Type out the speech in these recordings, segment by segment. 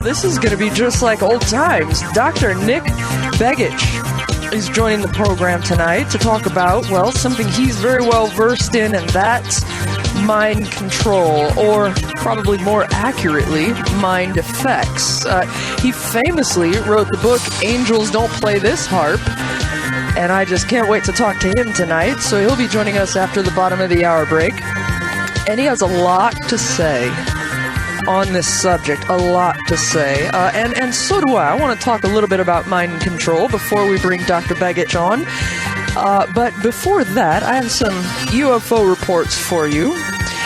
This is going to be just like old times. Dr. Nick Begich is joining the program tonight to talk about, well, something he's very well versed in, and that's mind control, or probably more accurately, mind effects. He famously wrote the book, Angels Don't Play This Harp, and I just can't wait to talk to him tonight. So he'll be joining us after the bottom of the hour break. And he has a lot to say on this subject, a lot to say. And so do I. I want to talk a little bit about mind control before we bring Dr. Begich on. But before that, I have some UFO reports for you.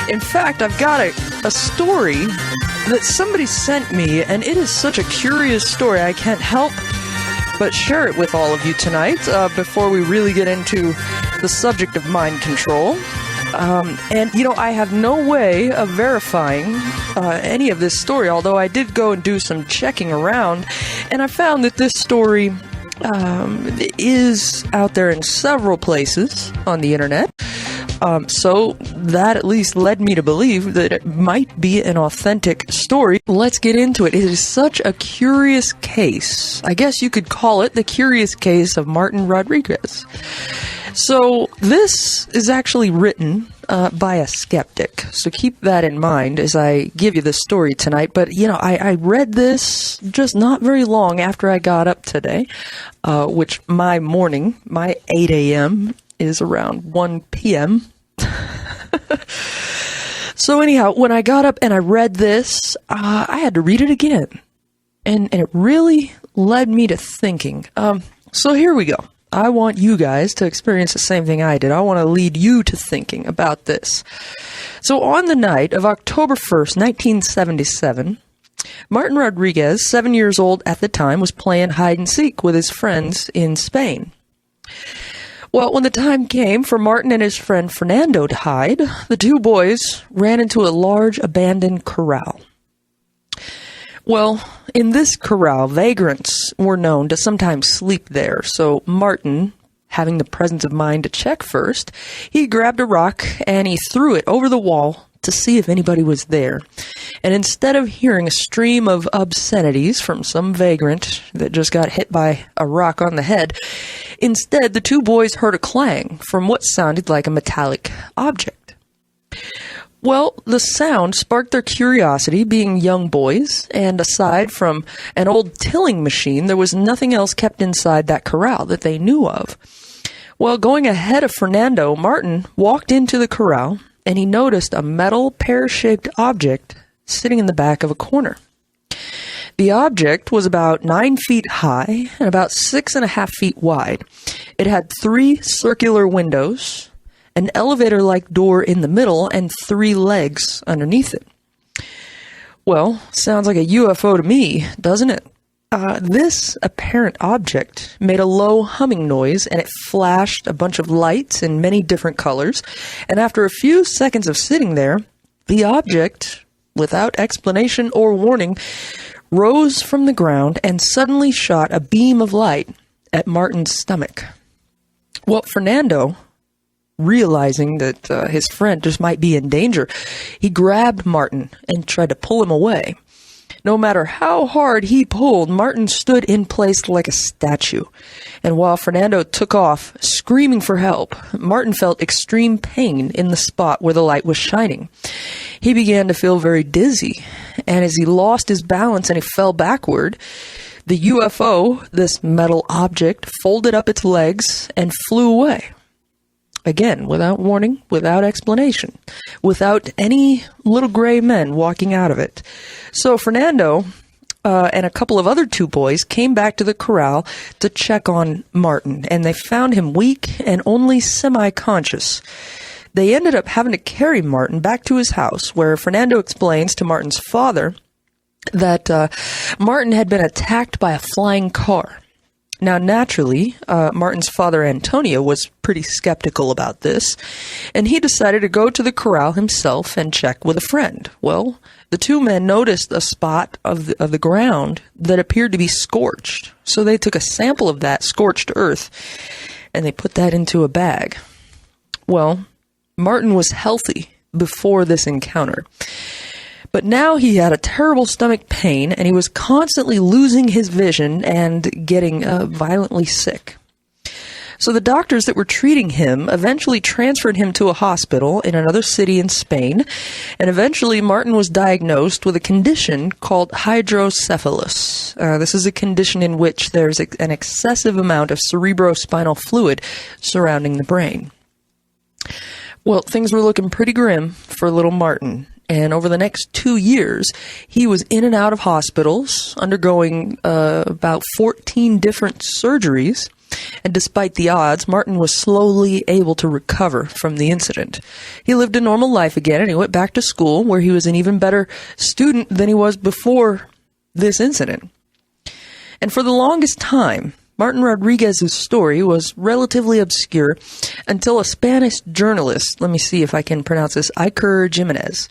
In fact, I've got a story that somebody sent me, and it is such a curious story. I can't help but share it with all of you tonight before we really get into the subject of mind control. And, you know, I have no way of verifying any of this story, although I did go and do some checking around, and I found that this story is out there in several places on the internet. So that at least led me to believe that it might be an authentic story. Let's get into it. It is such a curious case. I guess you could call it the curious case of Martin Rodriguez. So this is actually written by a skeptic. So keep that in mind as I give you the story tonight. But, you know, I read this just not very long after I got up today, which my 8 a.m. is around 1 p.m. So anyhow, when I got up and I read this, I had to read it again. And it really led me to thinking. So here we go. I want you guys to experience the same thing I did. I want to lead you to thinking about this. So on the night of October 1st, 1977, Martin Rodriguez, 7 years old at the time, was playing hide and seek with his friends in Spain. Well, when the time came for Martin and his friend Fernando to hide, the two boys ran into a large abandoned corral. Well, in this corral, vagrants were known to sometimes sleep there, so Martin, having the presence of mind to check first, he grabbed a rock and he threw it over the wall to see if anybody was there. And instead of hearing a stream of obscenities from some vagrant that just got hit by a rock on the head, instead the two boys heard a clang from what sounded like a metallic object. Well, the sound sparked their curiosity, being young boys, and aside from an old tilling machine, there was nothing else kept inside that corral that they knew of. Well, going ahead of Fernando, Martin walked into the corral, and he noticed a metal pear-shaped object sitting in the back of a corner. The object was about 9 feet high and about 6.5 feet wide. It had 3 circular windows, an elevator-like door in the middle, and 3 legs underneath it. Well, sounds like a UFO to me, doesn't it? This apparent object made a low humming noise, and it flashed a bunch of lights in many different colors, and after a few seconds of sitting there, the object, without explanation or warning, rose from the ground and suddenly shot a beam of light at Martin's stomach. Well, Fernando, realizing that his friend just might be in danger, he grabbed Martin and tried to pull him away. No matter how hard he pulled, Martin stood in place like a statue. And while Fernando took off, screaming for help, Martin felt extreme pain in the spot where the light was shining. He began to feel very dizzy, and as he lost his balance and he fell backward, the UFO, this metal object, folded up its legs and flew away. Again, without warning, without explanation, without any little gray men walking out of it. So Fernando and a couple of other 2 boys came back to the corral to check on Martin, and they found him weak and only semi-conscious. They ended up having to carry Martin back to his house, where Fernando explains to Martin's father that Martin had been attacked by a flying car. Now, naturally, Martin's father, Antonio, was pretty skeptical about this, and he decided to go to the corral himself and check with a friend. Well, the 2 men noticed a spot of the ground that appeared to be scorched, so they took a sample of that scorched earth, and they put that into a bag. Well, Martin was healthy before this encounter, But now he had a terrible stomach pain, and he was constantly losing his vision and getting violently sick. So the doctors that were treating him eventually transferred him to a hospital in another city in Spain, and eventually Martin was diagnosed with a condition called hydrocephalus. This is a condition in which there's an excessive amount of cerebrospinal fluid surrounding the brain. Well, things were looking pretty grim for little Martin. And over the next 2 years, he was in and out of hospitals, undergoing about 14 different surgeries. And despite the odds, Martin was slowly able to recover from the incident. He lived a normal life again, and he went back to school, where he was an even better student than he was before this incident. And for the longest time, Martin Rodriguez's story was relatively obscure until a Spanish journalist, let me see if I can pronounce this, Iker Jimenez,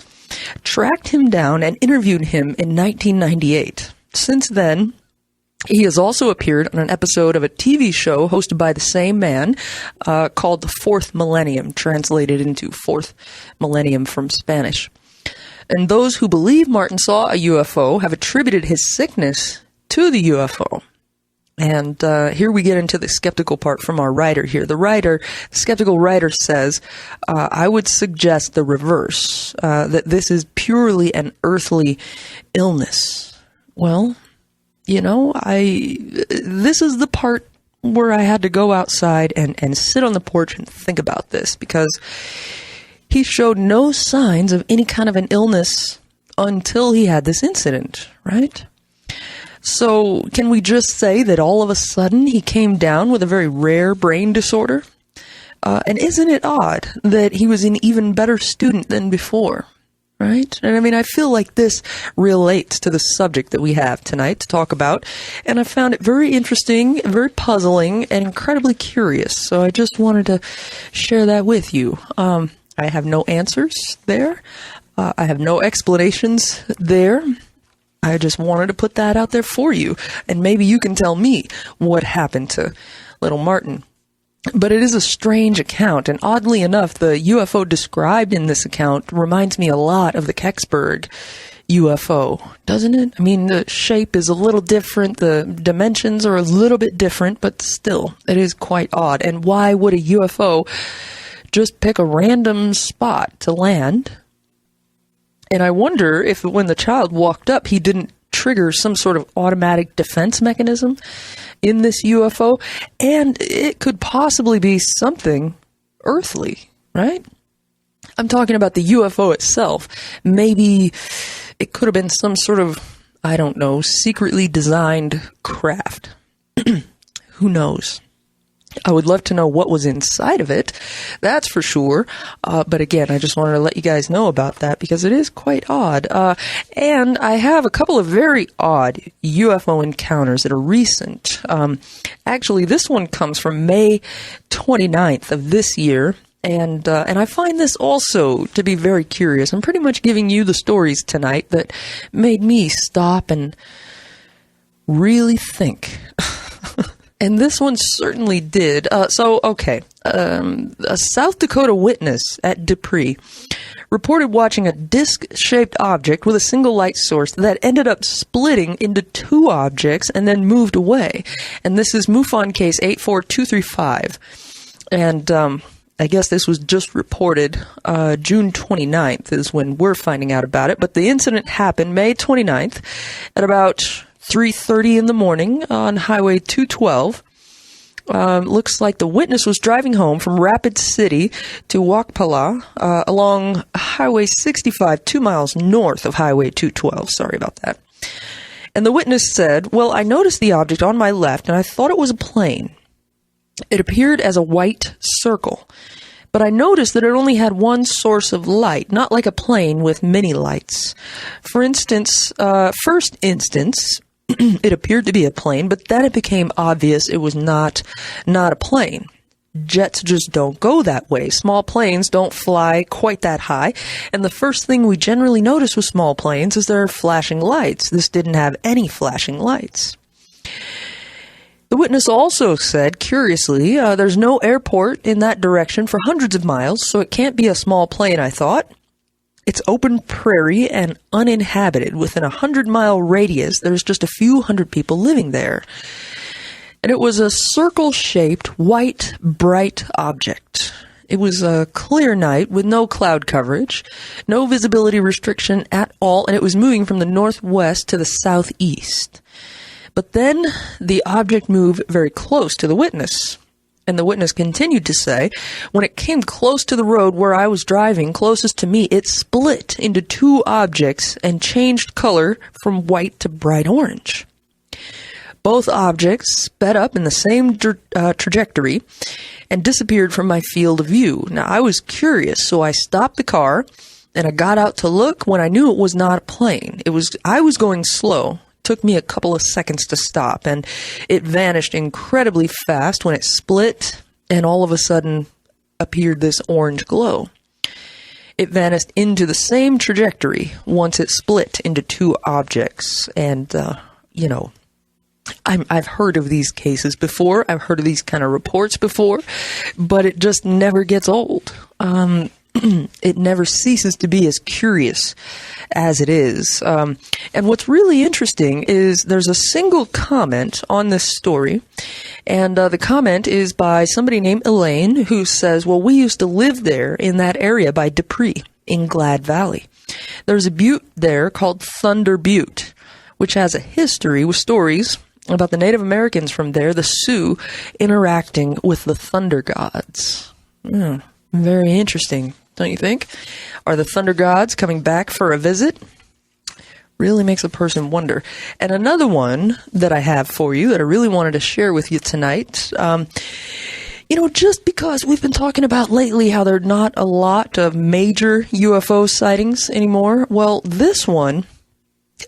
tracked him down and interviewed him in 1998. Since then, he has also appeared on an episode of a TV show hosted by the same man called The Fourth Millennium, translated into Fourth Millennium from Spanish. And those who believe Martin saw a UFO have attributed his sickness to the UFO. And here we get into the skeptical part from our writer here. The skeptical writer says, I would suggest the reverse, that this is purely an earthly illness. Well, you know, this is the part where I had to go outside and sit on the porch and think about this, because he showed no signs of any kind of an illness until he had this incident, right? So can we just say that all of a sudden he came down with a very rare brain disorder? And isn't it odd that he was an even better student than before? Right? And I mean, I feel like this relates to the subject that we have tonight to talk about, and I found it very interesting, very puzzling, and incredibly curious. So I just wanted to share that with you. I have no answers there. I have no explanations there. I just wanted to put that out there for you, and maybe you can tell me what happened to little Martin. But it is a strange account, and oddly enough, the UFO described in this account reminds me a lot of the Kecksburg UFO, doesn't it? I mean, the shape is a little different, the dimensions are a little bit different, but still, it is quite odd. And why would a UFO just pick a random spot to land? And I wonder if when the child walked up, he didn't trigger some sort of automatic defense mechanism in this UFO, and it could possibly be something earthly, right? I'm talking about the UFO itself. Maybe it could have been some sort of, I don't know, secretly designed craft. Who knows? I would love to know what was inside of it, that's for sure. But again, I just wanted to let you guys know about that because it is quite odd. And I have a couple of very odd UFO encounters that are recent. Actually, this one comes from May 29th of this year. And I find this also to be very curious. I'm pretty much giving you the stories tonight that made me stop and really think. And this one certainly did. A South Dakota witness at Dupree reported watching a disc-shaped object with a single light source that ended up splitting into two objects and then moved away. And this is MUFON case 84235. And I guess this was just reported June 29th is when we're finding out about it. But the incident happened May 29th at about 3:30 in the morning on Highway 212. Looks like the witness was driving home from Rapid City to Wakpala along Highway 65, 2 miles north of Highway 212. Sorry about that. And the witness said, "Well, I noticed the object on my left and I thought it was a plane. It appeared as a white circle. But I noticed that it only had one source of light, not like a plane with many lights. For instance, first instance, it appeared to be a plane, but then it became obvious it was not a plane. Jets just don't go that way. Small planes don't fly quite that high. And the first thing we generally notice with small planes is there are flashing lights. This didn't have any flashing lights." The witness also said, curiously, there's no airport in that direction for hundreds of miles, so it can't be a small plane, I thought. It's open prairie and uninhabited. Within a 100-mile radius, there's just a few hundred people living there. And it was a circle-shaped, white, bright object. It was a clear night with no cloud coverage, no visibility restriction at all, and it was moving from the northwest to the southeast. But then the object moved very close to the witness. And the witness continued to say, when it came close to the road where I was driving, closest to me, it split into two objects and changed color from white to bright orange. Both objects sped up in the same trajectory and disappeared from my field of view. Now, I was curious, so I stopped the car and I got out to look when I knew it was not a plane. I was going slow. Took me a couple of seconds to stop, and it vanished incredibly fast when it split, and all of a sudden appeared this orange glow. It vanished into the same trajectory once it split into two objects, and, I've heard of these cases before. I've heard of these kind of reports before, but it just never gets old. It never ceases to be as curious as it is. And what's really interesting is there's a single comment on this story, and the comment is by somebody named Elaine, who says, well, we used to live there in that area by Dupree in Glad Valley. There's a butte there called Thunder Butte, which has a history with stories about the Native Americans from there, the Sioux, interacting with the thunder gods. Very interesting, don't you think? Are the thunder gods coming back for a visit? Really makes a person wonder. And another one that I have for you that I really wanted to share with you tonight, just because we've been talking about lately how there are not a lot of major UFO sightings anymore, well, this one,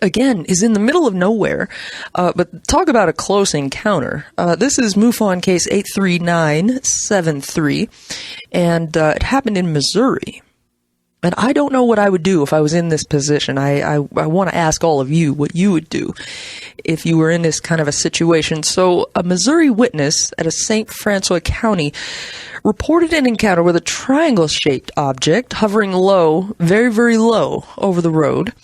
again, is in the middle of nowhere, but talk about a close encounter. This is MUFON case 83973, and it happened in Missouri. And I don't know what I would do if I was in this position. I want to ask all of you what you would do if you were in this kind of a situation. So a Missouri witness at a St. Francois County reported an encounter with a triangle-shaped object hovering low, very, very low over the road.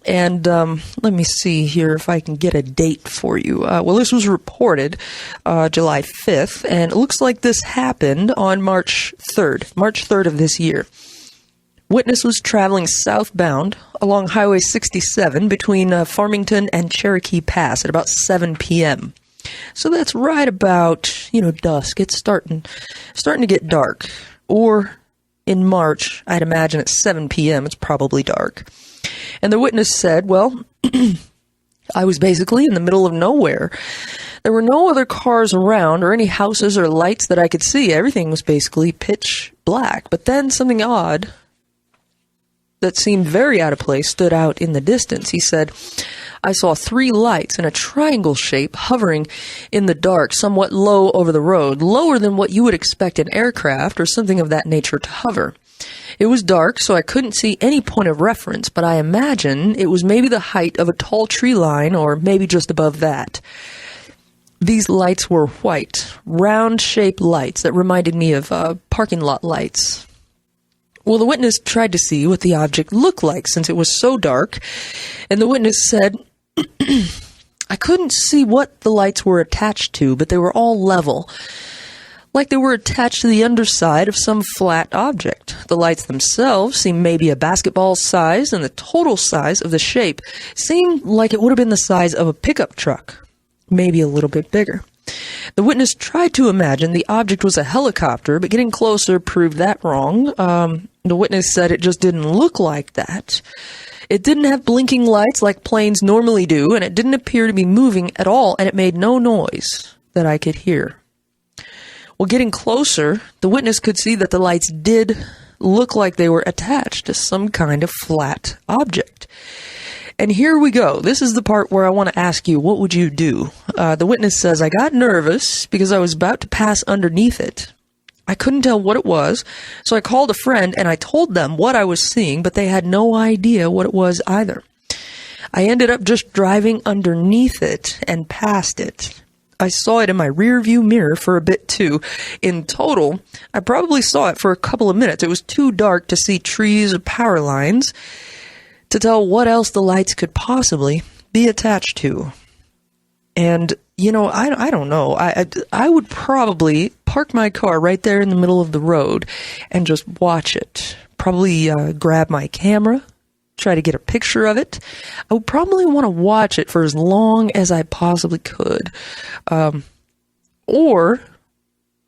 And let me see here if I can get a date for you. Well, this was reported July 5th, and it looks like this happened on March 3rd of this year. Witness was traveling southbound along Highway 67 between Farmington and Cherokee Pass at about 7 p.m. So that's right about, dusk. It's starting to get dark. Or in March, I'd imagine at 7 p.m. it's probably dark. And the witness said, well, I was basically in the middle of nowhere. There were no other cars around or any houses or lights that I could see. Everything was basically pitch black. But then something odd that seemed very out of place stood out in the distance. He said, I saw 3 lights in a triangle shape hovering in the dark, somewhat low over the road, lower than what you would expect an aircraft or something of that nature to hover. It was dark, so I couldn't see any point of reference, but I imagine it was maybe the height of a tall tree line or maybe just above that. These lights were white, round-shaped lights that reminded me of parking lot lights. Well, the witness tried to see what the object looked like since it was so dark, and the witness said, I couldn't see what the lights were attached to, but they were all level, like they were attached to the underside of some flat object. The lights themselves seemed maybe a basketball size, and the total size of the shape seemed like it would have been the size of a pickup truck, maybe a little bit bigger. The witness tried to imagine the object was a helicopter, but getting closer proved that wrong. The witness said it just didn't look like that. It didn't have blinking lights like planes normally do, and it didn't appear to be moving at all, and it made no noise that I could hear. Well, getting closer, the witness could see that the lights did look like they were attached to some kind of flat object. And here we go. This is the part where I want to ask you, what would you do? The witness says, I got nervous because I was about to pass underneath it. I couldn't tell what it was, so I called a friend and I told them what I was seeing, but they had no idea what it was either. I ended up just driving underneath it and past it. I saw it in my rear view mirror for a bit too. In total, I probably saw it for a couple of minutes. It was too dark to see trees or power lines to tell what else the lights could possibly be attached to. And, I don't know. I would probably park my car right there in the middle of the road and just watch it. Probably grab my camera, try to get a picture of it. I would probably want to watch it for as long as I possibly could. Or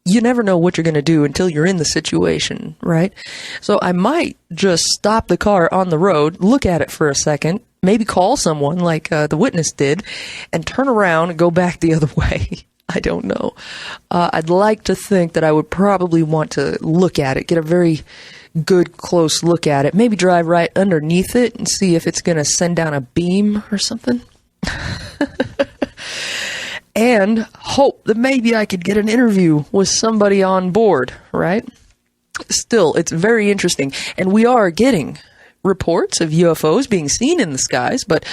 you never know what you're going to do until you're in the situation, right? So I might just stop the car on the road, look at it for a second, maybe call someone like the witness did, and turn around and go back the other way. I don't know. I'd like to think that I would probably want to look at it, get a very good close look at it, maybe drive right underneath it and see if it's going to send down a beam or something. And hope that maybe I could get an interview with somebody on board, right? Still, it's very interesting. And we are getting reports of UFOs being seen in the skies, but,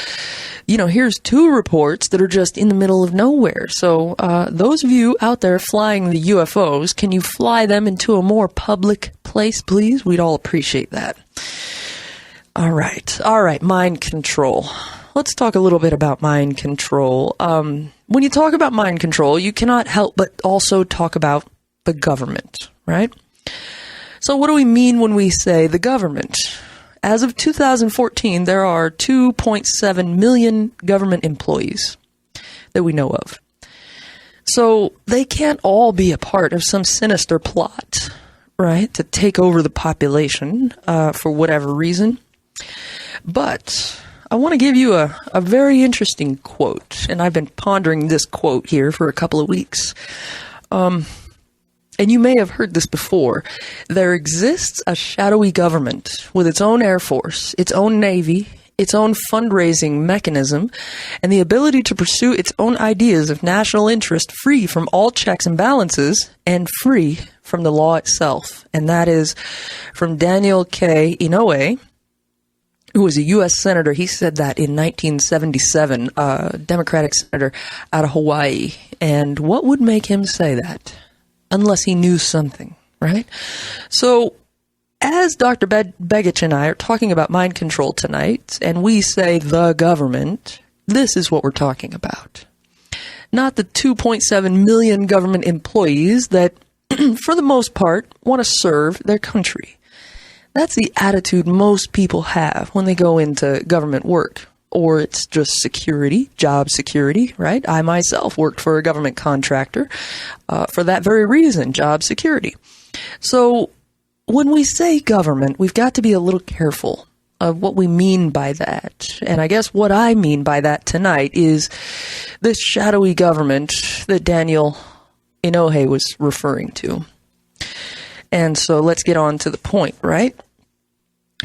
here's 2 reports that are just in the middle of nowhere. So those of you out there flying the UFOs, can you fly them into a more public place, please? We'd all appreciate that. All right, mind control. Let's talk a little bit about mind control. When you talk about mind control, you cannot help but also talk about the government, right? So what do we mean when we say the government? As of 2014, there are 2.7 million government employees that we know of. So they can't all be a part of some sinister plot, right, to take over the population for whatever reason. But I want to give you a very interesting quote, and I've been pondering this quote here for a couple of weeks. And you may have heard this before. There exists a shadowy government with its own Air Force, its own Navy, its own fundraising mechanism, and the ability to pursue its own ideas of national interest free from all checks and balances and free from the law itself. And that is from Daniel K. Inouye, who was a U.S. senator. He said that in 1977, a Democratic senator out of Hawaii. And what would make him say that? Unless he knew something, right? So, as Dr. Begich and I are talking about mind control tonight, and we say the government, this is what we're talking about. Not the 2.7 million government employees that, for the most part, want to serve their country. That's the attitude most people have when they go into government work. Or it's just security, job security, right? I myself worked for a government contractor for that very reason, job security. So when we say government, we've got to be a little careful of what we mean by that. And I guess what I mean by that tonight is this shadowy government that Daniel Inouye was referring to. And so let's get on to the point, right?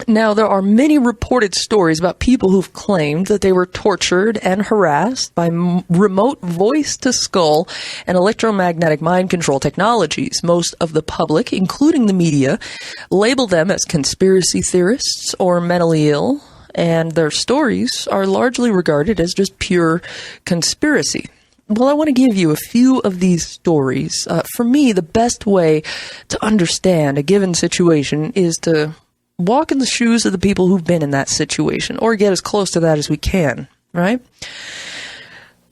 Now, there are many reported stories about people who've claimed that they were tortured and harassed by remote voice-to-skull and electromagnetic mind control technologies. Most of the public, including the media, label them as conspiracy theorists or mentally ill, and their stories are largely regarded as just pure conspiracy. Well, I want to give you a few of these stories. For me, the best way to understand a given situation is to walk in the shoes of the people who've been in that situation, or get as close to that as we can, right?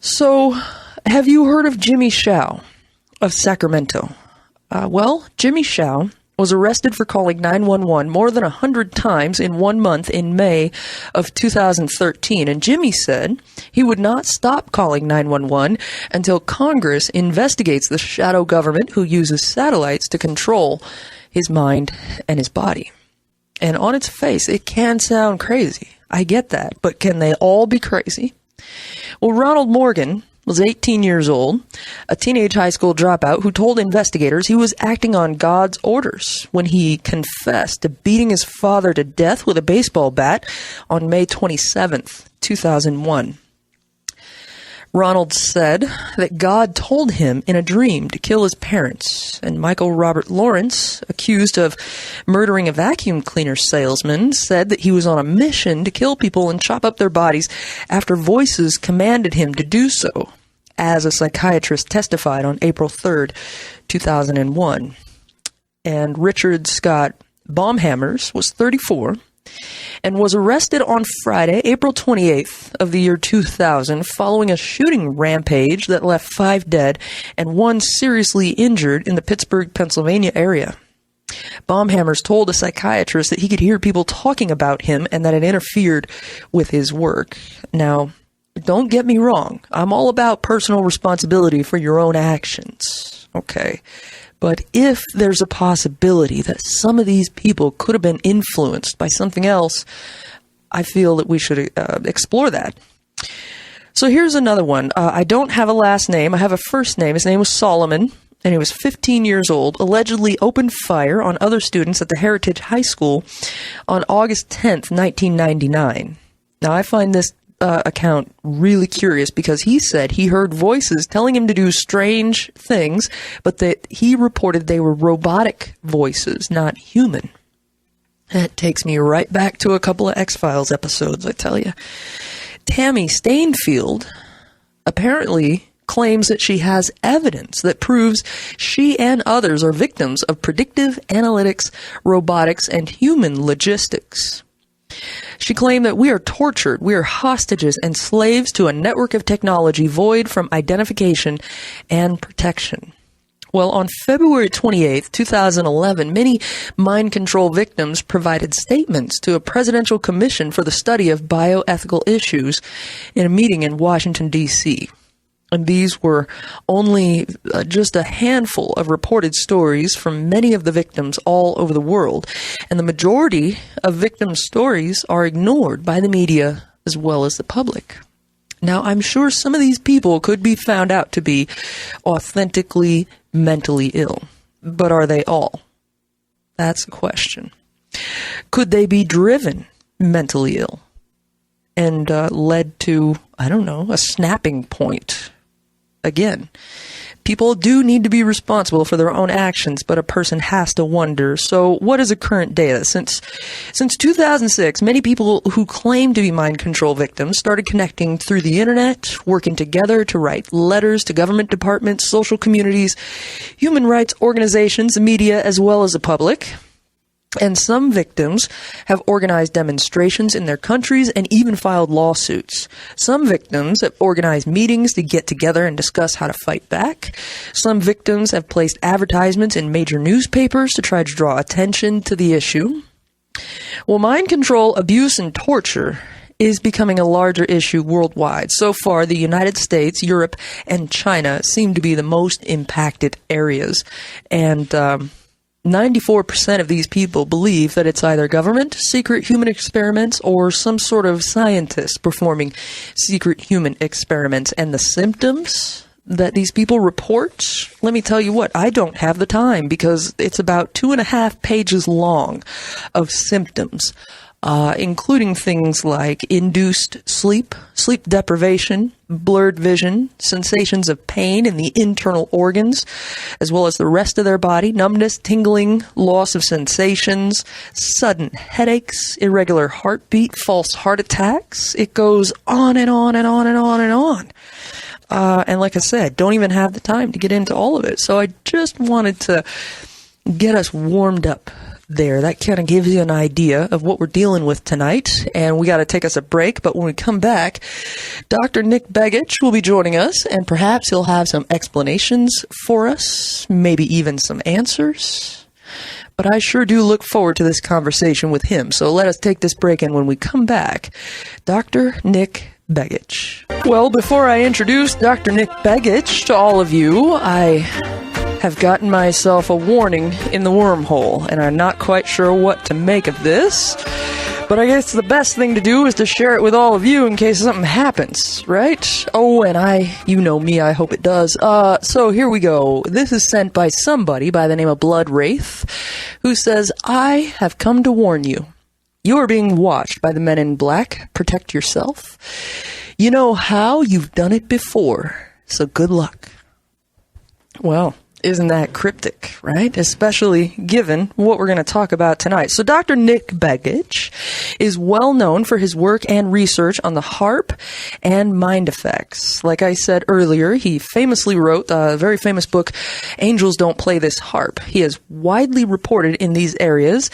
So, have you heard of Jimmy Shao of Sacramento? Well, Jimmy Shao was arrested for calling 911 more than 100 times in 1 month in May of 2013, and Jimmy said he would not stop calling 911 until Congress investigates the shadow government who uses satellites to control his mind and his body. And on its face, it can sound crazy. I get that. But can they all be crazy? Well, Ronald Morgan was 18 years old, a teenage high school dropout who told investigators he was acting on God's orders when he confessed to beating his father to death with a baseball bat on May 27th, 2001. Ronald said that God told him in a dream to kill his parents, and Michael Robert Lawrence, accused of murdering a vacuum cleaner salesman, said that he was on a mission to kill people and chop up their bodies after voices commanded him to do so. as a psychiatrist testified on April 3rd, 2001. And Richard Scott Baumhammers was 34 and was arrested on Friday, April 28th of the year 2000, following a shooting rampage that left 5 dead and 1 seriously injured in the Pittsburgh, Pennsylvania area. Baumhammers told a psychiatrist that he could hear people talking about him and that it interfered with his work. Now, don't get me wrong. I'm all about personal responsibility for your own actions. Okay. But if there's a possibility that some of these people could have been influenced by something else, I feel that we should explore that. So here's another one. I don't have a last name. I have a first name. His name was Solomon, and he was 15 years old, allegedly opened fire on other students at the Heritage High School on August 10th, 1999. Now, I find this account really curious because he said he heard voices telling him to do strange things, but that he reported they were robotic voices, not human. That takes me right back to a couple of X-Files episodes, I tell you. Tammy Stainfield apparently claims that she has evidence that proves she and others are victims of predictive analytics, robotics, and human logistics. She claimed that we are tortured, we are hostages and slaves to a network of technology void from identification and protection. Well, on February 28th, 2011, many mind control victims provided statements to a presidential commission for the study of bioethical issues in a meeting in Washington, D.C. And these were only just a handful of reported stories from many of the victims all over the world. And the majority of victim stories are ignored by the media as well as the public. Now, I'm sure some of these people could be found out to be authentically mentally ill. But are they all? That's the question. Could they be driven mentally ill and led to, I don't know, a snapping point? Again, people do need to be responsible for their own actions, but a person has to wonder, so what is the current data? Since 2006, many people who claim to be mind control victims started connecting through the internet, working together to write letters to government departments, social communities, human rights organizations, the media, as well as the public. And some victims have organized demonstrations in their countries and even filed lawsuits. Some victims have organized meetings to get together and discuss how to fight back. Some victims have placed advertisements in major newspapers to try to draw attention to the issue. Well, mind control, abuse, and torture is becoming a larger issue worldwide. So far, the United States, Europe, and China seem to be the most impacted areas. And 94% of these people believe that it's either government, secret human experiments, or some sort of scientist performing secret human experiments. And the symptoms that these people report, let me tell you what, I don't have the time because it's about 2.5 pages long of symptoms, including things like induced sleep deprivation, blurred vision, sensations of pain in the internal organs, as well as the rest of their body, numbness, tingling, loss of sensations, sudden headaches, irregular heartbeat, false heart attacks. It goes on and on and on and on and on. And like I said, don't even have the time to get into all of it. So I just wanted to get us warmed up there. That kind of gives you an idea of what we're dealing with tonight. And we got to take us a break. But when we come back, Dr. Nick Begich will be joining us, and perhaps he'll have some explanations for us, maybe even some answers. But I sure do look forward to this conversation with him. So let us take this break, and when we come back, Dr. Nick Begich. Well, before I introduce Dr. Nick Begich to all of you, I have gotten myself a warning in the wormhole, and I'm not quite sure what to make of this, but I guess the best thing to do is to share it with all of you in case something happens, right? Oh, and you know me, I hope it does. So here we go. This is sent by somebody by the name of Blood Wraith, who says, I have come to warn you. You are being watched by the men in black. Protect yourself. You know how, you've done it before, so good luck. Well, Isn't that cryptic, right? Especially given what we're going to talk about tonight. So Dr. Nick Begich is well known for his work and research on the HAARP and mind effects. Like I said earlier, he famously wrote a very famous book, Angels Don't Play This HAARP. He is widely reported in these areas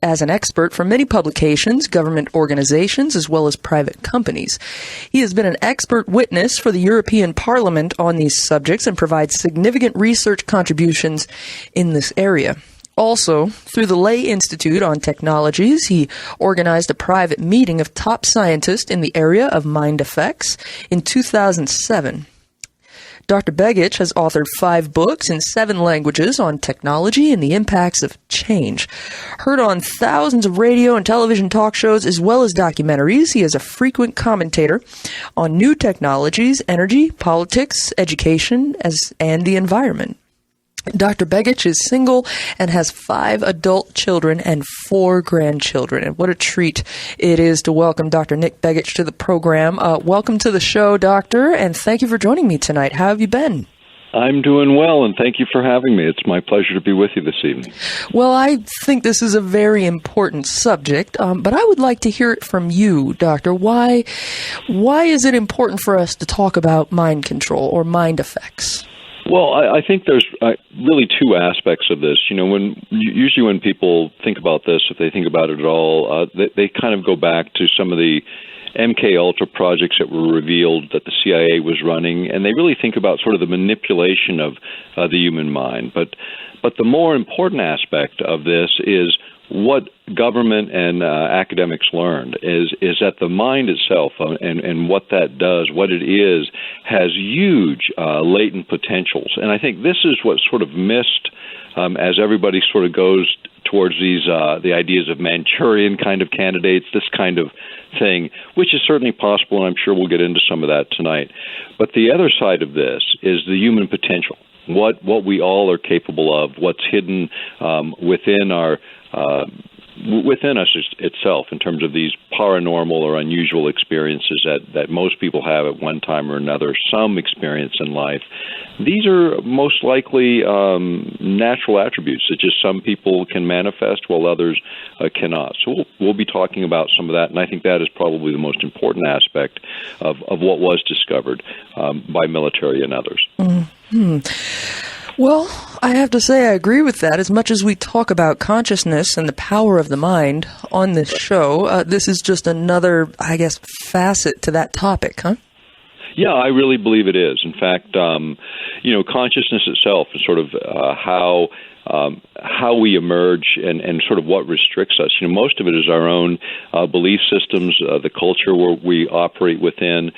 as an expert for many publications, government organizations, as well as private companies. He has been an expert witness for the European Parliament on these subjects and provides significant research contributions in this area. Also, through the Lay Institute on Technologies, he organized a private meeting of top scientists in the area of mind effects in 2007. Dr. Begich has authored 5 books in 7 languages on technology and the impacts of change. Heard on thousands of radio and television talk shows as well as documentaries, he is a frequent commentator on new technologies, energy, politics, education, and the environment. Dr. Begich is single and has 5 adult children and 4 grandchildren. And what a treat it is to welcome Dr. Nick Begich to the program. Welcome to the show, Doctor, and thank you for joining me tonight. How have you been? I'm doing well, and thank you for having me. It's my pleasure to be with you this evening. Well, I think this is a very important subject, but I would like to hear it from you, Doctor. Why is it important for us to talk about mind control or mind effects? Well, I think there's really 2 aspects of this. You know, usually when people think about this, if they think about it at all, they kind of go back to some of the MK Ultra projects that were revealed that the CIA was running, and they really think about sort of the manipulation of the human mind. But the more important aspect of this is what government and academics learned is that the mind itself and what that does, what it is, has huge latent potentials. And I think this is what's sort of missed as everybody sort of goes towards these the ideas of Manchurian kind of candidates, this kind of thing, which is certainly possible, and I'm sure we'll get into some of that tonight. But the other side of this is the human potential, what we all are capable of, what's hidden within our within us itself in terms of these paranormal or unusual experiences that most people have at one time or another, some experience in life. These are most likely natural attributes that just some people can manifest while others cannot. So we'll be talking about some of that, and I think that is probably the most important aspect of what was discovered by military and others. Mm-hmm. Well, I have to say I agree with that. As much as we talk about consciousness and the power of the mind on this show, this is just another, I guess, facet to that topic, huh? Yeah, I really believe it is. In fact, consciousness itself is sort of how we emerge and sort of what restricts us. You know, most of it is our own belief systems, the culture where we operate within.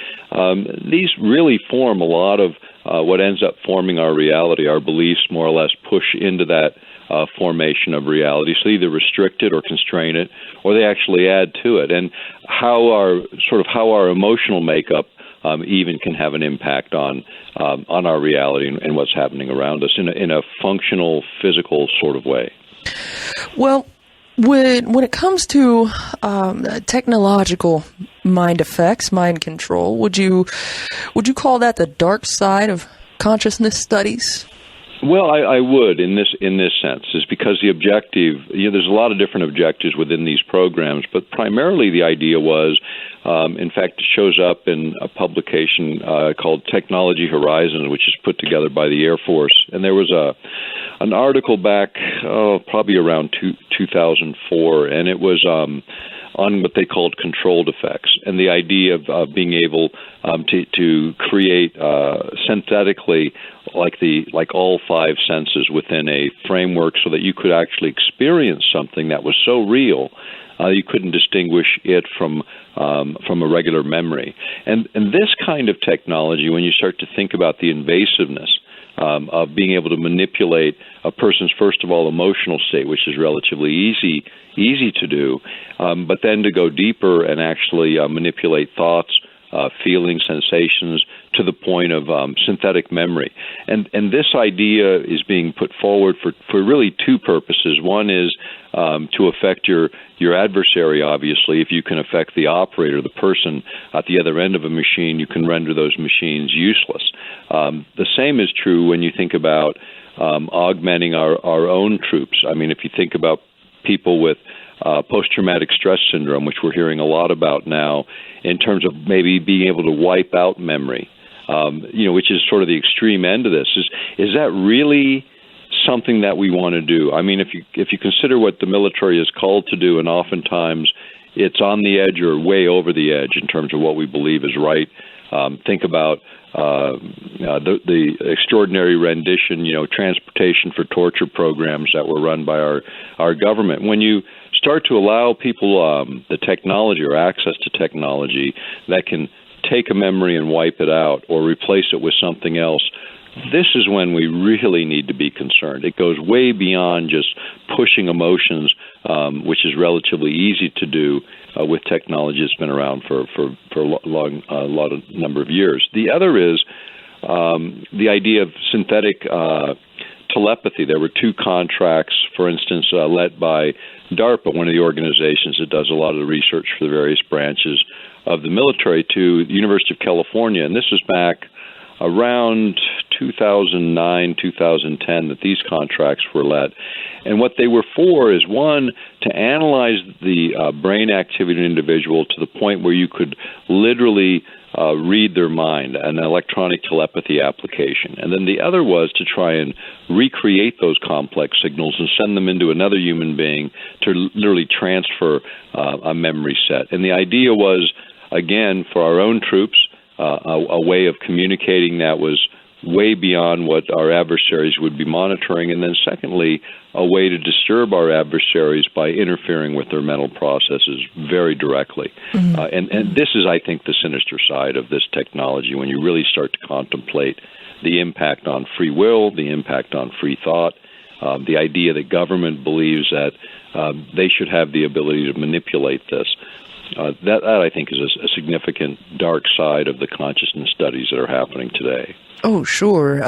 These really form a lot of what ends up forming our reality. Our beliefs more or less push into that formation of reality. So either restrict it or constrain it, or they actually add to it. And how our emotional makeup even can have an impact on our reality and what's happening around us in a functional, physical sort of way. Well, when it comes to technological mind effects, mind control, would you call that the dark side of consciousness studies? Well, I would in this sense, is because the objective, there's a lot of different objectives within these programs, but primarily the idea was, in fact, it shows up in a publication called Technology Horizons, which is put together by the Air Force, and there was an article back probably around 2004, and it was on what they called controlled effects, and the idea of being able to create synthetically like all 5 senses within a framework so that you could actually experience something that was so real you couldn't distinguish it from a regular memory. And this kind of technology, when you start to think about the invasiveness of being able to manipulate a person's, first of all, emotional state, which is relatively easy to do, but then to go deeper and actually manipulate thoughts, feelings, sensations, to the point of synthetic memory. And this idea is being put forward for really 2 purposes. One is to affect your adversary, obviously. If you can affect the operator, the person at the other end of a machine, you can render those machines useless. The same is true when you think about augmenting our own troops. I mean, if you think about people with post-traumatic stress syndrome, which we're hearing a lot about now, in terms of maybe being able to wipe out memory, which is sort of the extreme end of this. Is that really something that we want to do? I mean, if you consider what the military is called to do, and oftentimes it's on the edge or way over the edge in terms of what we believe is right. Think about the extraordinary rendition, transportation for torture programs that were run by our government. When you start to allow people the technology or access to technology that can take a memory and wipe it out or replace it with something else, this is when we really need to be concerned. It goes way beyond just pushing emotions, which is relatively easy to do with technology that's been around for a lot of number of years. The other is the idea of synthetic telepathy. There were 2 contracts, for instance, led by DARPA, one of the organizations that does a lot of the research for the various branches of the military, to the University of California. And this was back around 2009, 2010 that these contracts were let. And what they were for is, one, to analyze the brain activity of an individual to the point where you could literally read their mind, an electronic telepathy application. And then the other was to try and recreate those complex signals and send them into another human being to literally transfer a memory set. And the idea was, again, for our own troops, a way of communicating that was way beyond what our adversaries would be monitoring, and then secondly, a way to disturb our adversaries by interfering with their mental processes very directly. Mm-hmm. And this is, I think, the sinister side of this technology, when you really start to contemplate the impact on free will, the impact on free thought, the idea that government believes that they should have the ability to manipulate this. That I think is a significant dark side of the consciousness studies that are happening today. Oh, sure.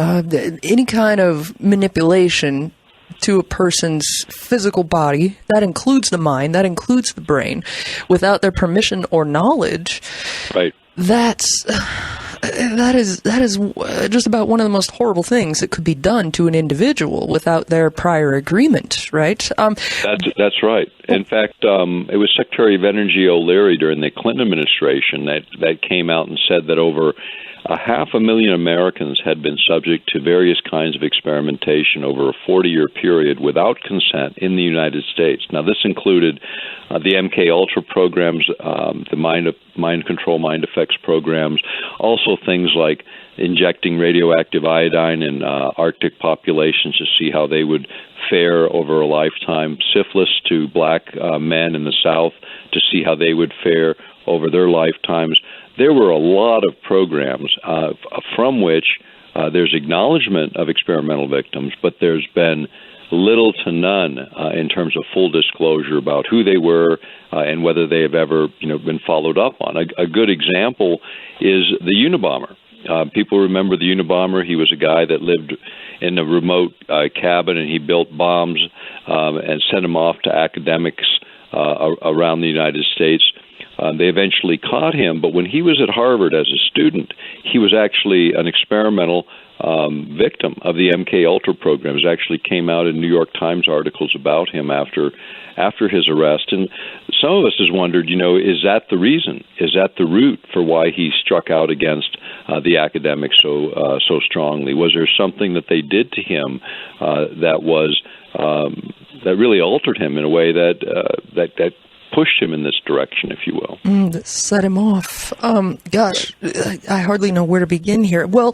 Any kind of manipulation to a person's physical body, that includes the mind, that includes the brain, without their permission or knowledge. Right. That is just about one of the most horrible things that could be done to an individual without their prior agreement, right? That's right. In fact, it was Secretary of Energy O'Leary during the Clinton administration that came out and said that over 500,000 Americans had been subject to various kinds of experimentation over a 40-year period without consent in the United States. Now, this included the MK Ultra programs, the mind control, mind effects programs, also things like injecting radioactive iodine in Arctic populations to see how they would fare over a lifetime, syphilis to black men in the South to see how they would fare over their lifetimes. There were a lot of programs from which there's acknowledgement of experimental victims, but there's been little to none in terms of full disclosure about who they were and whether they have ever been followed up on. A good example is the Unabomber. People remember the Unabomber. He was a guy that lived in a remote cabin, and he built bombs and sent them off to academics around the United States. They eventually caught him, but when he was at Harvard as a student, he was actually an experimental victim of the MK Ultra programs. It actually came out in New York Times articles about him after his arrest. And some of us has wondered, is that the reason? Is that the root for why he struck out against the academics so strongly? Was there something that they did to him that really altered him in a way that pushed him in this direction, if you will? That set him off. Gosh, I hardly know where to begin here. Well,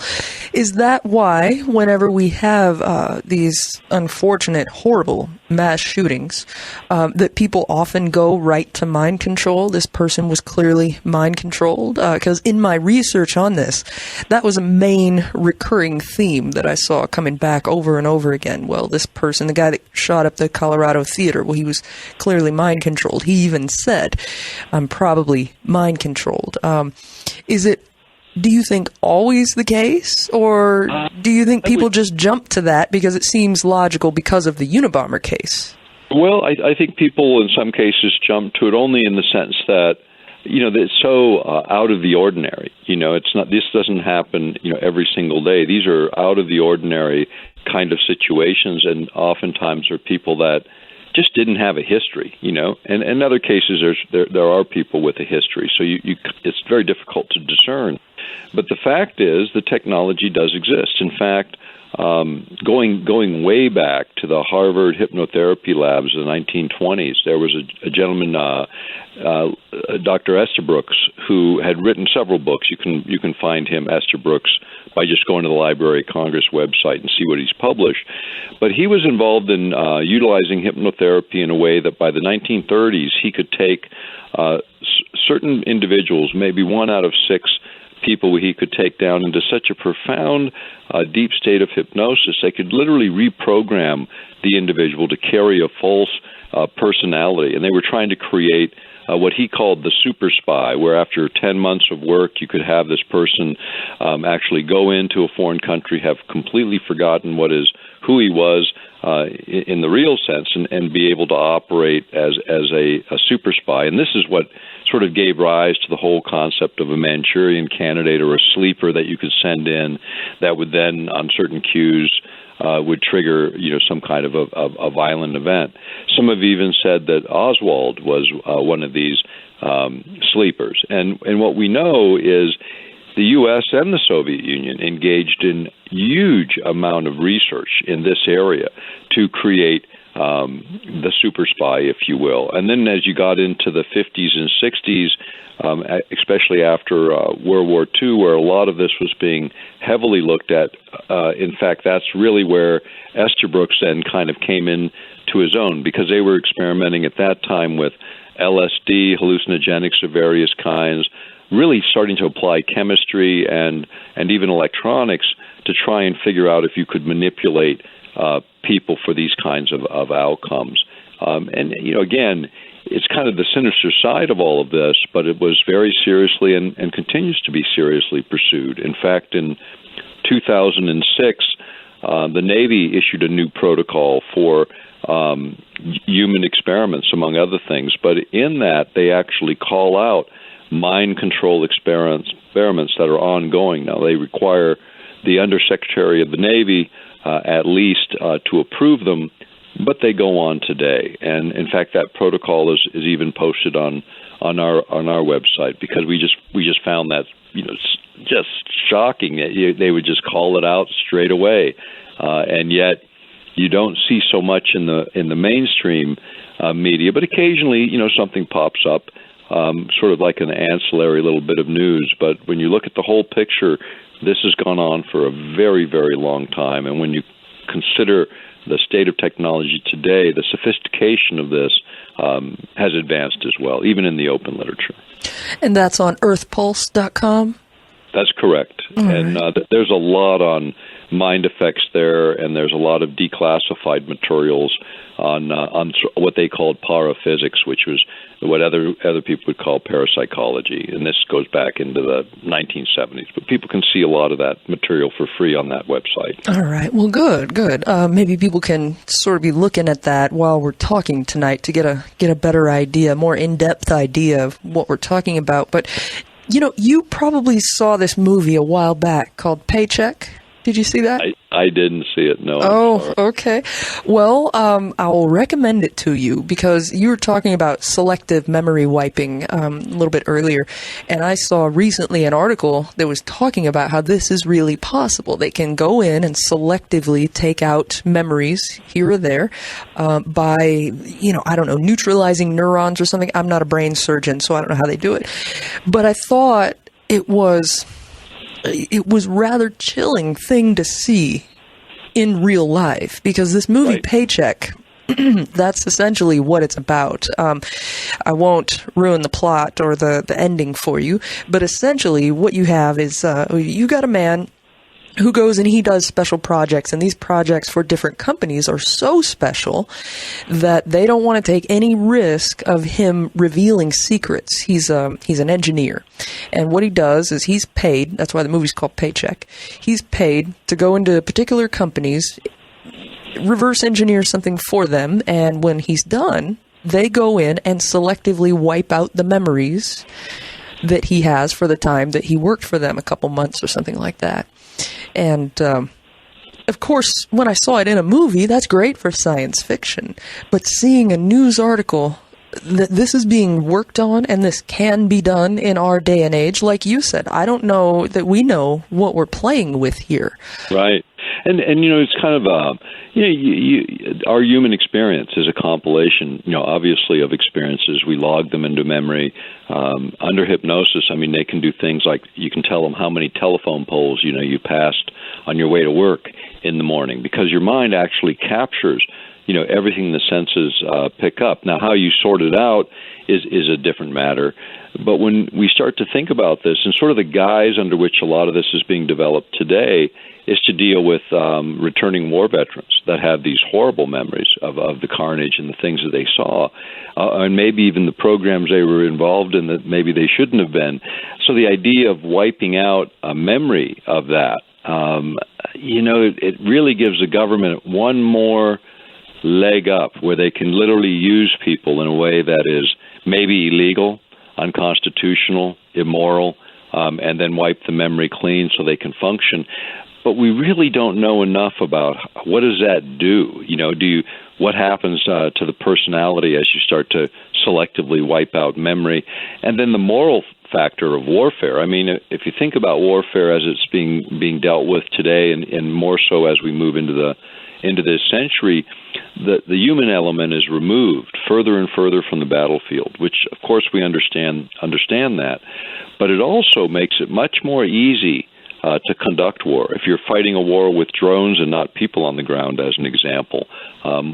is that why whenever we have these unfortunate, horrible mass shootings, that people often go right to mind control? This person was clearly mind controlled? Because in my research on this, that was a main recurring theme that I saw coming back over and over again. Well, this person, the guy that shot up the Colorado Theater, well, he was clearly mind controlled. He even said, I'm probably mind controlled. Is it, do you think, always the case? Or do you think people just jump to that because it seems logical because of the Unabomber case? Well, I think people in some cases jump to it only in the sense that, that it's so out of the ordinary. It's not, this doesn't happen, every single day. These are out of the ordinary kind of situations, and oftentimes are people that just didn't have a history, And in other cases, there are people with a history, so it's very difficult to discern. But the fact is, the technology does exist. In fact, going way back to the Harvard hypnotherapy labs in the 1920s, there was a gentleman, Dr. Estabrooks, who had written several books. You can find him, Estabrooks, by just going to the Library of Congress website and see what he's published. But he was involved in utilizing hypnotherapy in a way that by the 1930s he could take certain individuals, maybe 1 out of 6 people he could take down into such a profound, deep state of hypnosis, they could literally reprogram the individual to carry a false personality. And they were trying to create what he called the super spy, where after 10 months of work, you could have this person actually go into a foreign country, have completely forgotten who he was in the real sense, and be able to operate as a super spy. And this is what sort of gave rise to the whole concept of a Manchurian candidate, or a sleeper that you could send in that would then, on certain cues, would trigger some kind of a violent event. Some have even said that Oswald was one of these sleepers. And what we know is the U.S. and the Soviet Union engaged in huge amount of research in this area to create the super spy, if you will. And then as you got into the 50s and 60s, especially after World War II, where a lot of this was being heavily looked at, in fact, that's really where Estabrooks then kind of came in to his own, because they were experimenting at that time with LSD, hallucinogenics of various kinds, really starting to apply chemistry and even electronics to try and figure out if you could manipulate people for these kinds of outcomes. And again, it's kind of the sinister side of all of this, but it was very seriously and continues to be seriously pursued. In fact, in 2006, the Navy issued a new protocol for human experiments, among other things. But in that, they actually call out mind control experiments that are ongoing. Now, they require the Undersecretary of the Navy at least to approve them, but they go on today. And in fact, that protocol is even posted on our website, because we just found that just shocking that they would just call it out straight away, and yet you don't see so much in the mainstream media, but occasionally something pops up, sort of like an ancillary little bit of news. But when you look at the whole picture, this has gone on for a very, very long time. And when you consider the state of technology today, the sophistication of this has advanced as well, even in the open literature. And that's on earthpulse.com? That's correct. And there's a lot on mind effects there, and there's a lot of declassified materials on what they called paraphysics, which was what other people would call parapsychology. And this goes back into the 1970s. But people can see a lot of that material for free on that website. All right. Well, good. Maybe people can sort of be looking at that while we're talking tonight to get a better idea, more in-depth idea of what we're talking about. But, you probably saw this movie a while back called Paycheck. Did you see that? I didn't see it, no. Oh, okay. Well, I'll recommend it to you, because you were talking about selective memory wiping a little bit earlier, and I saw recently an article that was talking about how this is really possible. They can go in and selectively take out memories here or there by, neutralizing neurons or something. I'm not a brain surgeon, so I don't know how they do it. But I thought it was rather chilling thing to see in real life, because this movie, right, Paycheck, that's essentially what it's about. I won't ruin the plot or the ending for you, but essentially what you have is you got a man who goes and he does special projects, and these projects for different companies are so special that they don't want to take any risk of him revealing secrets. He's an engineer, and what he does is he's paid, that's why the movie's called Paycheck, he's paid to go into particular companies, reverse engineer something for them, and when he's done, they go in and selectively wipe out the memories that he has for the time that he worked for them, a couple months or something like that. And of course, when I saw it in a movie, that's great for science fiction. But seeing a news article that this is being worked on and this can be done in our day and age, like you said, I don't know that we know what we're playing with here. Right. And it's kind of, our human experience is a compilation, obviously of experiences. We log them into memory. Under hypnosis, they can do things like you can tell them how many telephone poles, you passed on your way to work in the morning, because your mind actually captures, everything the senses pick up. Now, how you sort it out is a different matter. But when we start to think about this, and sort of the guise under which a lot of this is being developed today is to deal with returning war veterans that have these horrible memories of the carnage and the things that they saw, and maybe even the programs they were involved in that maybe they shouldn't have been. So the idea of wiping out a memory of that, it really gives the government one more leg up where they can literally use people in a way that is maybe illegal, unconstitutional, immoral, and then wipe the memory clean so they can function. But we really don't know enough about what does that do. What happens to the personality as you start to selectively wipe out memory, and then the moral factor of warfare. If you think about warfare as it's being dealt with today, and more so as we move into this century, the human element is removed further and further from the battlefield, which of course we understand that, but it also makes it much more easy to conduct war. If you're fighting a war with drones and not people on the ground, as an example,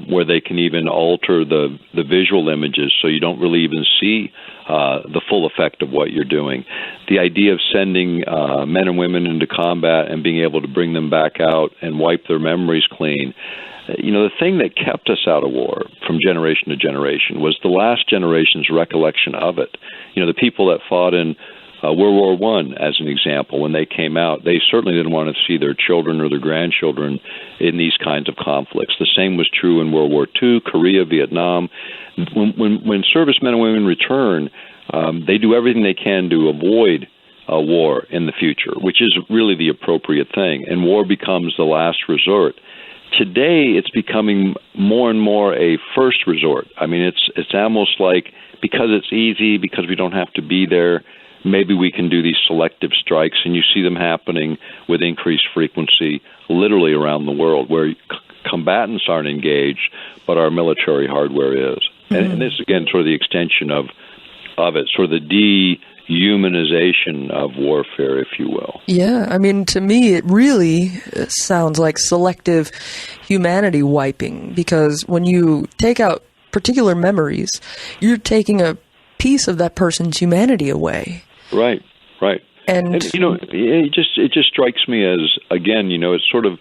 where they can even alter the visual images so you don't really even see the full effect of what you're doing. The idea of sending men and women into combat and being able to bring them back out and wipe their memories clean. The thing that kept us out of war from generation to generation was the last generation's recollection of it. The people that fought in World War I, as an example, when they came out, they certainly didn't want to see their children or their grandchildren in these kinds of conflicts. The same was true in World War II, Korea, Vietnam. When servicemen and women return, they do everything they can to avoid a war in the future, which is really the appropriate thing, and war becomes the last resort. Today, it's becoming more and more a first resort. It's almost like, because it's easy, because we don't have to be there, maybe we can do these selective strikes, and you see them happening with increased frequency literally around the world, where combatants aren't engaged, but our military hardware is. Mm-hmm. And this, again, sort of the extension of it, sort of the dehumanization of warfare, if you will. Yeah, to me, it really sounds like selective humanity wiping, because when you take out particular memories, you're taking a piece of that person's humanity away. Right. And it just strikes me as, again, it's sort of,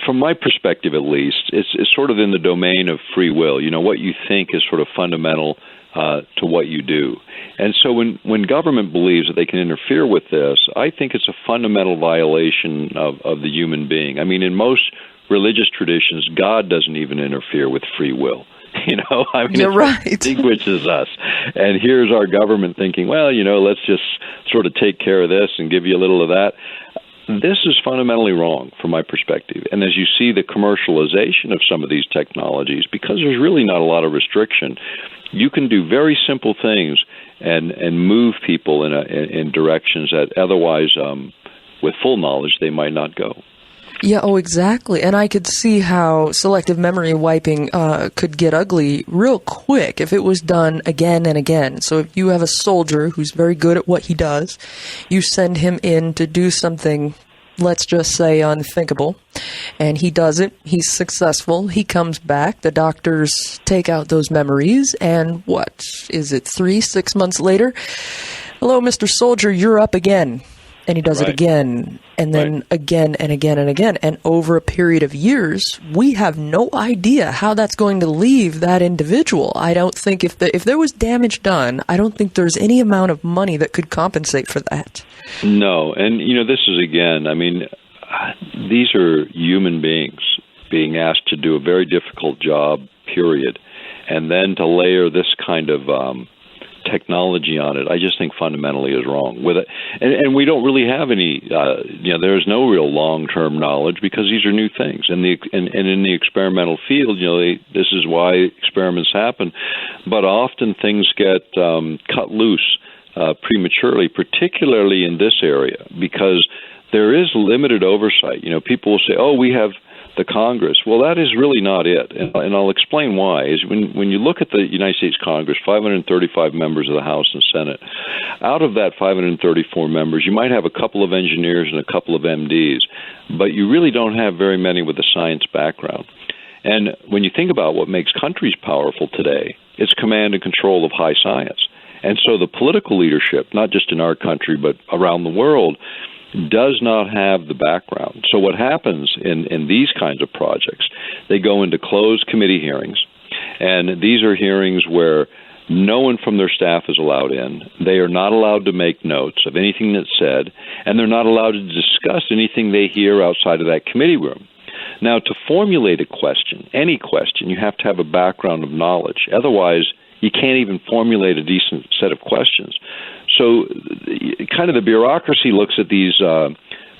from my perspective at least, it's sort of in the domain of free will. What you think is sort of fundamental to what you do. And so when government believes that they can interfere with this, I think it's a fundamental violation of the human being. In most religious traditions, God doesn't even interfere with free will. You're right. It distinguishes us. And here's our government thinking, well, let's just sort of take care of this and give you a little of that. This is fundamentally wrong from my perspective. And as you see the commercialization of some of these technologies, because there's really not a lot of restriction, you can do very simple things and move people in directions that otherwise, with full knowledge, they might not go. Yeah, exactly. And I could see how selective memory wiping could get ugly real quick if it was done again and again. So if you have a soldier who's very good at what he does, you send him in to do something, let's just say, unthinkable, and he does it, he's successful, he comes back, the doctors take out those memories, and what is it, 6 months later? Hello, Mr. Soldier, you're up again. And he does it again, and then again and again and again. And over a period of years, we have no idea how that's going to leave that individual. I don't think if there was damage done, I don't think there's any amount of money that could compensate for that. No, and this is, again, these are human beings being asked to do a very difficult job, period. And then to layer this kind of technology on it, I just think fundamentally is wrong with it. And we don't really have any, there's no real long-term knowledge because these are new things. And in the experimental field, this is why experiments happen. But often things get cut loose prematurely, particularly in this area, because there is limited oversight. People will say, oh, we have the Congress. Well, that is really not it, and I'll explain why. Is when you look at the United States Congress, 535 members of the House and Senate, out of that 534 members, you might have a couple of engineers and a couple of MDs, but you really don't have very many with a science background. And when you think about what makes countries powerful today, it's command and control of high science. And so the political leadership, not just in our country, but around the world, does not have the background. So what happens in these kinds of projects, they go into closed committee hearings, and these are hearings where no one from their staff is allowed in. They are not allowed to make notes of anything that's said, and they're not allowed to discuss anything they hear outside of that committee room. Now, to formulate a question, any question, you have to have a background of knowledge. Otherwise, you can't even formulate a decent set of questions. So kind of the bureaucracy looks at these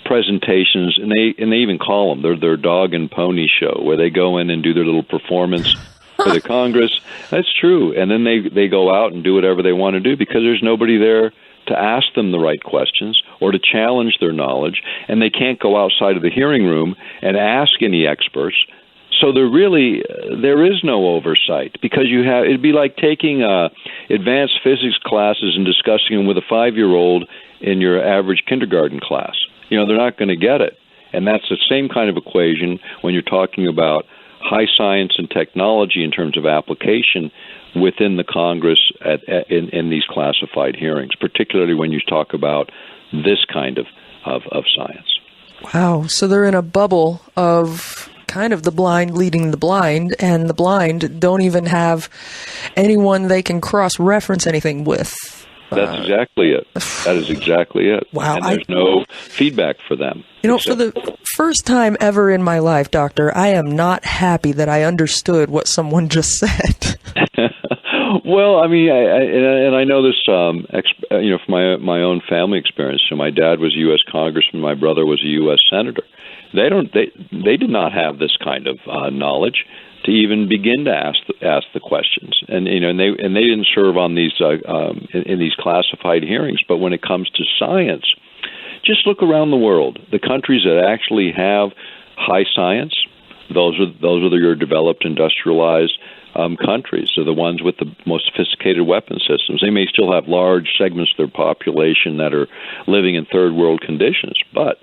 presentations, and they even call them their dog and pony show, where they go in and do their little performance for the Congress. That's true. And then they go out and do whatever they want to do because there's nobody there to ask them the right questions or to challenge their knowledge, and they can't go outside of the hearing room and ask any experts. So there is no oversight because it'd be like taking advanced physics classes and discussing them with a 5-year-old in your average kindergarten class. They're not going to get it. And that's the same kind of equation when you're talking about high science and technology in terms of application within the Congress in these classified hearings, particularly when you talk about this kind of science. Wow. So they're in a bubble of kind of the blind leading the blind, and the blind don't even have anyone they can cross-reference anything with. That's exactly it. That is exactly it. Wow. And there's no feedback for them. For the first time ever in my life, Doctor, I am not happy that I understood what someone just said. Well, I mean, I know this, from my own family experience. So my dad was a U.S. Congressman. My brother was a U.S. Senator. They did not have this kind of knowledge to even begin to ask the questions, and they didn't serve on these in these classified hearings. But when it comes to science, just look around the world. The countries that actually have high science, those are your developed, industrialized countries. They're the ones with the most sophisticated weapon systems. They may still have large segments of their population that are living in third world conditions, but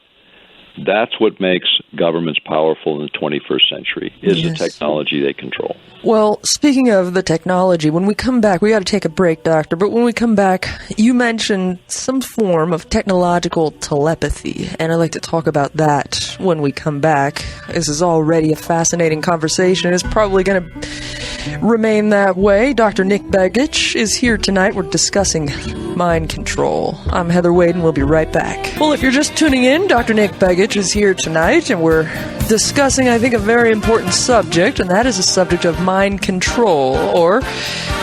that's what makes governments powerful in the 21st century, is the technology they control. Well, speaking of the technology, when we come back, we got to take a break, Doctor, but when we come back, you mentioned some form of technological telepathy, and I'd like to talk about that when we come back. This is already a fascinating conversation. It's probably going to remain that way. Dr. Nick Begich is here tonight. We're discussing mind control. I'm Heather Wade, and we'll be right back. Well, if you're just tuning in, Dr. Nick Begich is here tonight, and we're discussing, I think, a very important subject, and that is the subject of mind control, or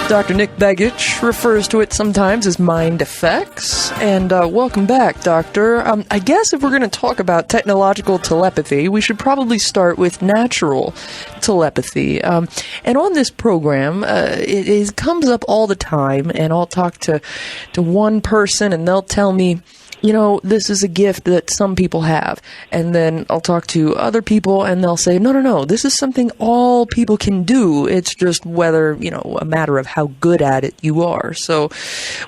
Dr. Nick Begich refers to it sometimes as mind effects. And welcome back, Doctor. I guess if we're going to talk about technological telepathy, we should probably start with natural telepathy. And on this program, it comes up all the time, and I'll talk to one person, and they'll tell me, this is a gift that some people have. And then I'll talk to other people and they'll say, no, this is something all people can do. It's just whether, a matter of how good at it you are. So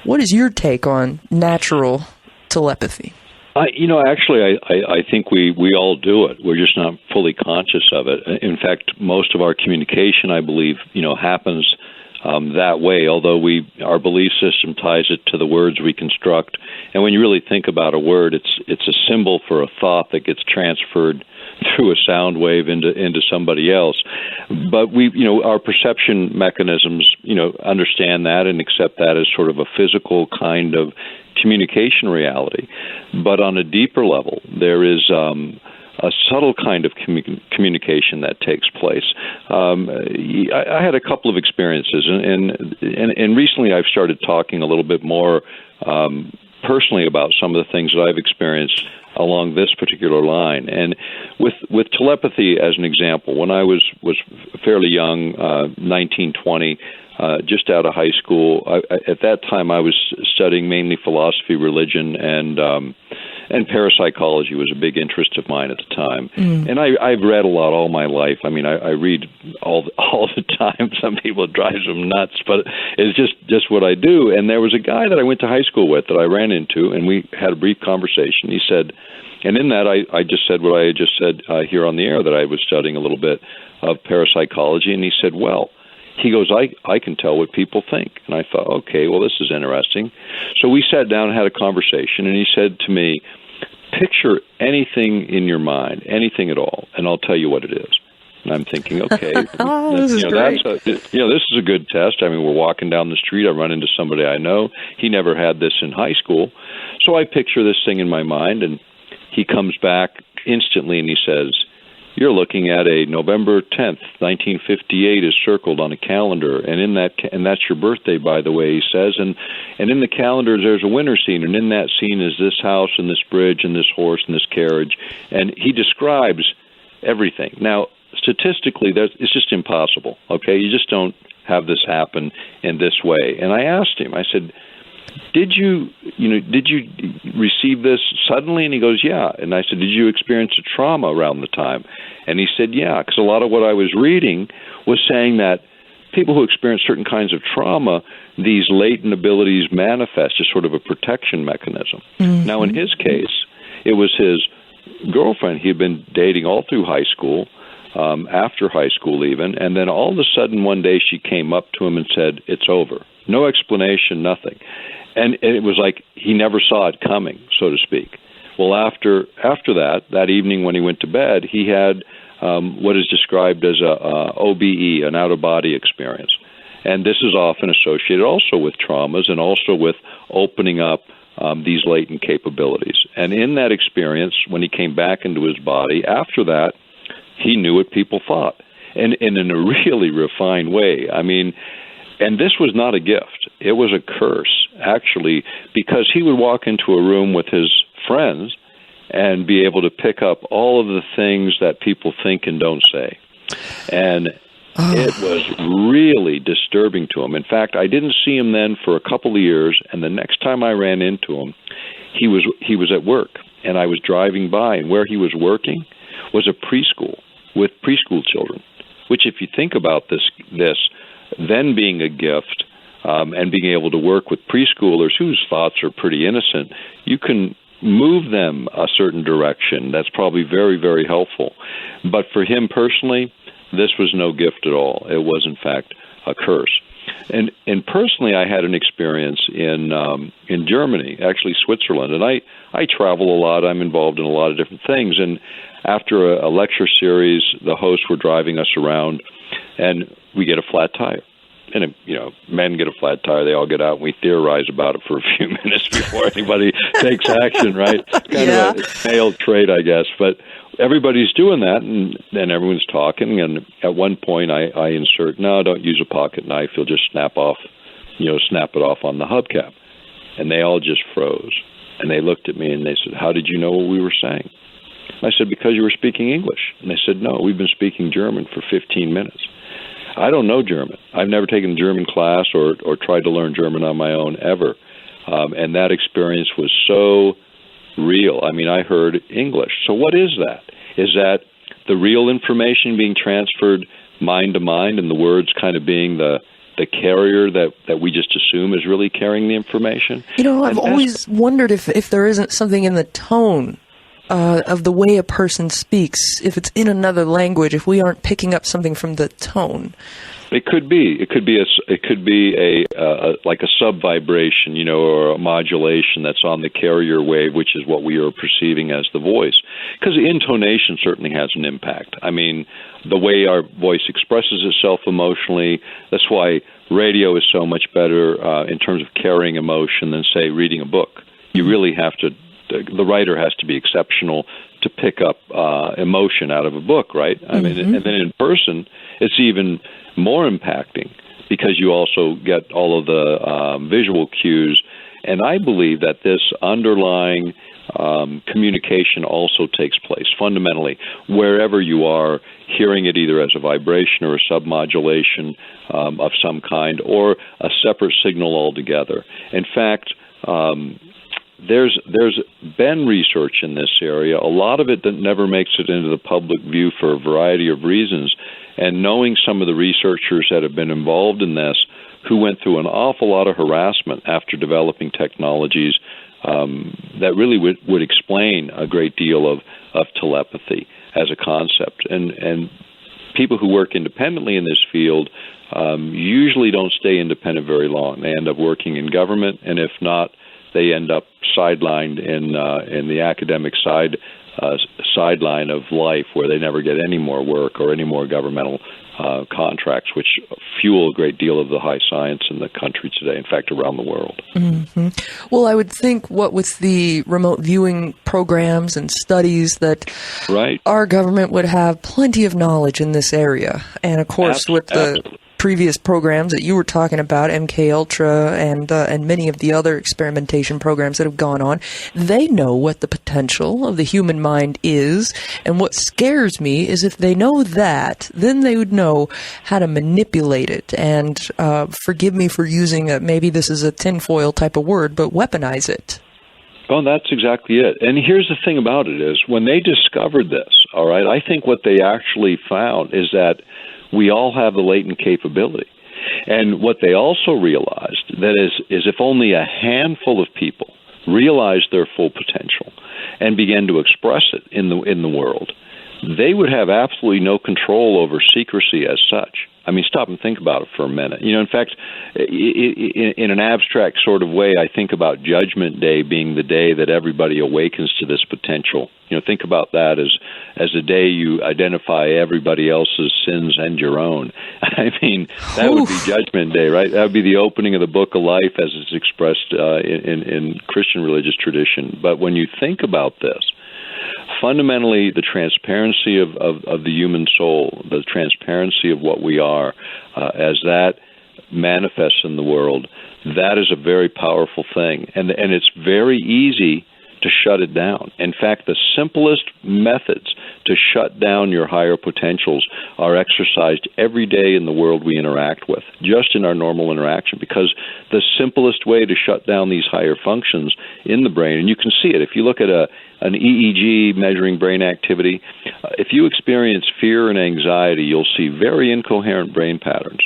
what is your take on natural telepathy? Actually, I think we all do it. We're just not fully conscious of it. In fact, most of our communication, I believe, happens that way, although our belief system ties it to the words we construct. And when you really think about a word, it's a symbol for a thought that gets transferred through a sound wave into somebody else. But our perception mechanisms, understand that and accept that as sort of a physical kind of communication reality. But on a deeper level, there is subtle kind of communication that takes place. I had a couple of experiences, and recently I've started talking a little bit more personally about some of the things that I've experienced along this particular line. And with telepathy as an example, when I was fairly young, 19, 20, just out of high school, at that time I was studying mainly philosophy, religion, and parapsychology was a big interest of mine at the time. And I've read a lot all my life. I mean, I read all the time. Some people, it drives them nuts, but it's just what I do. And there was a guy that I went to high school with that I ran into, and we had a brief conversation. He said, and in that I just said what I had just said here on the air, that I was studying a little bit of parapsychology. And he said, well, he goes, I can tell what people think. And I thought, okay, well, this is interesting. So we sat down and had a conversation, and he said to me, picture anything in your mind, anything at all, and I'll tell you what it is. And I'm thinking, okay, this is great. this is a good test. I mean, we're walking down the street. I run into somebody I know. He never had this in high school. So I picture this thing in my mind, and he comes back instantly, and he says, you're looking at a November 10th, 1958 is circled on a calendar, and that's your birthday, by the way, he says, and in the calendar there's a winter scene, and in that scene is this house and this bridge and this horse and this carriage, and he describes everything. Now, statistically, it's just impossible, okay? You just don't have this happen in this way. And I asked him, I said, did you receive this suddenly? And he goes, yeah. And I said, did you experience a trauma around the time? And he said, yeah, because a lot of what I was reading was saying that people who experience certain kinds of trauma, these latent abilities manifest as sort of a protection mechanism. Mm-hmm. Now, in his case, it was his girlfriend he had been dating all through high school, after high school even, and then all of a sudden one day she came up to him and said, it's over. No explanation, nothing. And it was like he never saw it coming, so to speak. Well, after that evening when he went to bed, he had what is described as a OBE, an out-of-body experience. And this is often associated also with traumas and also with opening up these latent capabilities. And in that experience, when he came back into his body, after that, he knew what people thought, and in a really refined way. I mean, and this was not a gift. It was a curse, actually, because he would walk into a room with his friends and be able to pick up all of the things that people think and don't say. And it was really disturbing to him. In fact, I didn't see him then for a couple of years, and the next time I ran into him, he was at work, and I was driving by, and where he was working was a preschool with preschool children, which if you think about this then being a gift, and being able to work with preschoolers whose thoughts are pretty innocent, you can move them a certain direction. That's probably very, very helpful. But for him personally, this was no gift at all. It was, in fact, a curse. And personally, I had an experience in Germany, actually Switzerland, and I travel a lot. I'm involved in a lot of different things. And after a lecture series, the hosts were driving us around, and we get a flat tire. And, men get a flat tire, they all get out, and we theorize about it for a few minutes before anybody takes action, right? Kind of a male trait, I guess. But everybody's doing that, and everyone's talking, and at one point I insert, no, don't use a pocket knife, you'll just snap it off on the hubcap. And they all just froze. And they looked at me and they said, how did you know what we were saying? I said, because you were speaking English. And they said, no, we've been speaking German for 15 minutes. I don't know German. I've never taken a German class or tried to learn German on my own ever. And that experience was so real. I mean, I heard English. So what is that? Is that the real information being transferred mind to mind, and the words kind of being the carrier that we just assume is really carrying the information? I've always wondered if there isn't something in the tone of the way a person speaks, if it's in another language, if we aren't picking up something from the tone. It could be. It could be like a sub vibration, or a modulation that's on the carrier wave, which is what we are perceiving as the voice. Because intonation certainly has an impact. I mean, the way our voice expresses itself emotionally. That's why radio is so much better in terms of carrying emotion than, say, reading a book. You really have to. The writer has to be exceptional to pick up emotion out of a book, right? I mean, and then in person, it's even more impacting because you also get all of the visual cues. And I believe that this underlying communication also takes place fundamentally wherever you are, hearing it either as a vibration or a submodulation of some kind, or a separate signal altogether. In fact, there's been research in this area, a lot of it that never makes it into the public view for a variety of reasons. And knowing some of the researchers that have been involved in this, who went through an awful lot of harassment after developing technologies that really would explain a great deal of telepathy as a concept. And people who work independently in this field usually don't stay independent very long. They end up working in government, and if not, they end up sidelined in the academic sideline of life, where they never get any more work or any more governmental contracts, which fuel a great deal of the high science in the country today, in fact, around the world. Well, I would think what with the remote viewing programs and studies that our government would have plenty of knowledge in this area. And, of course, with the previous programs that you were talking about, MK Ultra and many of the other experimentation programs that have gone on, they know what the potential of the human mind is. And what scares me is if they know that, then they would know how to manipulate it. And forgive me for using maybe this is a tinfoil type of word, but weaponize it. Oh, that's exactly it. And here's the thing about it is, when they discovered this, all right, I think what they actually found is that we all have the latent capability. And what they also realized that is if only a handful of people realized their full potential and began to express it in the world, they would have absolutely no control over secrecy as such. I mean, stop and think about it for a minute. You know, in fact, in an abstract sort of way, I think about Judgment Day being the day that everybody awakens to this potential. You know, think about that as the day you identify everybody else's sins and your own. I mean, that would be Judgment Day, right? That would be the opening of the Book of Life as it's expressed in Christian religious tradition. But when you think about this, fundamentally, the transparency of the human soul, the transparency of what we are, as that manifests in the world, that is a very powerful thing. And it's very easy to shut it down. In fact, the simplest methods to shut down your higher potentials are exercised every day in the world we interact with, just in our normal interaction, because the simplest way to shut down these higher functions in the brain, and you can see it if you look at an EEG measuring brain activity, if you experience fear and anxiety, you'll see very incoherent brain patterns,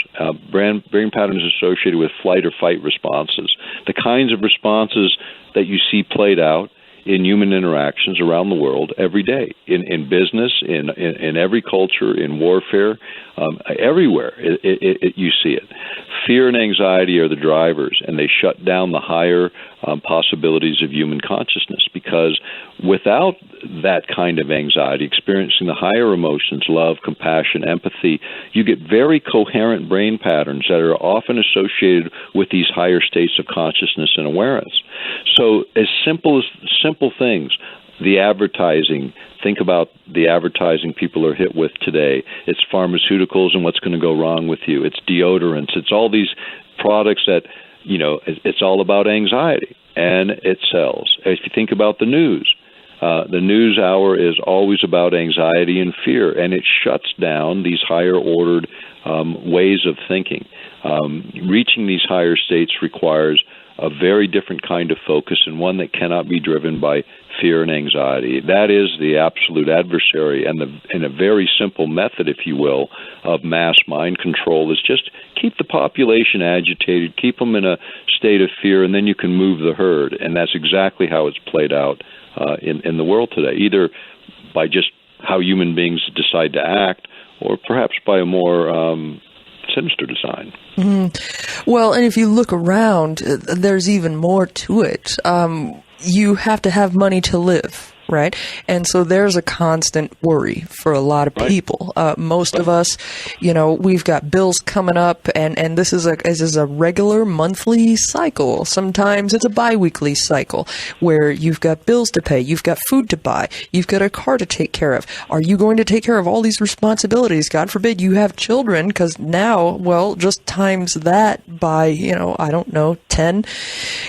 brain patterns associated with flight or fight responses, the kinds of responses that you see played out in human interactions around the world every day, in business, in every culture, in warfare, everywhere you see it. Fear and anxiety are the drivers, and they shut down the higher possibilities of human consciousness, because without that kind of anxiety, experiencing the higher emotions, love, compassion, empathy, you get very coherent brain patterns that are often associated with these higher states of consciousness and awareness. So as simple things, the advertising, think about the advertising people are hit with today. It's pharmaceuticals and what's going to go wrong with you. It's deodorants. It's all these products that, you know, it's all about anxiety, and it sells. If you think about the news hour is always about anxiety and fear, and it shuts down these higher ordered ways of thinking. Reaching these higher states requires a very different kind of focus, and one that cannot be driven by fear and anxiety. That is the absolute adversary, and a very simple method, if you will, of mass mind control is just keep the population agitated, keep them in a state of fear, and then you can move the herd. And that's exactly how it's played out in the world today, either by just how human beings decide to act, or perhaps by a more sinister design. Well, and if you look around, there's even more to it. You have to have money to live. right? And so there's a constant worry for a lot of people. Most of us, we've got bills coming up, and this is a regular monthly cycle. Sometimes it's a biweekly cycle where you've got bills to pay, you've got food to buy, you've got a car to take care of. Are you going to take care of all these responsibilities? God forbid you have children, because now, well, just times that by, 10,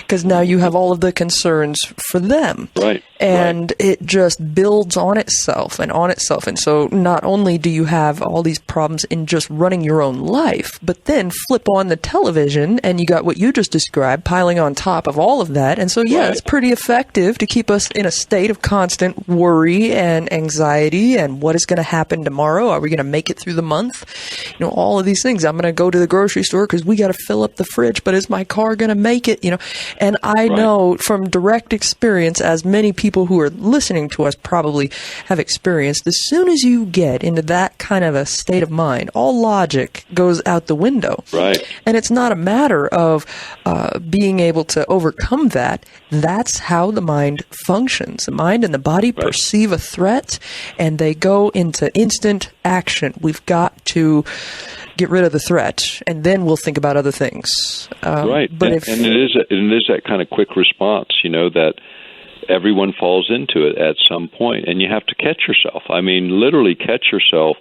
because now you have all of the concerns for them. Right. And it just builds on itself and on itself. And so not only do you have all these problems in just running your own life, but then flip on the television and you got what you just described piling on top of all of that. And so, it's pretty effective to keep us in a state of constant worry and anxiety and what is going to happen tomorrow. Are we going to make it through the month? All of these things. I'm going to go to the grocery store because we got to fill up the fridge, but is my car going to make it? And I know from direct experience, as many people who are listening to us probably have experienced, as soon as you get into that kind of a state of mind, all logic goes out the window. Right. And it's not a matter of being able to overcome that. That's how the mind functions. The mind and the body perceive a threat, and they go into instant action. We've got to get rid of the threat, and then we'll think about other things. Right. But and it is that kind of quick response, that everyone falls into it at some point, and you have to catch yourself. I mean, literally catch yourself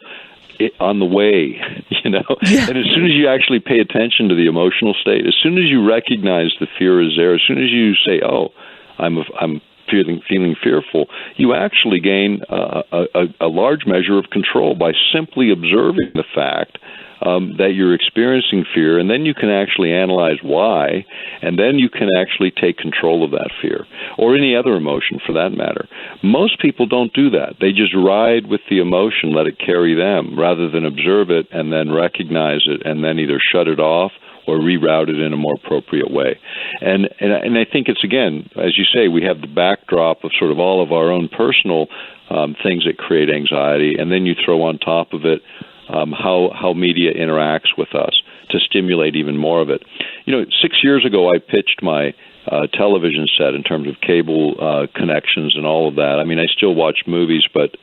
on the way, Yeah. And as soon as you actually pay attention to the emotional state, as soon as you recognize the fear is there, as soon as you say, "Oh, I'm feeling fearful," you actually gain a large measure of control by simply observing the fact that you're experiencing fear, and then you can actually analyze why, and then you can actually take control of that fear, or any other emotion for that matter. Most people don't do that. They just ride with the emotion, let it carry them, rather than observe it and then recognize it and then either shut it off or reroute it in a more appropriate way. And I think it's, again, as you say, we have the backdrop of sort of all of our own personal things that create anxiety, and then you throw on top of it how media interacts with us to stimulate even more of it. 6 years ago, I pitched my television set in terms of cable connections and all of that. I mean, I still watch movies, but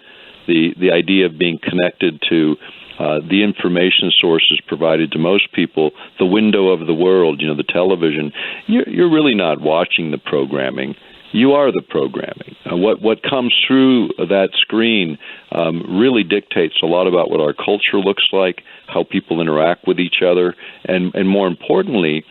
the idea of being connected to the information sources provided to most people, the window of the world, the television, you're really not watching the programming. You are the programming. What comes through that screen really dictates a lot about what our culture looks like, how people interact with each other, and more importantly,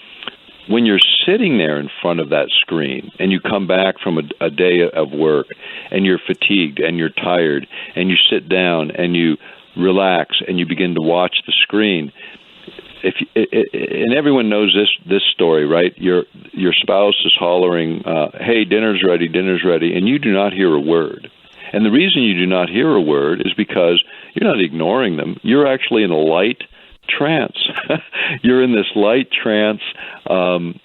when you're sitting there in front of that screen and you come back from a day of work and you're fatigued and you're tired and you sit down and you relax and you begin to watch the screen, and everyone knows this story, right? Your spouse is hollering, "Hey, dinner's ready," and you do not hear a word. And the reason you do not hear a word is because you're not ignoring them. You're actually in a light trance. You're in this light trance,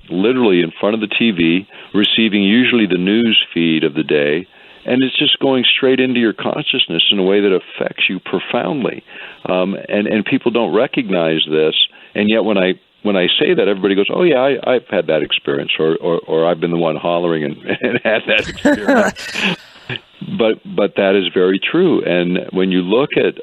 literally in front of the TV, receiving usually the news feed of the day, and it's just going straight into your consciousness in a way that affects you profoundly. And people don't recognize this. And yet when I say that, everybody goes, "Oh yeah, I've had that experience," or I've been the one hollering and had that experience. But that is very true. And when you look at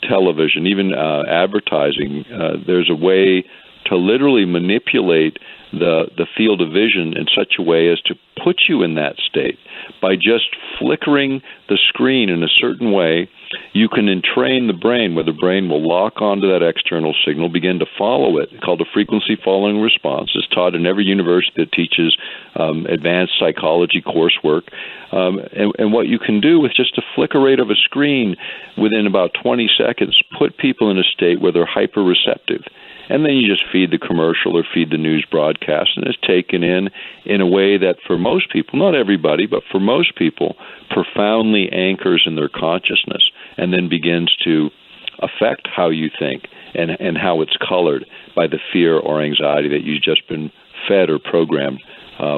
television, even advertising, there's a way to literally manipulate the field of vision in such a way as to put you in that state. By just flickering the screen in a certain way, you can entrain the brain, where the brain will lock onto that external signal, begin to follow it, called a frequency following response. It's taught in every university that teaches advanced psychology coursework. And what you can do with just a flicker rate of a screen within about 20 seconds, put people in a state where they're hyper-receptive. And then you just feed the commercial or feed the news broadcast, and it's taken in a way that for most people, not everybody, but for most people, profoundly anchors in their consciousness and then begins to affect how you think and how it's colored by the fear or anxiety that you've just been fed or programmed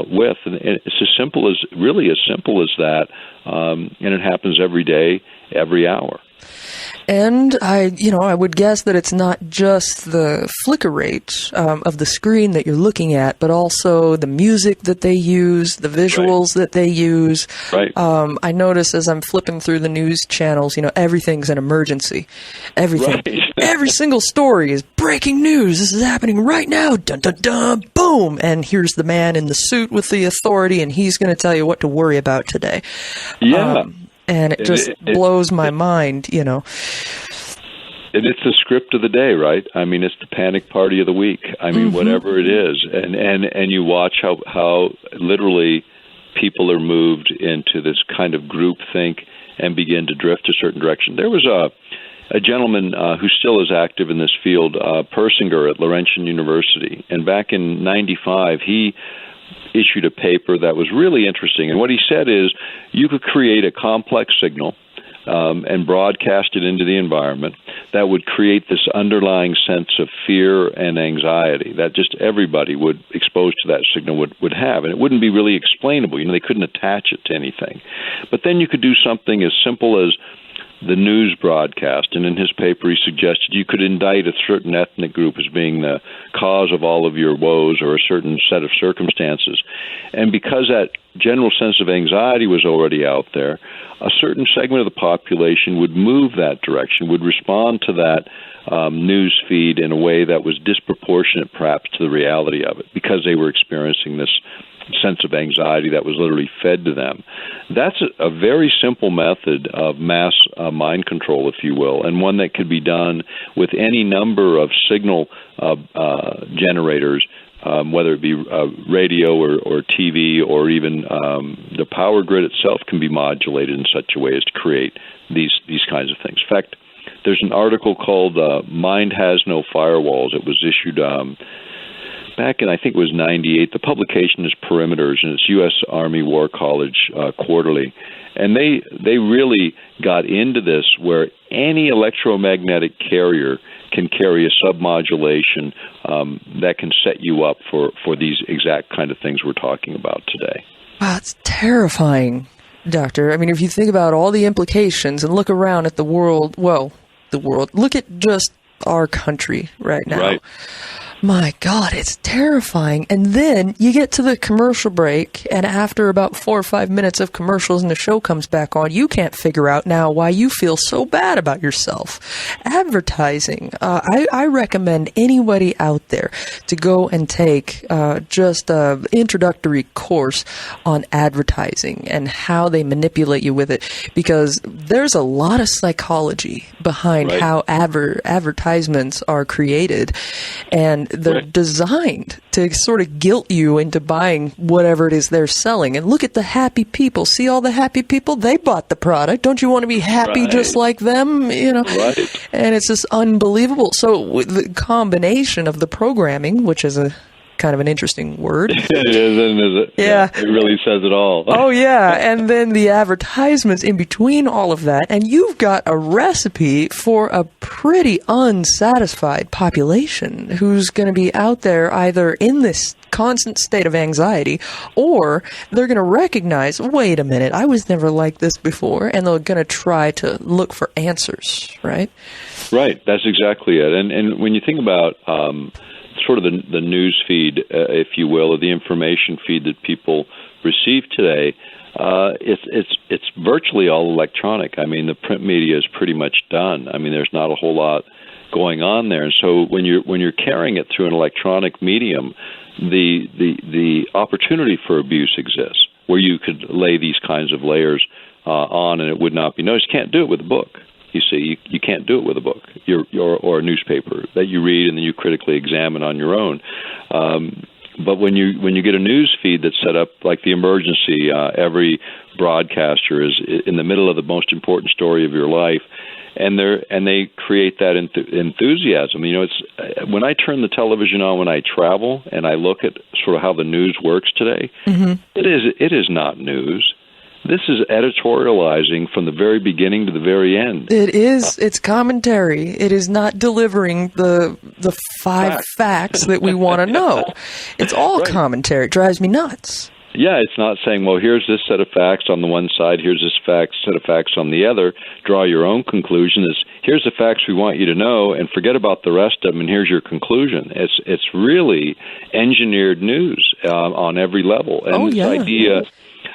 with. And it's as simple as that, and it happens every day, every hour. And I would guess that it's not just the flicker rate of the screen that you're looking at, but also the music that they use, the visuals that they use. Right. I notice as I'm flipping through the news channels, everything's an emergency. Everything. Right. Every single story is breaking news. This is happening right now. Dun, dun, dun, boom. And here's the man in the suit with the authority, and he's going to tell you what to worry about today. Yeah. And it just blows my mind, And it's the script of the day, right? I mean, it's the panic party of the week. I mean, whatever it is. And you watch how literally people are moved into this kind of groupthink and begin to drift a certain direction. There was a gentleman who still is active in this field, Persinger at Laurentian University. And back in 95, he issued a paper that was really interesting. And what he said is you could create a complex signal and broadcast it into the environment that would create this underlying sense of fear and anxiety that just everybody would exposed to that signal would have. And it wouldn't be really explainable. They couldn't attach it to anything. But then you could do something as simple as the news broadcast, and in his paper he suggested you could indict a certain ethnic group as being the cause of all of your woes or a certain set of circumstances. And because that general sense of anxiety was already out there, a certain segment of the population would move that direction, would respond to that news feed in a way that was disproportionate perhaps to the reality of it, because they were experiencing this sense of anxiety that was literally fed to them. That's a very simple method of mass mind control, if you will, and one that could be done with any number of signal generators, whether it be radio or TV, or even the power grid itself can be modulated in such a way as to create these kinds of things. In fact, there's an article called Mind Has No Firewalls. It was issued back in, I think it was 98. The publication is Perimeters, and it's U.S. Army War College Quarterly. And they really got into this where any electromagnetic carrier can carry a submodulation that can set you up for these exact kind of things we're talking about today. Wow, it's terrifying, Doctor. I mean, if you think about all the implications and look around at the world, look at just our country right now. Right. My God, it's terrifying. And then you get to the commercial break, and after about 4 or 5 minutes of commercials and the show comes back on, you can't figure out now why you feel so bad about yourself. Advertising. I recommend anybody out there to go and take just an introductory course on advertising and how they manipulate you with it, because there's a lot of psychology behind how advertisements are created, and they're designed to sort of guilt you into buying whatever it is they're selling. And look at the happy people. See all the happy people? They bought the product. Don't you want to be happy just like them? Right. And it's just unbelievable. So with the combination of the programming, which is a kind of an interesting word. It is, isn't it? Yeah. It really says it all. Oh, yeah. And then the advertisements in between all of that. And you've got a recipe for a pretty unsatisfied population who's going to be out there either in this constant state of anxiety, or they're going to recognize, wait a minute, I was never like this before, and they're going to try to look for answers, right? Right. That's exactly it. And when you think about sort of the news feed, if you will, or the information feed that people receive today, it's virtually all electronic. I mean, the print media is pretty much done. I mean, there's not a whole lot going on there. And so when you're carrying it through an electronic medium, the opportunity for abuse exists, where you could lay these kinds of layers on and it would not be noticed. You can't do it with a book. You see, you can't do it with a book or a newspaper that you read and then you critically examine on your own. But when you get a news feed that's set up like the emergency, every broadcaster is in the middle of the most important story of your life, and they create that enthusiasm. It's when I turn the television on when I travel and I look at sort of how the news works today. Mm-hmm. It is not news. This is editorializing from the very beginning to the very end. It is. It's commentary. It is not delivering the 5 facts that we want to know. It's all commentary. It drives me nuts. Yeah, it's not saying, well, here's this set of facts on the one side, here's this set of facts on the other, draw your own conclusion. It's, here's the facts we want you to know, and forget about the rest of them, and here's your conclusion. It's really engineered news on every level. And this idea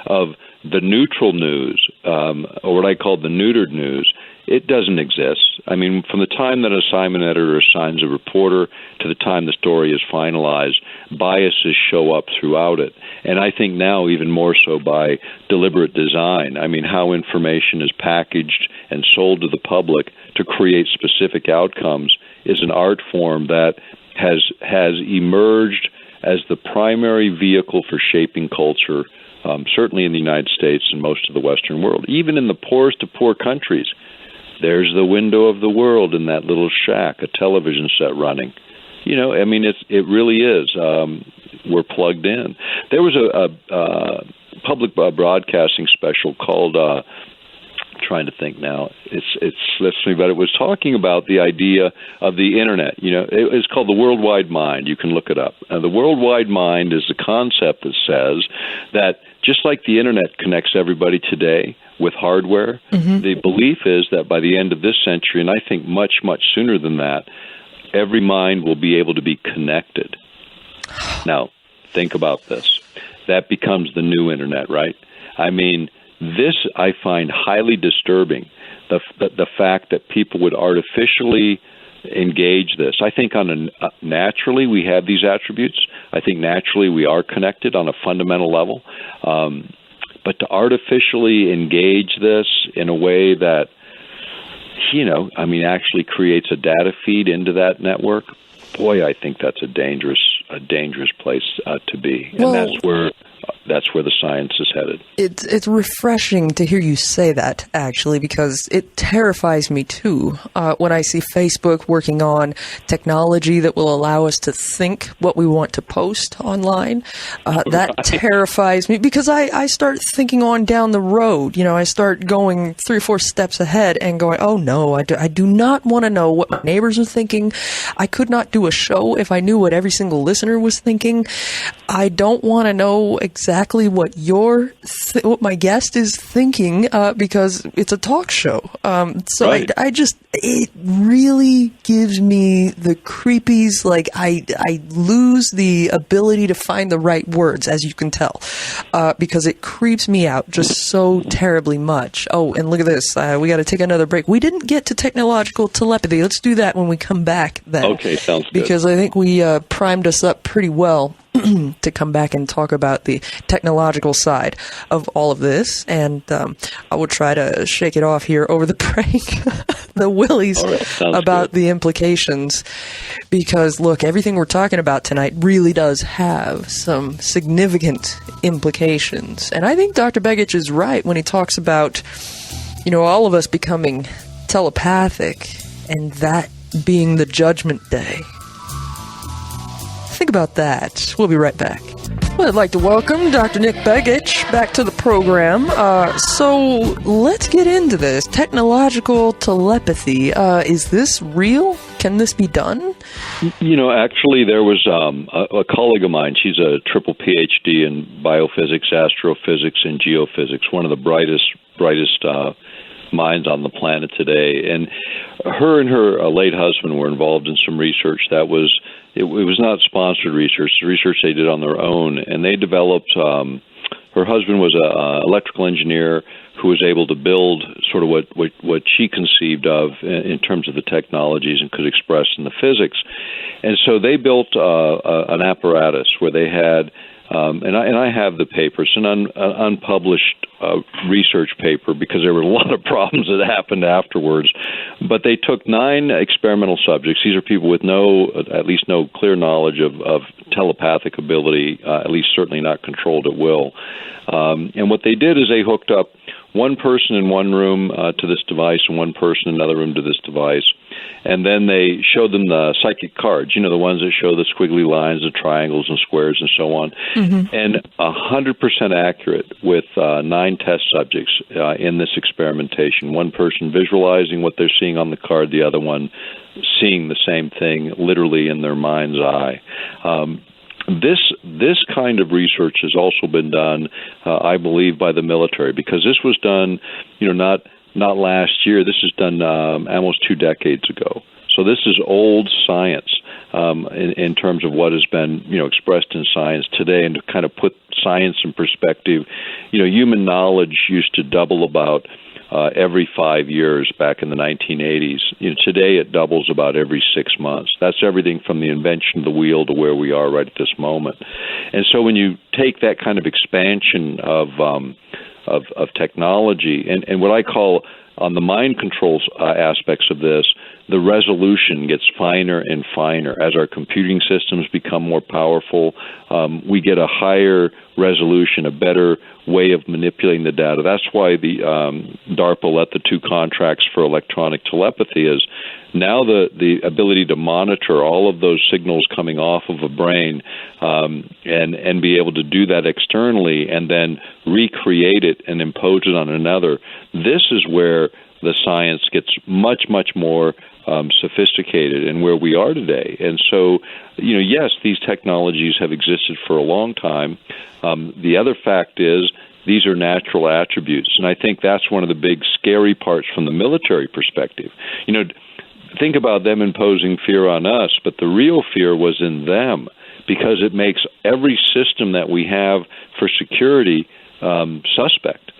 of the neutral news, or what I call the neutered news, it doesn't exist. I mean, from the time that an assignment editor assigns a reporter to the time the story is finalized, biases show up throughout it. And I think now even more so by deliberate design. I mean, how information is packaged and sold to the public to create specific outcomes is an art form that has emerged as the primary vehicle for shaping culture, certainly in the United States and most of the Western world. Even in the poorest of poor countries, there's the window of the world in that little shack, a television set running. You know, I mean, it really is. We're plugged in. There was a public broadcasting special called, trying to think now, it slips me, but it was talking about the idea of the Internet. You know, it's called the Worldwide Mind. You can look it up. The Worldwide Mind is the concept that says that just like the Internet connects everybody today with hardware, the belief is that by the end of this century, and I think much, much sooner than that, every mind will be able to be connected. Now, think about this. That becomes the new Internet, right? I mean, this I find highly disturbing, the fact that people would artificially engage this. I think naturally we have these attributes. I think naturally we are connected on a fundamental level. But to artificially engage this in a way that, you know, I mean, actually creates a data feed into that network, boy, I think that's a dangerous place to be. And that's where the science is headed. It's refreshing to hear you say that, actually, because it terrifies me too when I see Facebook working on technology that will allow us to think what we want to post online. That terrifies me because I start thinking on down the road. You know, I start going 3 or 4 steps ahead and going, oh no, I do not want to know what my neighbors are thinking. I could not do a show if I knew what every single listener was thinking. I don't want to know exactly what what my guest is thinking because it's a talk show. So right. It really gives me the creepies. Like I lose the ability to find the right words, as you can tell, because it creeps me out just so terribly much. Oh, and look at this. We got to take another break. We didn't get to technological telepathy. Let's do that when we come back then. Okay, sounds good. Because I think we primed us up pretty well to come back and talk about the technological side of all of this. And I will try to shake it off here over the break, the willies about the implications. Because, look, everything we're talking about tonight really does have some significant implications. And I think Dr. Begich is right when he talks about, you know, all of us becoming telepathic and that being the judgment day. Think about that. We'll be right back. Well, I'd like to welcome Dr. Nick Begich back to the program. So let's get into this. Technological telepathy. Is this real? Can this be done? You know, actually, there was a colleague of mine. She's a triple PhD in biophysics, astrophysics, and geophysics, one of the brightest minds on the planet today. And her late husband were involved in some research that was, it was not sponsored research, the research they did on their own. And they developed, her husband was an electrical engineer who was able to build sort of what she conceived of in terms of the technologies and could express in the physics. And so they built an apparatus where they had, and I have the paper. It's an unpublished research paper because there were a lot of problems that happened afterwards. But they took 9 experimental subjects. These are people with at least no clear knowledge of telepathic ability, at least certainly not controlled at will. And what they did is they hooked up one person in one room to this device and one person in another room to this device. And then they showed them the psychic cards, you know, the ones that show the squiggly lines, the triangles and squares and so on. Mm-hmm. And 100% accurate with 9 test subjects in this experimentation. One person visualizing what they're seeing on the card, the other one seeing the same thing literally in their mind's eye. This kind of research has also been done, I believe, by the military, because this was done, not last year. This was done almost 2 decades ago. So this is old science in terms of what has been, expressed in science today. And to kind of put science in perspective, human knowledge used to double about every 5 years back in the 1980s. Today it doubles about every 6 months. That's everything from the invention of the wheel to where we are right at this moment. And so when you take that kind of expansion of technology and what I call on the mind control aspects of this, the resolution gets finer and finer. As our computing systems become more powerful, we get a higher resolution, a better way of manipulating the data. That's why the DARPA let the 2 contracts for electronic telepathy is now the ability to monitor all of those signals coming off of a brain and be able to do that externally and then recreate it and impose it on another. This is where the science gets much, much more sophisticated and where we are today. And so, yes, these technologies have existed for a long time. The other fact is these are natural attributes. And I think that's one of the big scary parts from the military perspective. Think about them imposing fear on us, but the real fear was in them because it makes every system that we have for security suspect.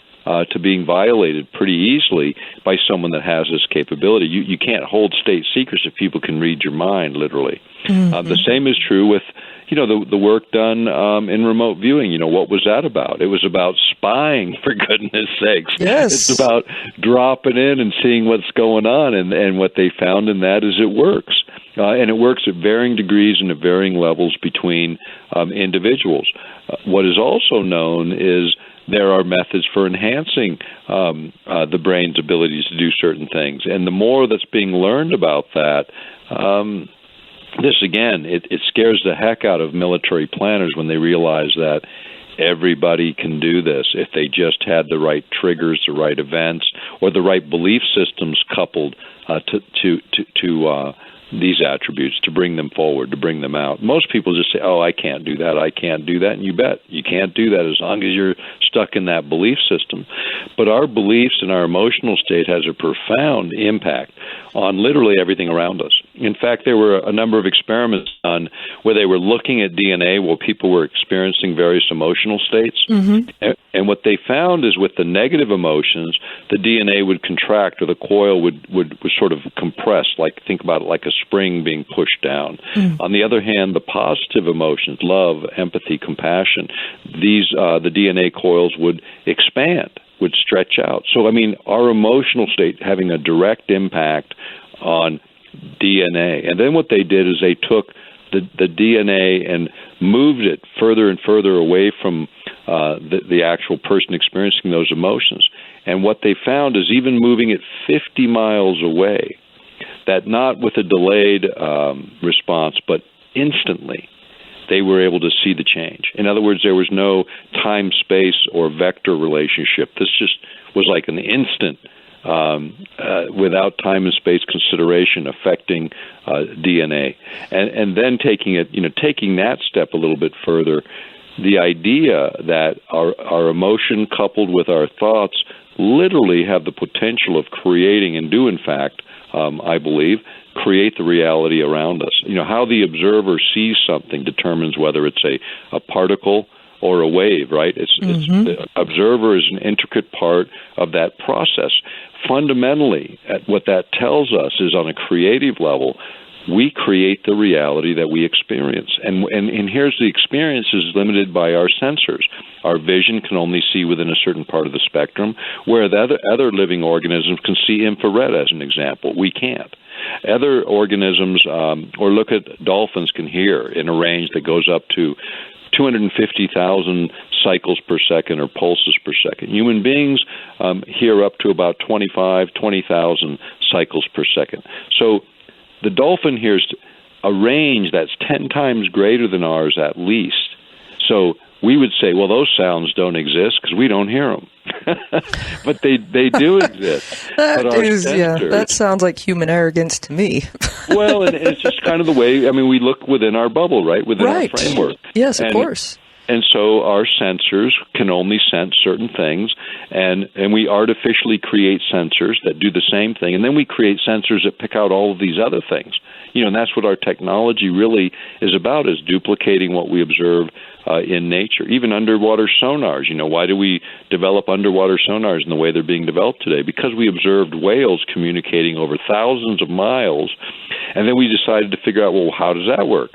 To being violated pretty easily by someone that has this capability. You can't hold state secrets if people can read your mind, literally. Mm-hmm. The same is true with, the work done in remote viewing. What was that about? It was about spying, for goodness sakes. Yes. It's about dropping in and seeing what's going on, and what they found in that is it works. And it works at varying degrees and at varying levels between individuals. What is also known is there are methods for enhancing the brain's abilities to do certain things. And the more that's being learned about that, this, again, it scares the heck out of military planners when they realize that everybody can do this if they just had the right triggers, the right events, or the right belief systems coupled to these attributes, to bring them forward, to bring them out. Most people just say, I can't do that, I can't do that, and you bet you can't do that as long as you're stuck in that belief system. But our beliefs and our emotional state has a profound impact on literally everything around us. In fact, there were a number of experiments done where they were looking at DNA while people were experiencing various emotional states. Mm-hmm. And what they found is with the negative emotions, the DNA would contract, or the coil would sort of compress, think about it like a spring being pushed down. Mm. On the other hand, the positive emotions, love, empathy, compassion, the DNA coils would expand, would stretch out. So, our emotional state having a direct impact on DNA. And then what they did is they took the DNA and moved it further and further away from the actual person experiencing those emotions. And what they found is even moving it 50 miles away, that not with a delayed response, but instantly, they were able to see the change. In other words, there was no time, space, or vector relationship. This just was like an instant, without time and space consideration affecting DNA. And then taking that step a little bit further, the idea that our emotion coupled with our thoughts literally have the potential of creating, and do in fact, I believe, create the reality around us. How the observer sees something determines whether it's a particle or a wave, right? It's the observer is an intricate part of that process. Fundamentally, what that tells us is on a creative level, we create the reality that we experience. And here's the experience is limited by our sensors. Our vision can only see within a certain part of the spectrum, where the other living organisms can see infrared, as an example. We can't. Other organisms, or look at dolphins, can hear in a range that goes up to 250,000 cycles per second or pulses per second. Human beings hear up to about 20,000 cycles per second. So the dolphin hears a range that's 10 times greater than ours at least. So we would say, well, those sounds don't exist because we don't hear them. but they do exist. That sounds like human arrogance to me. Well, and it's just kind of the way, I mean, we look within our bubble, right? Within our framework. Yes, of course. And so our sensors can only sense certain things, and we artificially create sensors that do the same thing, and then we create sensors that pick out all of these other things. And that's what our technology really is about, is duplicating what we observe in nature. Even underwater sonars, why do we develop underwater sonars in the way they're being developed today? Because we observed whales communicating over thousands of miles, and then we decided to figure out, well, how does that work?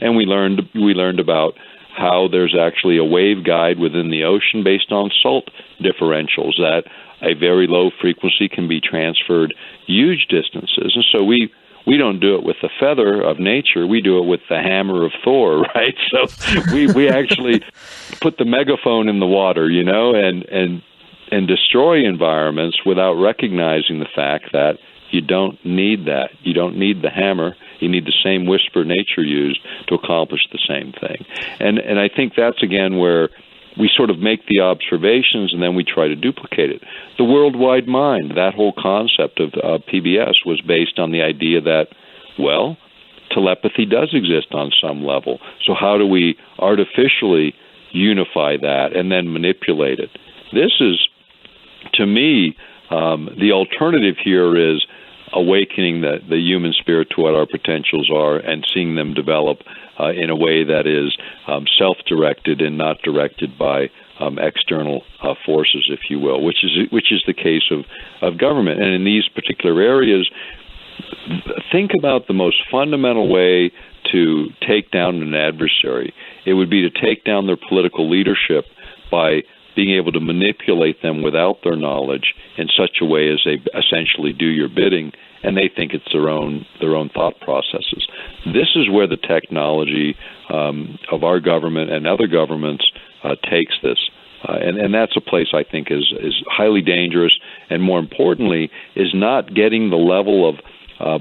And we learned about how there's actually a wave guide within the ocean based on salt differentials, that a very low frequency can be transferred huge distances. And so we don't do it with the feather of nature, we do it with the hammer of Thor, right? So we actually put the megaphone in the water, and destroy environments without recognizing the fact that you don't need that. You don't need the hammer. You need the same whisper nature used to accomplish the same thing. And I think that's, again, where we sort of make the observations and then we try to duplicate it. The worldwide mind, that whole concept of PBS was based on the idea that, well, telepathy does exist on some level. So how do we artificially unify that and then manipulate it? This is, to me, the alternative here is awakening the human spirit to what our potentials are and seeing them develop in a way that is self-directed and not directed by external forces, if you will, which is the case of government. And in these particular areas, think about the most fundamental way to take down an adversary. It would be to take down their political leadership by being able to manipulate them without their knowledge in such a way as they essentially do your bidding, and they think it's their own thought processes. This is where the technology of our government and other governments takes this. And that's a place I think is highly dangerous, and more importantly, is not getting the level of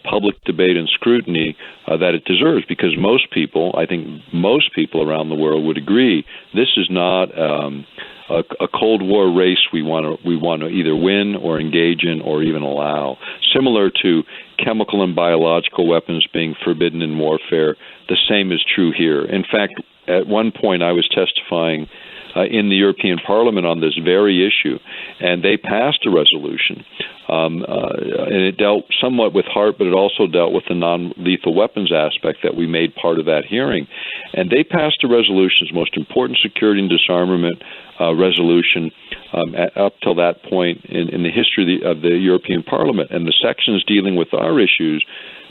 public debate and scrutiny that it deserves, because I think most people around the world would agree this is not a Cold War race we want to either win or engage in or even allow. Similar to chemical and biological weapons being forbidden in warfare, the same is true here. In fact, at one point I was testifying in the European Parliament on this very issue, and they passed a resolution. And it dealt somewhat with HAARP, but it also dealt with the non-lethal weapons aspect that we made part of that hearing. And they passed a resolution, its most important security and disarmament resolution up till that point in the history of the European Parliament. And the sections dealing with our issues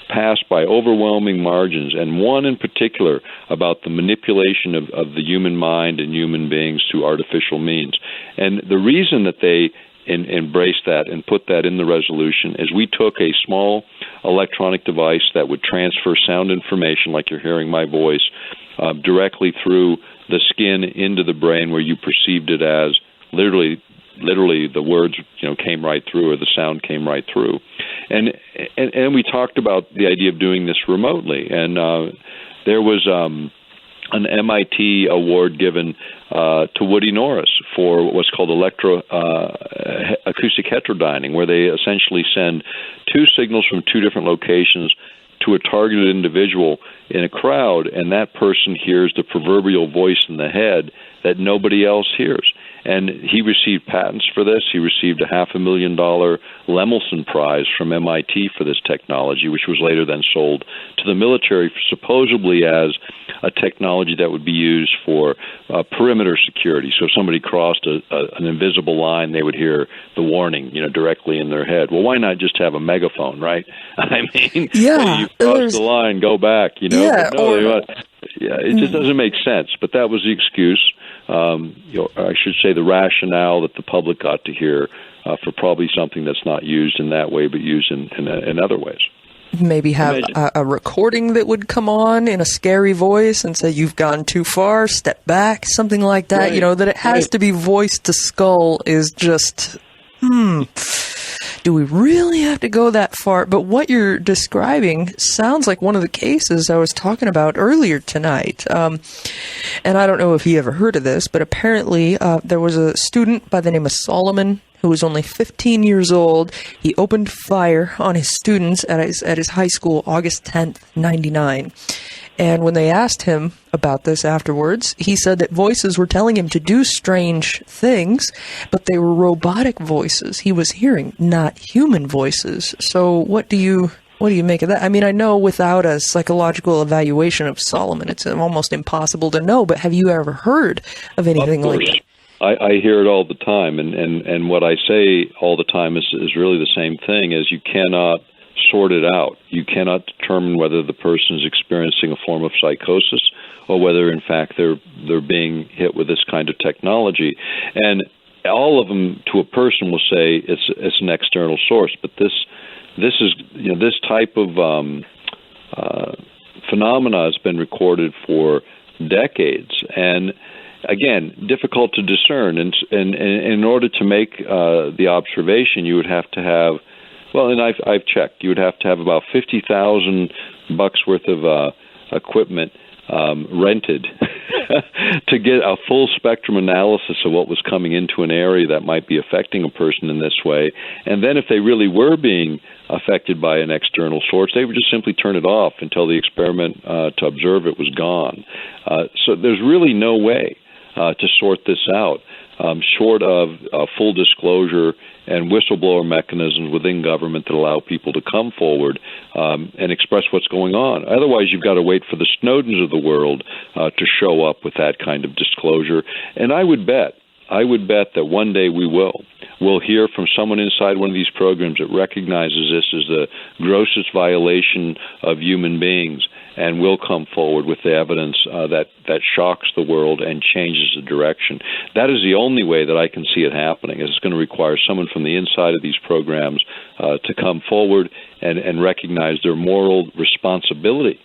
passed by overwhelming margins, and one in particular about the manipulation of the human mind and human beings through artificial means. And the reason that they embraced that and put that in the resolution is we took a small electronic device that would transfer sound information, like you're hearing my voice, directly through the skin into the brain, where you perceived it as literally the words came right through, or the sound came right through. And we talked about the idea of doing this remotely. And there was an MIT award given to Woody Norris for what's called acoustic heterodyning, where they essentially send two signals from two different locations to a targeted individual in a crowd, and that person hears the proverbial voice in the head that nobody else hears. And he received patents for this. He received a $500,000 Lemelson Prize from MIT for this technology, which was later then sold to the military, supposedly as a technology that would be used for perimeter security. So if somebody crossed an invisible line, they would hear the warning, directly in their head. Well, why not just have a megaphone, right? I mean, yeah, you crossed the line, go back, Yeah, it just doesn't make sense. But that was the excuse. I should say the rationale that the public got to hear for probably something that's not used in that way, but used in other ways. Maybe have a recording that would come on in a scary voice and say, you've gone too far, step back, something like that. Right. That it has to be voice to skull is just, do we really have to go that far? But what you're describing sounds like one of the cases I was talking about earlier tonight. And I don't know if you ever heard of this, but apparently there was a student by the name of Solomon who was only 15 years old. He opened fire on his students at his high school August 10th, 99. And when they asked him about this afterwards, he said that voices were telling him to do strange things, but they were robotic voices he was hearing, not human voices. So what do you make of that? I mean, I know without a psychological evaluation of Solomon, it's almost impossible to know, but have you ever heard of anything like that? I hear it all the time, and what I say all the time is really the same thing, is you cannot sort it out. You cannot determine whether the person is experiencing a form of psychosis or whether, in fact, they're being hit with this kind of technology. And all of them, to a person, will say it's an external source. But this is, this type of phenomena has been recorded for decades, and again, difficult to discern. And in order to make the observation, you would have to have, well, and I've checked, you would have to have about $50,000 worth of equipment rented to get a full spectrum analysis of what was coming into an area that might be affecting a person in this way. And then if they really were being affected by an external source, they would just simply turn it off until the experiment to observe it was gone. So there's really no way to sort this out, short of full disclosure and whistleblower mechanisms within government that allow people to come forward and express what's going on. Otherwise, you've got to wait for the Snowdens of the world to show up with that kind of disclosure. And I would bet that one day we will. We'll hear from someone inside one of these programs that recognizes this as the grossest violation of human beings, and will come forward with the evidence that shocks the world and changes the direction. That is the only way that I can see it happening. It's going to require someone from the inside of these programs to come forward and recognize their moral responsibility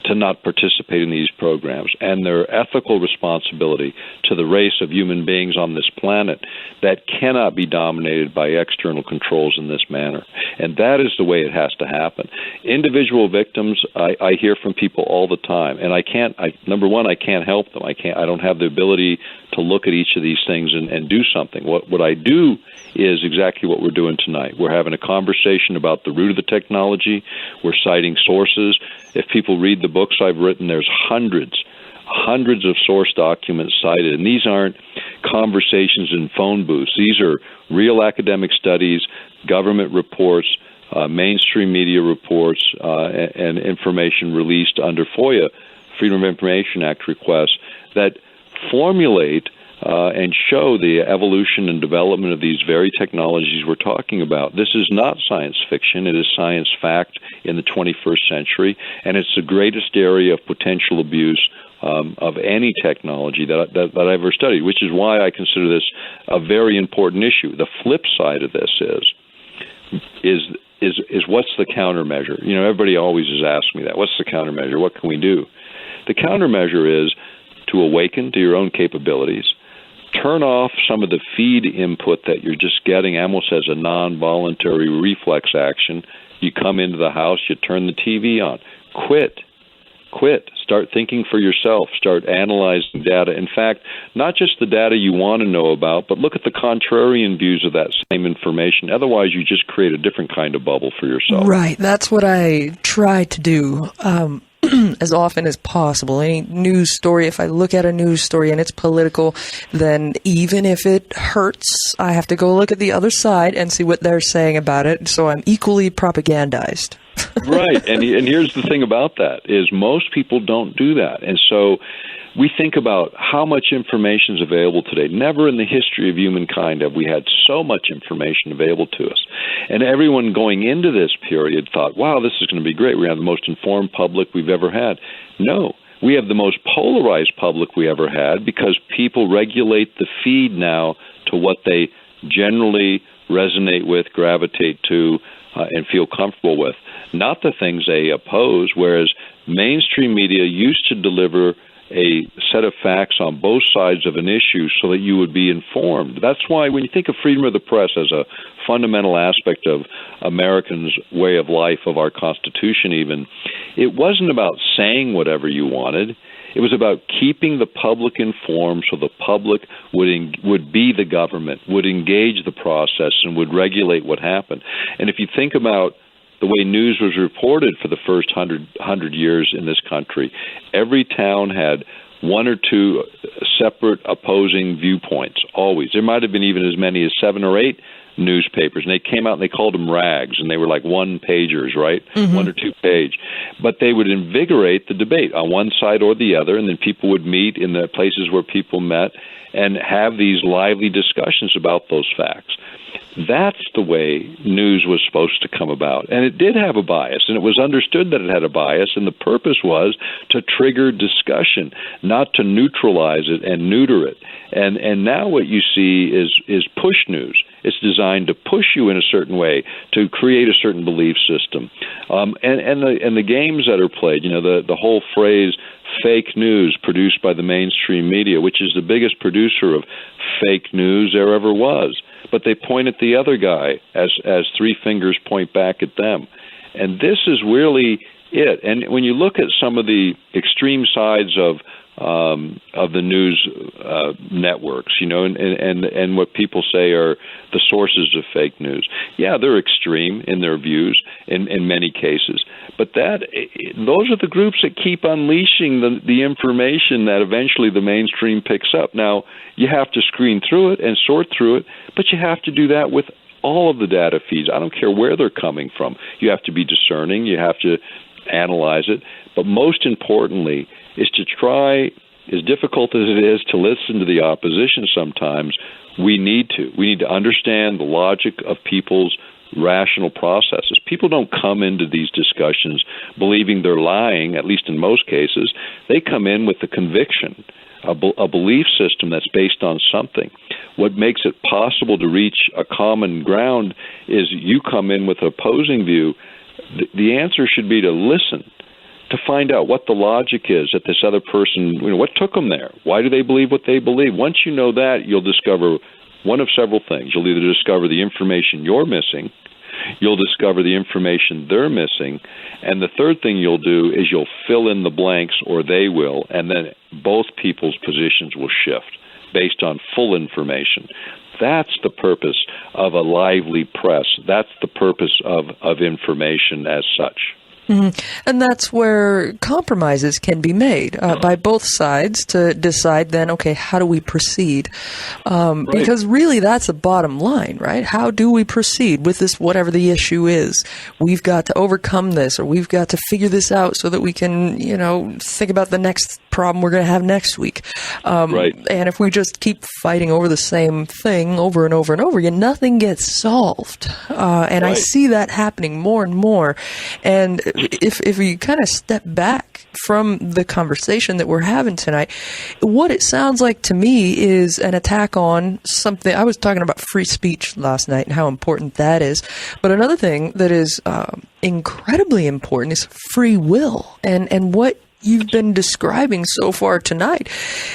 to not participate in these programs, and their ethical responsibility to the race of human beings on this planet that cannot be dominated by external controls in this manner. And that is the way it has to happen. Individual victims, I hear from people all the time, and number one, I can't help them. I don't have the ability to look at each of these things and do something. What I do is exactly what we're doing tonight. We're having a conversation about the root of the technology. We're citing sources. If people read the books I've written, there's hundreds of source documents cited, and these aren't conversations in phone booths. These are real academic studies, government reports, mainstream media reports, and information released under FOIA, Freedom of Information Act requests, that formulate and show the evolution and development of these very technologies we're talking about. This is not science fiction. It is science fact in the 21st century, and it's the greatest area of potential abuse of any technology that I've ever studied, which is why I consider this a very important issue. The flip side of this is what's the countermeasure? Everybody always is asking me that. What's the countermeasure? What can we do? The countermeasure is to awaken to your own capabilities, turn off some of the feed input that you're just getting almost as a non-voluntary reflex action. You come into the house, you turn the TV on. Quit. Start thinking for yourself. Start analyzing data. In fact, not just the data you want to know about, but look at the contrarian views of that same information. Otherwise, you just create a different kind of bubble for yourself. Right. That's what I try to do. As often as possible. Any news story, if I look at a news story and it's political, then even if it hurts, I have to go look at the other side and see what they're saying about it, so I'm equally propagandized. Right, and here's the thing about that, is most people don't do that. And so we think about how much information is available today. Never in the history of humankind have we had so much information available to us. And everyone going into this period thought, wow, this is going to be great. We have the most informed public we've ever had. No, we have the most polarized public we ever had, because people regulate the feed now to what they generally resonate with, gravitate to, and feel comfortable with, not the things they oppose, whereas mainstream media used to deliver a set of facts on both sides of an issue so that you would be informed. That's why when you think of freedom of the press as a fundamental aspect of Americans' way of life, of our Constitution even, it wasn't about saying whatever you wanted. It was about keeping the public informed so the public would be the government, would engage the process, and would regulate what happened. And if you think about the way news was reported for the first 100 years in this country, every town had one or two separate opposing viewpoints, always. There might have been even as many as 7 or 8 newspapers, and they came out and they called them rags, and they were like one-pagers, right? Mm-hmm. 1 or 2 page. But they would invigorate the debate on one side or the other, and then people would meet in the places where people met and have these lively discussions about those facts. That's the way news was supposed to come about. And it did have a bias, and it was understood that it had a bias, and the purpose was to trigger discussion, not to neutralize it and neuter it. And now what you see is push news. It's designed to push you in a certain way, to create a certain belief system. And the games that are played, the whole phrase fake news produced by the mainstream media, which is the biggest producer of fake news there ever was. But they point at the other guy as 3 fingers point back at them. And this is really it. And when you look at some of the extreme sides of the news networks, and what people say are the sources of fake news. Yeah, they're extreme in their views in many cases, but those are the groups that keep unleashing the information that eventually the mainstream picks up. Now, you have to screen through it and sort through it, but you have to do that with all of the data feeds. I don't care where they're coming from. You have to be discerning. You have to analyze it. But most importantly is to try, as difficult as it is to listen to the opposition sometimes, we need to understand the logic of people's rational processes. People don't come into these discussions believing they're lying, at least in most cases. They come in with the conviction, a belief system that's based on something. What makes it possible to reach a common ground is you come in with an opposing view. The answer should be to listen, to find out what the logic is that this other person, what took them there? Why do they believe what they believe? Once you know that, you'll discover one of several things. You'll either discover the information you're missing, you'll discover the information they're missing, and the third thing you'll do is you'll fill in the blanks, or they will, and then both people's positions will shift based on full information. That's the purpose of a lively press. That's the purpose of information as such. Mm-hmm. And that's where compromises can be made by both sides to decide then, okay, how do we proceed? Right. Because really that's the bottom line, right? How do we proceed with this, whatever the issue is? We've got to overcome this, or we've got to figure this out so that we can, think about the next problem we're going to have next week. Right. And if we just keep fighting over the same thing over and over and over again, nothing gets solved. And right. I see that happening more and more. And if we kind of step back from the conversation that we're having tonight, what it sounds like to me is an attack on something. I was talking about free speech last night and how important that is. But another thing that is incredibly important is free will. And what you've been describing so far tonight,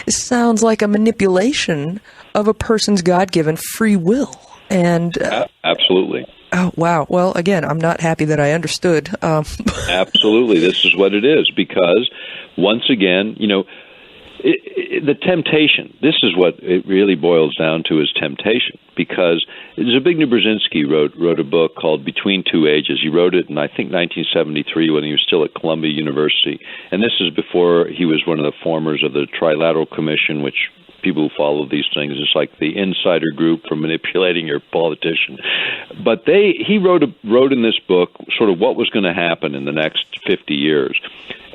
it sounds like a manipulation of a person's God-given free will. And absolutely. Oh, wow. Well, again, I'm not happy that I understood. Absolutely. This is what it is, because once again, the temptation, this is what it really boils down to, is temptation. Because Zbigniew Brzezinski wrote a book called Between Two Ages. He wrote it in, I think, 1973 when he was still at Columbia University. And this is before he was one of the formers of the Trilateral Commission, which people who follow these things, it's like the insider group for manipulating your politician. But he wrote in this book sort of what was going to happen in the next 50 years.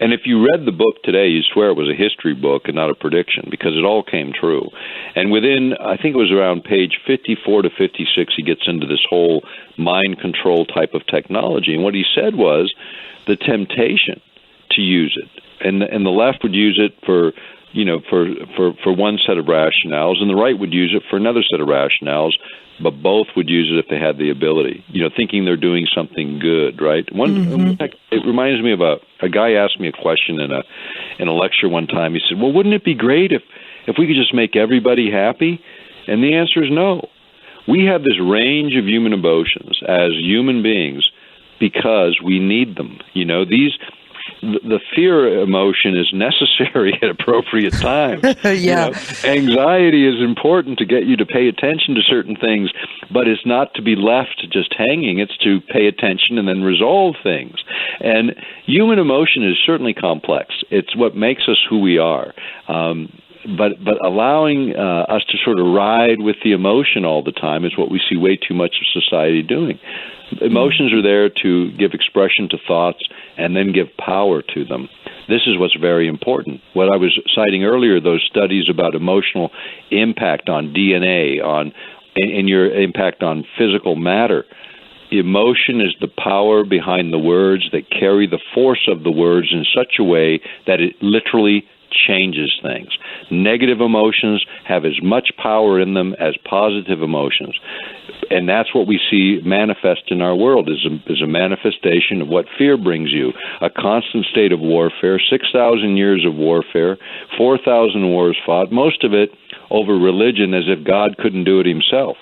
And if you read the book today, you'd swear it was a history book and not a prediction, because it all came true. And within, I think it was around page 54 to 56, he gets into this whole mind control type of technology. And what he said was the temptation to use it. And the left would use it for for one set of rationales, and the right would use it for another set of rationales, but both would use it if they had the ability, thinking they're doing something good, right? It reminds me of a guy asked me a question in a lecture one time. He said, well, wouldn't it be great if we could just make everybody happy? And the answer is no. We have this range of human emotions as human beings because we need them. The fear emotion is necessary at appropriate times. Yeah. Anxiety is important to get you to pay attention to certain things, but it's not to be left just hanging. It's to pay attention and then resolve things. And human emotion is certainly complex. It's what makes us who we are. But allowing us to sort of ride with the emotion all the time is what we see way too much of society doing. Emotions are there to give expression to thoughts and then give power to them. This is what's very important. What I was citing earlier, those studies about emotional impact on DNA, and your impact on physical matter. Emotion is the power behind the words that carry the force of the words in such a way that it literally changes things. Negative emotions have as much power in them as positive emotions. And that's what we see manifest in our world is a manifestation of what fear brings you. A constant state of warfare, 6,000 years of warfare, 4,000 wars fought, most of it over religion as if God couldn't do it himself.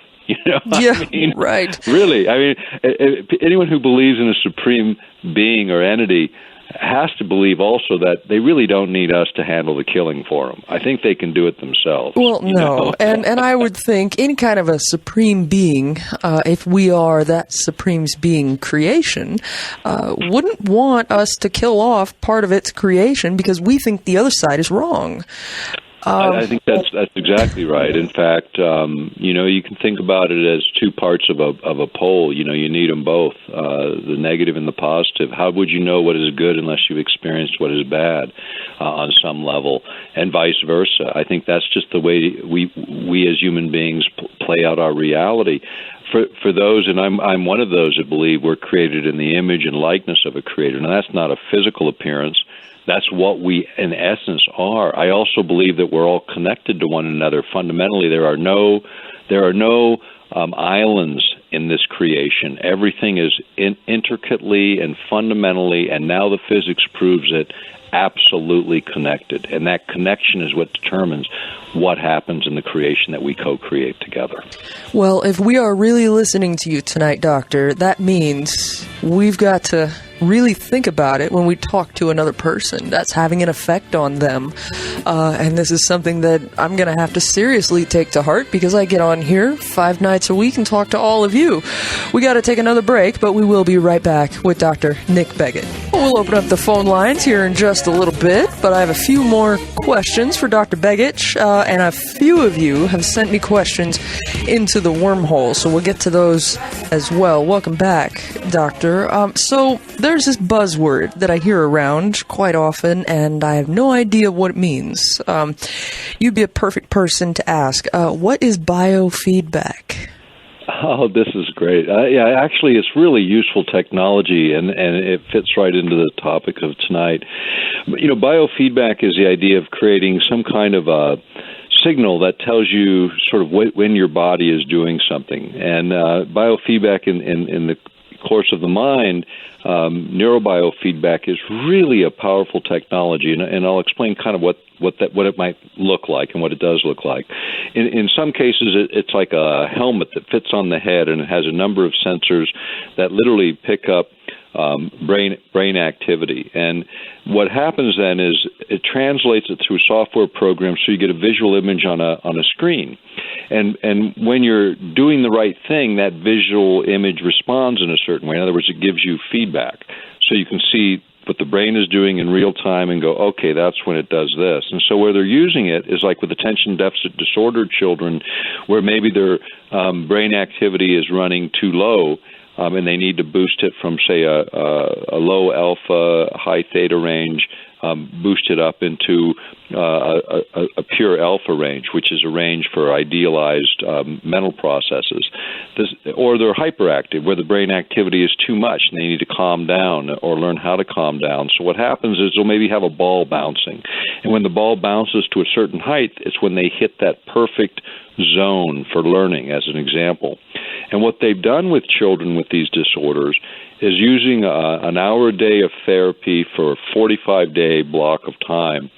Right. Really. Anyone who believes in a supreme being or entity has to believe also that they really don't need us to handle the killing for them. I think they can do it themselves. Well, no. And I would think any kind of a supreme being, if we are that supreme being creation, wouldn't want us to kill off part of its creation because we think the other side is wrong. I think that's exactly right. In fact, you can think about it as two parts of a pole. You need them both, the negative and the positive. How would you know what is good unless you've experienced what is bad on some level, and vice versa? I think that's just the way we as human beings play out our reality. For those, and I'm one of those that believe we're created in the image and likeness of a creator. Now, that's not a physical appearance. That's what we, in essence, are. I also believe that we're all connected to one another. Fundamentally, there are no islands in this creation. Everything is intricately and fundamentally, and now the physics proves it, absolutely connected. And that connection is what determines what happens in the creation that we co-create together. Well, if we are really listening to you tonight, Doctor, that means we've got to really think about it when we talk to another person. That's having an effect on them. And this is something that I'm going to have to seriously take to heart because I get on here 5 nights a week and talk to all of you. We got to take another break, but we will be right back with Dr. Nick Begich. We'll open up the phone lines here in just a little bit, but I have a few more questions for Dr. Begich, and a few of you have sent me questions into the wormhole, so we'll get to those as well. Welcome back, Doctor. So there's this buzzword that I hear around quite often, and I have no idea what it means. You'd be a perfect person to ask. What is biofeedback? Oh, this is great. Actually, it's really useful technology, and it fits right into the topic of tonight. Biofeedback is the idea of creating some kind of a signal that tells you sort of when your body is doing something. And biofeedback in the course of the mind, neurobiofeedback is really a powerful technology, and I'll explain kind of what it might look like and what it does look like. In some cases, it's like a helmet that fits on the head, and it has a number of sensors that literally pick up brain activity. And what happens then is it translates it through a software program so you get a visual image on a screen. And when you're doing the right thing, that visual image responds in a certain way. In other words, it gives you feedback. So you can see what the brain is doing in real time and go, okay, that's when it does this. And so where they're using it is like with attention deficit disordered children, where maybe their brain activity is running too low, and they need to boost it from, say, a low alpha, high theta range, boost it up into a pure alpha range, which is a range for idealized mental processes, or they're hyperactive, where the brain activity is too much and they need to calm down or learn how to calm down. So what happens is they'll maybe have a ball bouncing, and when the ball bounces to a certain height, it's when they hit that perfect zone for learning, as an example. And what they've done with children with these disorders is using an hour a day of therapy for a 45-day block of time.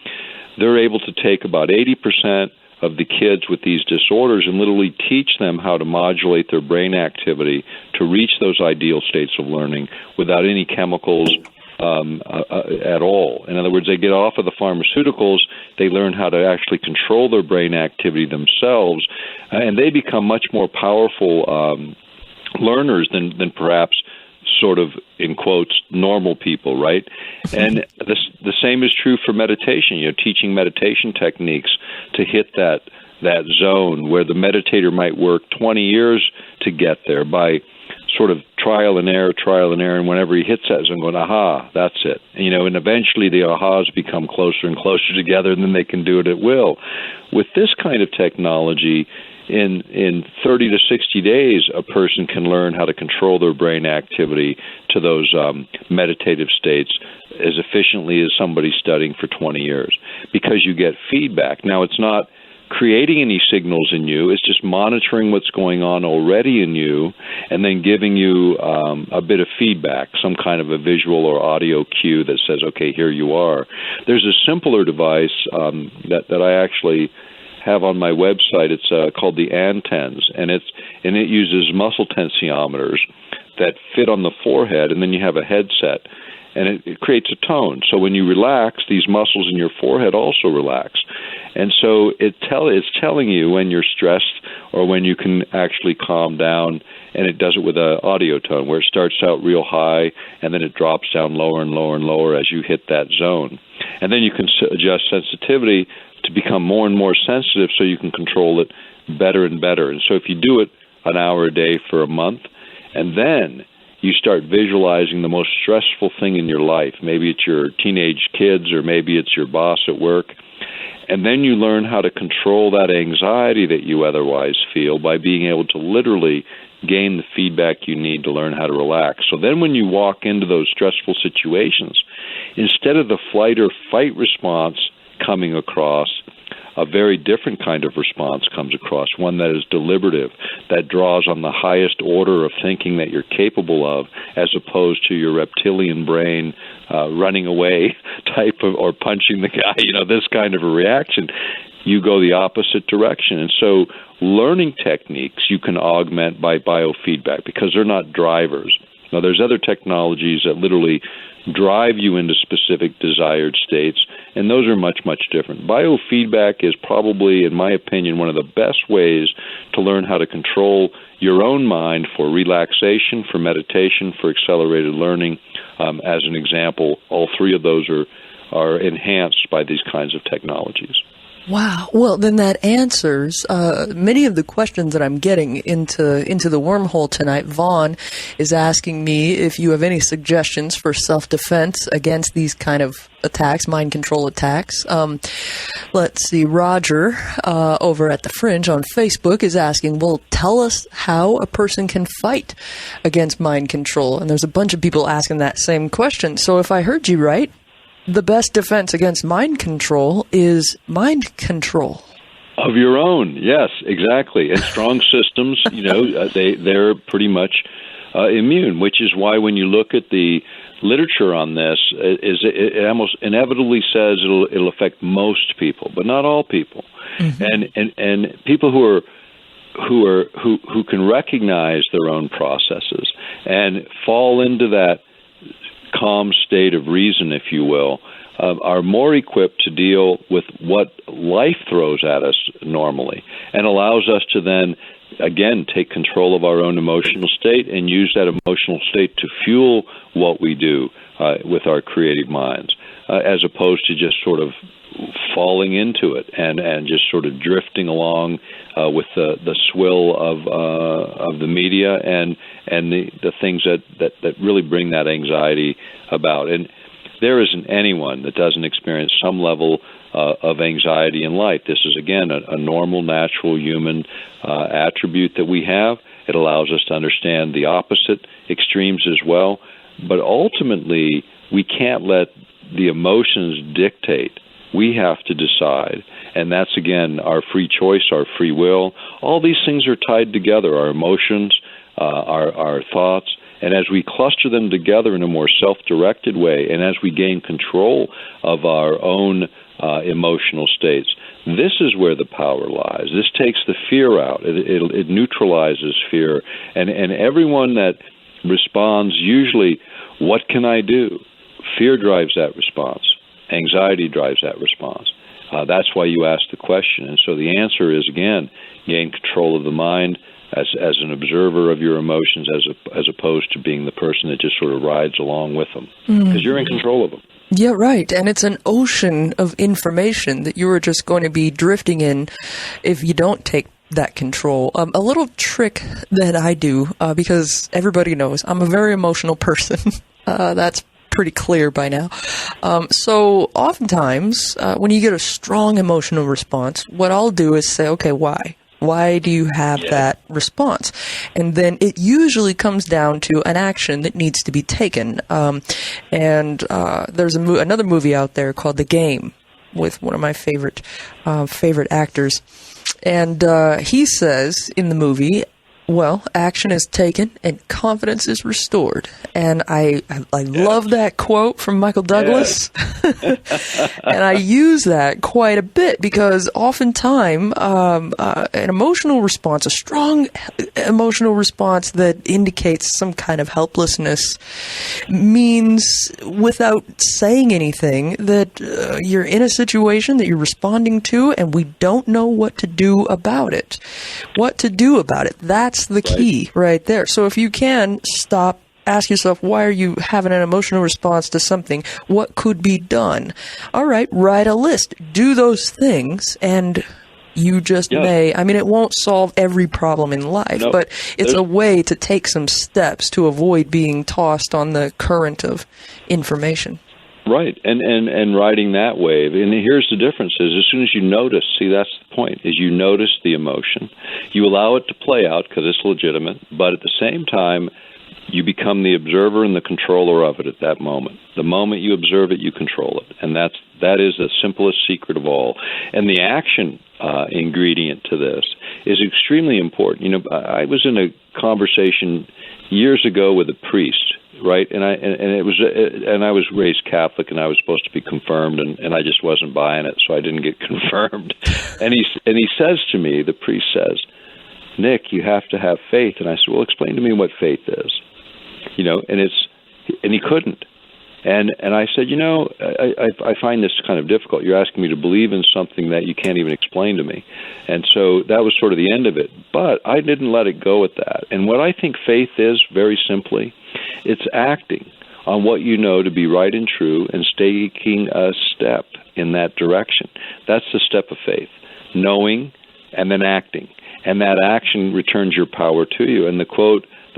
They're able to take about 80% of the kids with these disorders and literally teach them how to modulate their brain activity to reach those ideal states of learning without any chemicals at all. In other words, they get off of the pharmaceuticals, they learn how to actually control their brain activity themselves, and they become much more powerful learners than perhaps sort of, in quotes, normal people, right? And the same is true for meditation. Teaching meditation techniques to hit that zone where the meditator might work 20 years to get there by sort of trial and error, and whenever he hits that zone, going, aha, that's it. And eventually the ahas become closer and closer together, and then they can do it at will. With this kind of technology, in 30 to 60 days, a person can learn how to control their brain activity to those meditative states as efficiently as somebody studying for 20 years, because you get feedback. Now, it's not creating any signals in you. It's just monitoring what's going on already in you and then giving you a bit of feedback, some kind of a visual or audio cue that says, okay, here you are. There's a simpler device that I actually have on my website. It's called the Antens, and it uses muscle tensiometers that fit on the forehead, and then you have a headset, and it creates a tone. So when you relax, these muscles in your forehead also relax. And so it's telling you when you're stressed or when you can actually calm down, and it does it with an audio tone where it starts out real high and then it drops down lower and lower and lower as you hit that zone. And then you can adjust sensitivity to become more and more sensitive so you can control it better and better. And so if you do it an hour a day for a month, and then you start visualizing the most stressful thing in your life, maybe it's your teenage kids or maybe it's your boss at work, and then you learn how to control that anxiety that you otherwise feel by being able to literally gain the feedback you need to learn how to relax. So then when you walk into those stressful situations, instead of the flight or fight response coming across, a very different kind of response comes across, one that is deliberative, that draws on the highest order of thinking that you're capable of, as opposed to your reptilian brain running away type of, or punching the guy, this kind of a reaction. You go the opposite direction. And so learning techniques you can augment by biofeedback because they're not drivers. Now, there's other technologies that literally drive you into specific desired states, and those are much, much different. Biofeedback is probably, in my opinion, one of the best ways to learn how to control your own mind for relaxation, for meditation, for accelerated learning. As an example, all three of those are enhanced by these kinds of technologies. Wow. Well, then that answers many of the questions that I'm getting into the wormhole tonight. Vaughn is asking me if you have any suggestions for self-defense against these kind of attacks, mind control attacks. Let's see. Roger over at The Fringe on Facebook is asking, well, tell us how a person can fight against mind control. And there's a bunch of people asking that same question. So if I heard you right, the best defense against mind control is mind control. Of your own, yes, exactly. And strong systems, they're pretty much immune, which is why when you look at the literature on this, it almost inevitably says it'll affect most people, but not all people. Mm-hmm. And people who can recognize their own processes and fall into that calm state of reason, if you will, are more equipped to deal with what life throws at us normally, and allows us to then, again, take control of our own emotional state and use that emotional state to fuel what we do with our creative minds, as opposed to just sort of falling into it and just sort of drifting along with the swill of the media and the things that really bring that anxiety about. And there isn't anyone that doesn't experience some level of anxiety in life. This is, again, a normal, natural human attribute that we have. It allows us to understand the opposite extremes as well. But ultimately, we can't let the emotions dictate. We have to decide. And that's, again, our free choice, our free will. All these things are tied together, our emotions, our thoughts. And as we cluster them together in a more self-directed way, and as we gain control of our own emotional states, this is where the power lies. This takes the fear out. It neutralizes fear. And everyone that responds, usually, what can I do? Fear drives that response. Anxiety drives that response. That's why you ask the question. And so the answer is, again, gain control of the mind as an observer of your emotions, as opposed to being the person that just sort of rides along with them, because you're in control of them. Yeah, right. And it's an ocean of information that you are just going to be drifting in if you don't take that control. A little trick that I do, because everybody knows I'm a very emotional person. That's pretty clear by now. So oftentimes, when you get a strong emotional response, what I'll do is say, okay, why? Why do you have that response? And then it usually comes down to an action that needs to be taken. And there's another movie out there called The Game with one of my favorite actors. And he says in the movie, well, action is taken and confidence is restored. And I love that quote from Michael Douglas. And I use that quite a bit because oftentimes an emotional response, a strong emotional response that indicates some kind of helplessness, means without saying anything that you're in a situation that you're responding to and we don't know what to do about it. What to do about it. That's the key right there. So if you can stop, ask yourself, why are you having an emotional response to something? What could be done? All right, write a list. Do those things, and you just may. I mean, it won't solve every problem in life, but it's a way to take some steps to avoid being tossed on the current of information. Right, and riding that wave. And here's the difference is as soon as you notice, see, that's the point, is you notice the emotion. You allow it to play out because it's legitimate, but at the same time, you become the observer and the controller of it at that moment. The moment you observe it, you control it. And that is the simplest secret of all. And the action ingredient to this is extremely important. You know, I was in a conversation years ago with a priest, right? And I was raised Catholic, and I was supposed to be confirmed, and I just wasn't buying it, so I didn't get confirmed. And he says to me, the priest says, "Nick, you have to have faith." And I said, "Well, explain to me what faith is." You know, and he couldn't. And I said, you know, I find this kind of difficult. You're asking me to believe in something that you can't even explain to me. And so that was sort of the end of it. But I didn't let it go at that. And what I think faith is, very simply, it's acting on what you know to be right and true and taking a step in that direction. That's the step of faith, knowing and then acting. And that action returns your power to you. And the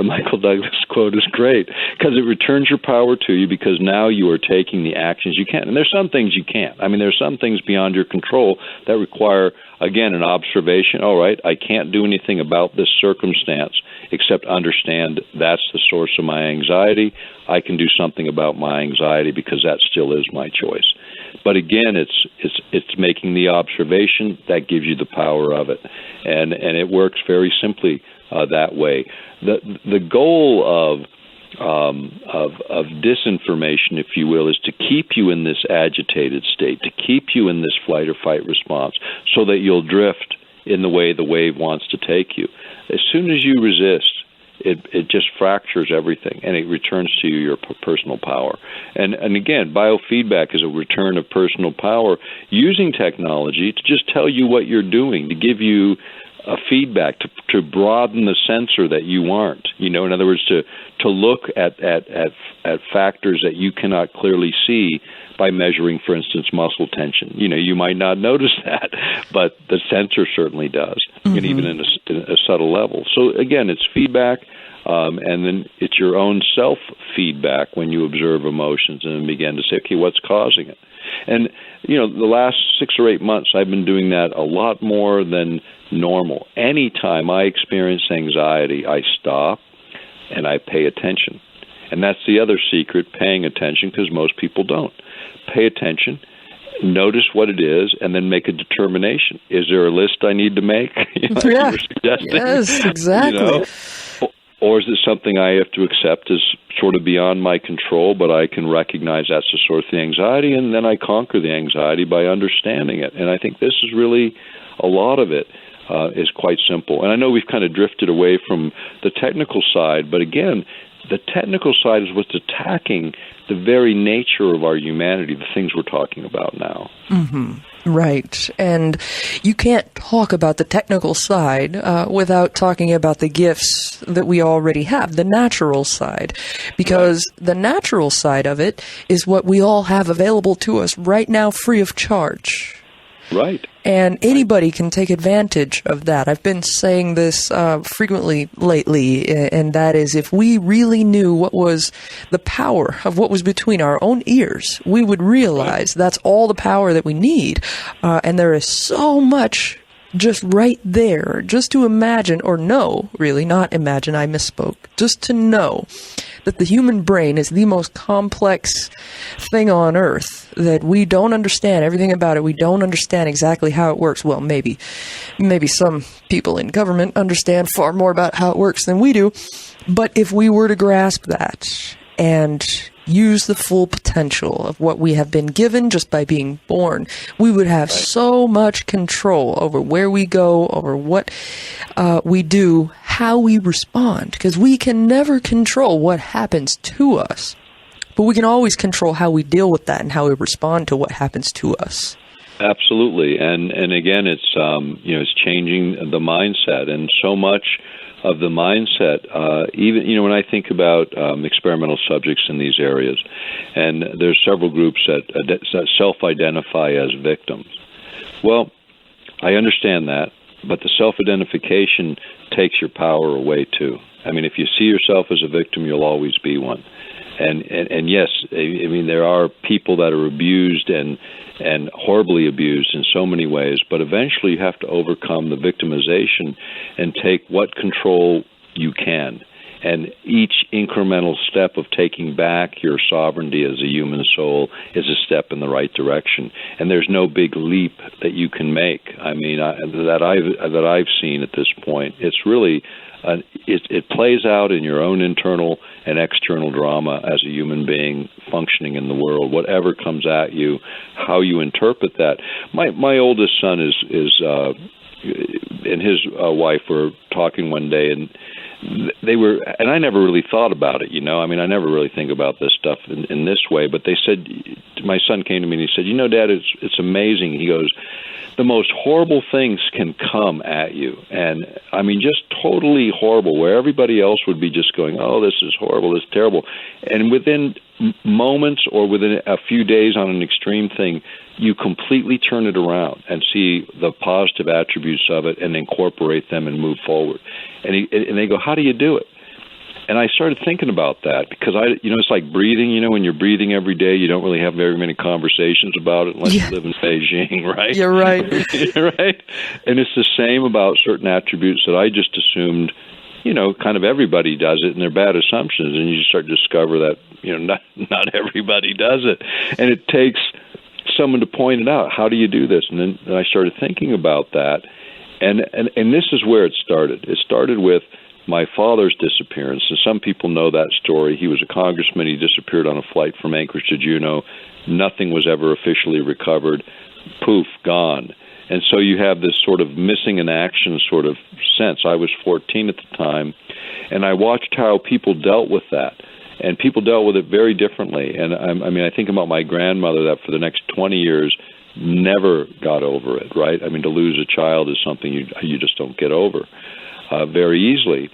Michael Douglas quote is great because it returns your power to you because now you are taking the actions you can. And there's some things you can't. I mean, there's some things beyond your control that require, again, an observation. All right, I can't do anything about this circumstance except understand that's the source of my anxiety. I can do something about my anxiety because that still is my choice. But again, it's making the observation that gives you the power of it, and it works very simply that way. The goal of disinformation, if you will, is to keep you in this agitated state, to keep you in this flight or fight response, so that you'll drift in the way the wave wants to take you. As soon as you resist, it just fractures everything, and it returns to you your personal power. And again, biofeedback is a return of personal power using technology to just tell you what you're doing, to give you a feedback to broaden the sensor that you aren't. In other words, to look at factors that you cannot clearly see by measuring, for instance, muscle tension. You might not notice that, but the sensor certainly does, and even in a subtle level. So again, it's feedback, and then it's your own self-feedback when you observe emotions and begin to say, okay, what's causing it? And, the last 6 or 8 months, I've been doing that a lot more than normal. Anytime I experience anxiety, I stop and I pay attention. And that's the other secret, paying attention, because most people don't. Pay attention, notice what it is, and then make a determination. Is there a list I need to make? Like you were suggesting? Yes, exactly. Or is it something I have to accept as sort of beyond my control, but I can recognize that's the source of the anxiety, and then I conquer the anxiety by understanding it. And I think this is really a lot of it. Is quite simple. And I know we've kind of drifted away from the technical side, but again, the technical side is what's attacking the very nature of our humanity, the things we're talking about now. Right. And you can't talk about the technical side without talking about the gifts that we already have, the natural side, because the natural side of it is what we all have available to us right now free of charge. Right. And anybody can take advantage of that. I've been saying this frequently lately, and that is if we really knew what was the power of what was between our own ears, we would realize that's all the power that we need. And there is so much just right there, just to imagine, or know, really, not imagine, I misspoke, just to know that the human brain is the most complex thing on earth, that we don't understand everything about it. We don't understand exactly how it works. Well, maybe some people in government understand far more about how it works than we do. But if we were to grasp that and use the full potential of what we have been given just by being born, we would have so much control over where we go, over what we do, how we respond, because we can never control what happens to us, but we can always control how we deal with that and how we respond to what happens to us. Absolutely, and again, it's it's changing the mindset, and so much of the mindset, even when I think about experimental subjects in these areas, and there's several groups that self-identify as victims. Well, I understand that, but the self-identification takes your power away too. I mean, if you see yourself as a victim, you'll always be one. And yes, I mean, there are people that are abused and horribly abused in so many ways, but eventually you have to overcome the victimization and take what control you can. And each incremental step of taking back your sovereignty as a human soul is a step in the right direction. And there's no big leap that you can make. I mean, that I've seen at this point. It's really it plays out in your own internal and external drama as a human being functioning in the world. Whatever comes at you, how you interpret that. My oldest son is and his wife were talking one day, and they were, and I never really thought about it, I mean, I never really think about this stuff in this way, but they said, my son came to me and he said, Dad, it's amazing. He goes, the most horrible things can come at you. And I mean, just totally horrible, where everybody else would be just going, oh, this is horrible, this is terrible. And within moments or within a few days on an extreme thing, you completely turn it around and see the positive attributes of it and incorporate them and move forward. And they go, how do you do it? And I started thinking about that because it's like breathing. When you're breathing every day, you don't really have very many conversations about it unless you live in Beijing, right? You're right. Right. And it's the same about certain attributes that I just assumed, kind of everybody does it, and they're bad assumptions. And you just start to discover that, not everybody does it, and it takes someone to point it out. How do you do this? And then I started thinking about that, and this is where it started. It started with my father's disappearance, and some people know that story. He was a congressman. He disappeared on a flight from Anchorage to Juneau. Nothing was ever officially recovered. Poof, gone. And so you have this sort of missing in action sort of sense. I was 14 at the time, and I watched how people dealt with that. And people dealt with it very differently. And I think about my grandmother, that for the next 20 years, never got over it, right? I mean, to lose a child is something you just don't get over very easily.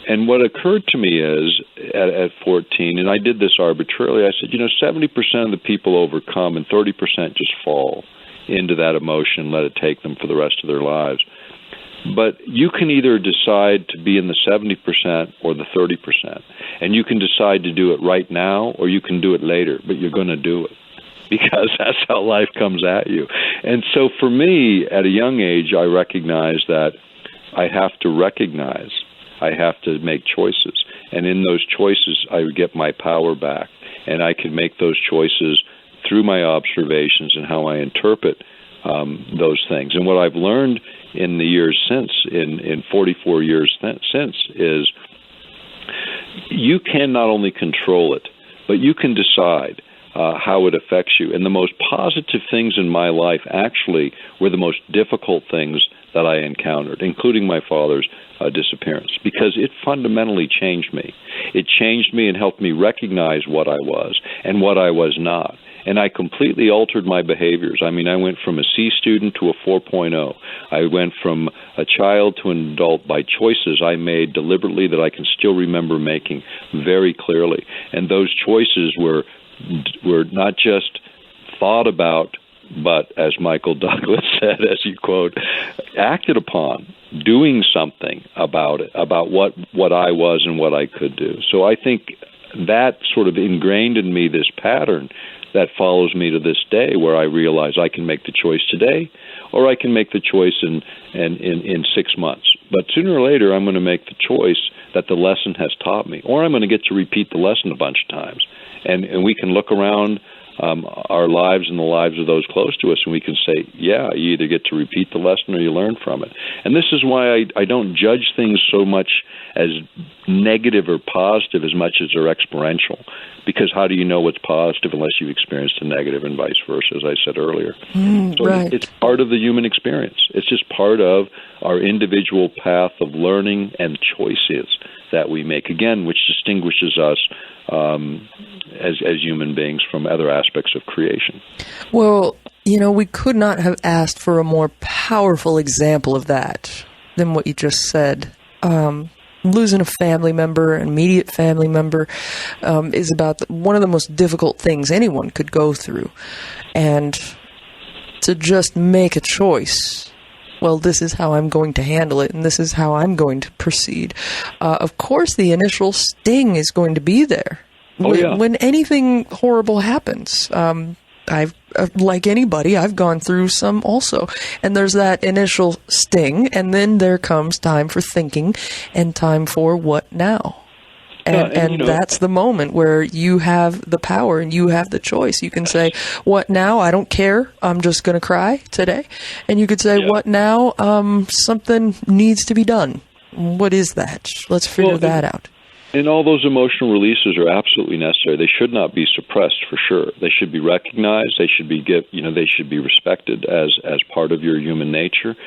And what occurred to me is, at 14, and I did this arbitrarily, I said, 70% of the people overcome and 30% just fall into that emotion, let it take them for the rest of their lives. But you can either decide to be in the 70% or the 30%. And you can decide to do it right now or you can do it later, but you're going to do it because that's how life comes at you. And so for me, at a young age, I recognized that I have to recognize, I have to make choices. And in those choices, I would get my power back. And I can make those choices through my observations and how I interpret those things. And what I've learned in the years since, in 44 years since, is you can not only control it, but you can decide how it affects you. And the most positive things in my life actually were the most difficult things that I encountered, including my father's disappearance, because it fundamentally changed me. It changed me and helped me recognize what I was and what I was not. And I completely altered my behaviors. I mean, I went from a C student to a 4.0. I went from a child to an adult by choices I made deliberately that I can still remember making very clearly. And those choices were not just thought about, but as Michael Douglas said, as you quote, acted upon, doing something about it, about what I was and what I could do. So I think that sort of ingrained in me this pattern that follows me to this day, where I realize I can make the choice today, or I can make the choice in 6 months. But sooner or later, I'm going to make the choice that the lesson has taught me, or I'm going to get to repeat the lesson a bunch of times. And we can look around our lives and the lives of those close to us, and we can say, yeah, you either get to repeat the lesson or you learn from it. And this is why I don't judge things so much as negative or positive as much as they're experiential, because how do you know what's positive unless you've experienced a negative, and vice versa, as I said earlier. So right. It's part of the human experience. It's just part of our individual path of learning and choices that we make, again, which distinguishes us as human beings from other aspects of creation. Well, we could not have asked for a more powerful example of that than what you just said. Losing a family member, an immediate family member, is about one of the most difficult things anyone could go through. And to just make a choice, well, this is how I'm going to handle it, and this is how I'm going to proceed. Of course, the initial sting is going to be there. When anything horrible happens. I've like anybody, I've gone through some also. And there's that initial sting, and then there comes time for thinking and time for what now. And that's the moment where you have the power and you have the choice. You can say, what now? I don't care. I'm just going to cry today. And you could say, what now? Something needs to be done. What is that? Let's figure that out. And all those emotional releases are absolutely necessary. They should not be suppressed, for sure. They should be recognized. They should be they should be respected as part of your human nature,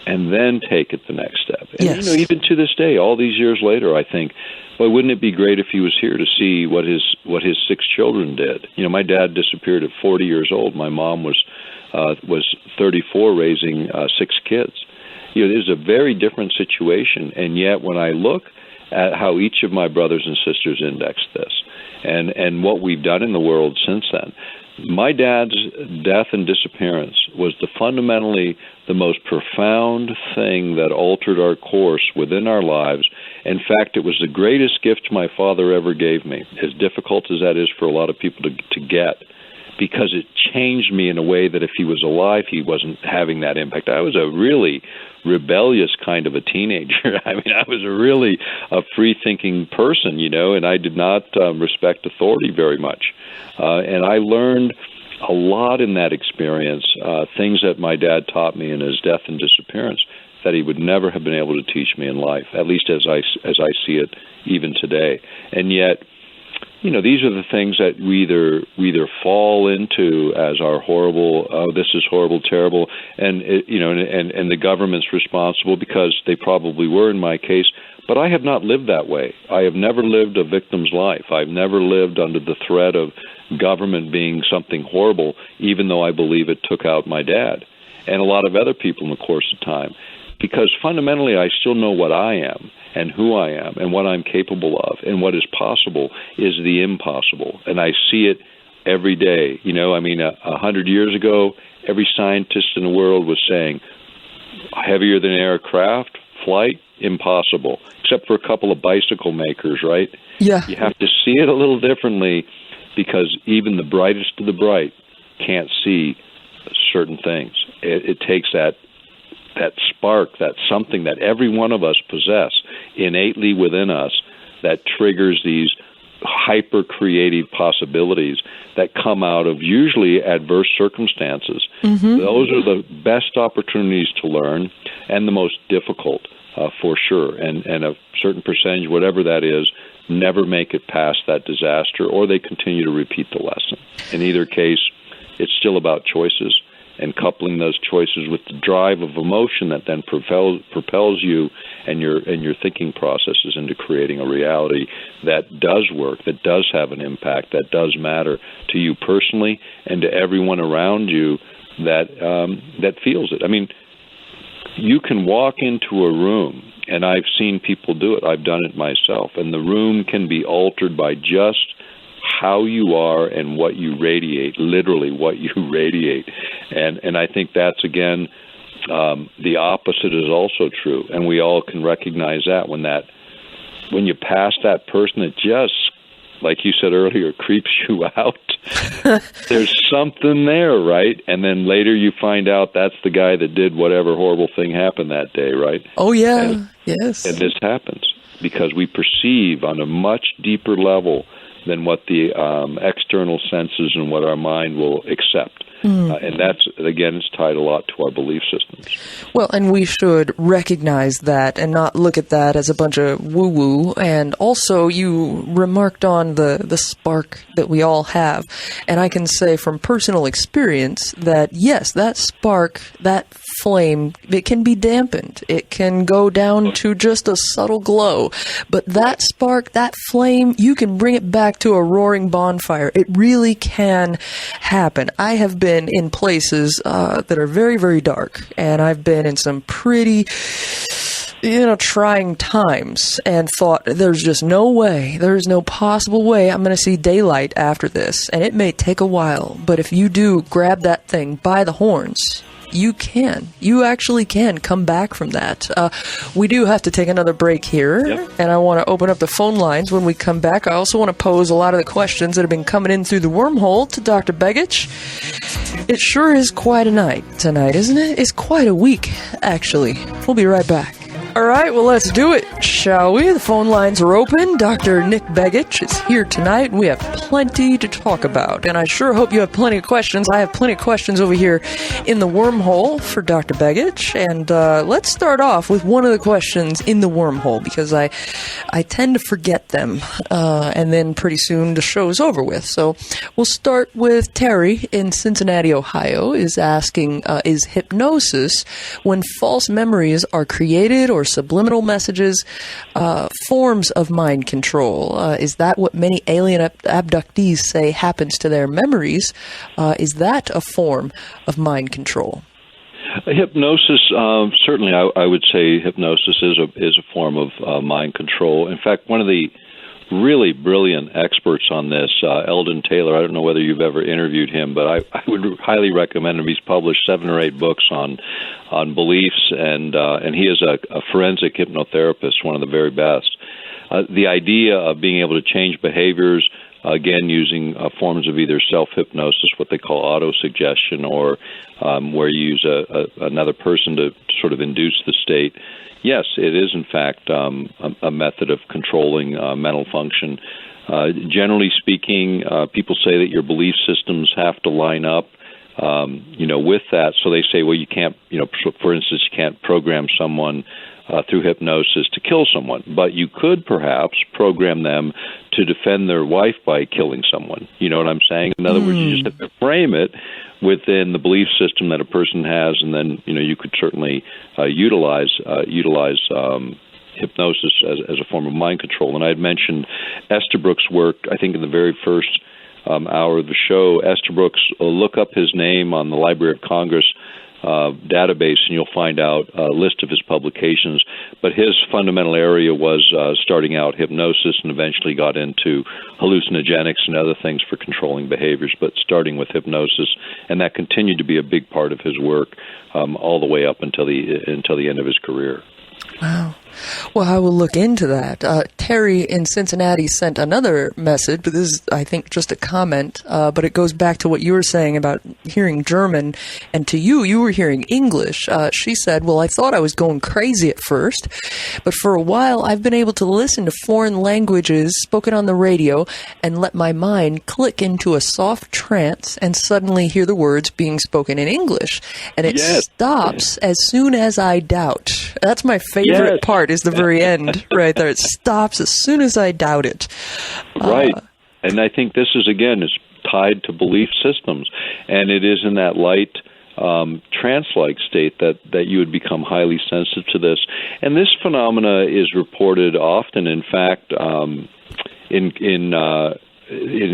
and then take it the next step. And yes. Even to this day, all these years later, I think, boy, wouldn't it be great if he was here to see what his 6 children did? My dad disappeared at 40 years old. My mom was 34, raising 6 kids. It is a very different situation, and yet when I look at how each of my brothers and sisters indexed this, and what we've done in the world since then. My dad's death and disappearance was fundamentally the most profound thing that altered our course within our lives. In fact, it was the greatest gift my father ever gave me, as difficult as that is for a lot of people to get, because it changed me in a way that if he was alive, he wasn't having that impact. I was a really rebellious kind of a teenager. I mean, I was a free-thinking person, and I did not respect authority very much. And I learned a lot in that experience, things that my dad taught me in his death and disappearance that he would never have been able to teach me in life, at least as I see it even today. And yet, these are the things that we either fall into as our horrible, this is horrible, terrible, and the government's responsible, because they probably were in my case, But I have not lived that way. I have never lived a victim's life. I've never lived under the threat of government being something horrible, even though I believe it took out my dad and a lot of other people in the course of time. Because fundamentally, I still know what I am and who I am and what I'm capable of, and what is possible is the impossible. And I see it every day. 100 years ago, every scientist in the world was saying, heavier than aircraft, flight, impossible, except for a couple of bicycle makers, right? Yeah. You have to see it a little differently, because even the brightest of the bright can't see certain things. It takes that spark, that something that every one of us possess innately within us that triggers these hyper-creative possibilities that come out of usually adverse circumstances. Mm-hmm. Those are the best opportunities to learn and the most difficult, for sure. And a certain percentage, whatever that is, never make it past that disaster, or they continue to repeat the lesson. In either case, it's still about choices, and coupling those choices with the drive of emotion that then propels you and your thinking processes into creating a reality that does work, that does have an impact, that does matter to you personally and to everyone around you that feels it. I mean, you can walk into a room, and I've seen people do it. I've done it myself, and the room can be altered by just how you are and what you radiate, literally what you radiate. And I think that's, again, the opposite is also true. And we all can recognize that when you pass that person that just, like you said earlier, creeps you out, there's something there, right? And then later you find out that's the guy that did whatever horrible thing happened that day, right? Oh, yeah. Yes. And this happens because we perceive on a much deeper level than what the external senses and what our mind will accept. And that's, again, it's tied a lot to our belief systems. Well, and we should recognize that and not look at that as a bunch of woo-woo. And also, you remarked on the spark that we all have. And I can say from personal experience that, yes, that spark, that flame, it can be dampened. It can go down to just a subtle glow. But that spark, that flame, you can bring it back to a roaring bonfire. It really can happen. I have been in places that are very, very dark, and I've been in some pretty, trying times, and thought, there's just no way, there's no possible way I'm going to see daylight after this, and it may take a while, but if you do grab that thing by the horns, you actually can come back from that. We do have to take another break here, yep. And I want to open up the phone lines when we come back. I also want to pose a lot of the questions that have been coming in through the wormhole to Dr. Begich. It sure is quite a night tonight, isn't it? It's quite a week, actually. We'll be right back. All right, well, let's do it, shall we? The phone lines are open. Dr. Nick Begich is here tonight. We have plenty to talk about, and I sure hope you have plenty of questions. I have plenty of questions over here in the wormhole for Dr. Begich, and let's start off with one of the questions in the wormhole, because I tend to forget them, and then pretty soon the show's over with. So we'll start with Terry in Cincinnati, Ohio, is asking, is hypnosis when false memories are created or subliminal messages, forms of mind control? Is that what many alien abductees say happens to their memories? Is that a form of mind control? Hypnosis, certainly I would say hypnosis is a form of mind control. In fact, one of the really brilliant experts on this, Eldon Taylor, I don't know whether you've ever interviewed him, but I would highly recommend him. He's published 7 or 8 books on beliefs, and he is a forensic hypnotherapist, one of the very best. The idea of being able to change behaviors, again, using forms of either self-hypnosis, what they call autosuggestion, or where you use another person to sort of induce the state. Yes, it is, in fact, a method of controlling mental function. Generally speaking, people say that your belief systems have to line up, with that. So they say, well, you can't, for instance, you can't program someone through hypnosis to kill someone, but you could perhaps program them to defend their wife by killing someone. You know what I'm saying? In other words, you just have to frame it within the belief system that a person has, and then you could certainly utilize hypnosis as a form of mind control. And I had mentioned Estabrooks' work, I think, in the very first hour of the show. Estabrooks, look up his name on the Library of Congress database, and you'll find out a list of his publications. But his fundamental area was starting out hypnosis, and eventually got into hallucinogenics and other things for controlling behaviors, but starting with hypnosis. And that continued to be a big part of his work all the way up until the end of his career. Wow. Well, I will look into that. Terry in Cincinnati sent another message, but this is, I think, just a comment, but it goes back to what you were saying about hearing German, and to you were hearing English. She said, well, I thought I was going crazy at first, but for a while I've been able to listen to foreign languages spoken on the radio and let my mind click into a soft trance and suddenly hear the words being spoken in English. And it stops as soon as I doubt. That's my favorite part. Is the very end right there. It stops as soon as I doubt it. Right. And I think this is, again, is tied to belief systems. And it is in that light trance-like state that you would become highly sensitive to this. And this phenomena is reported often. In fact, in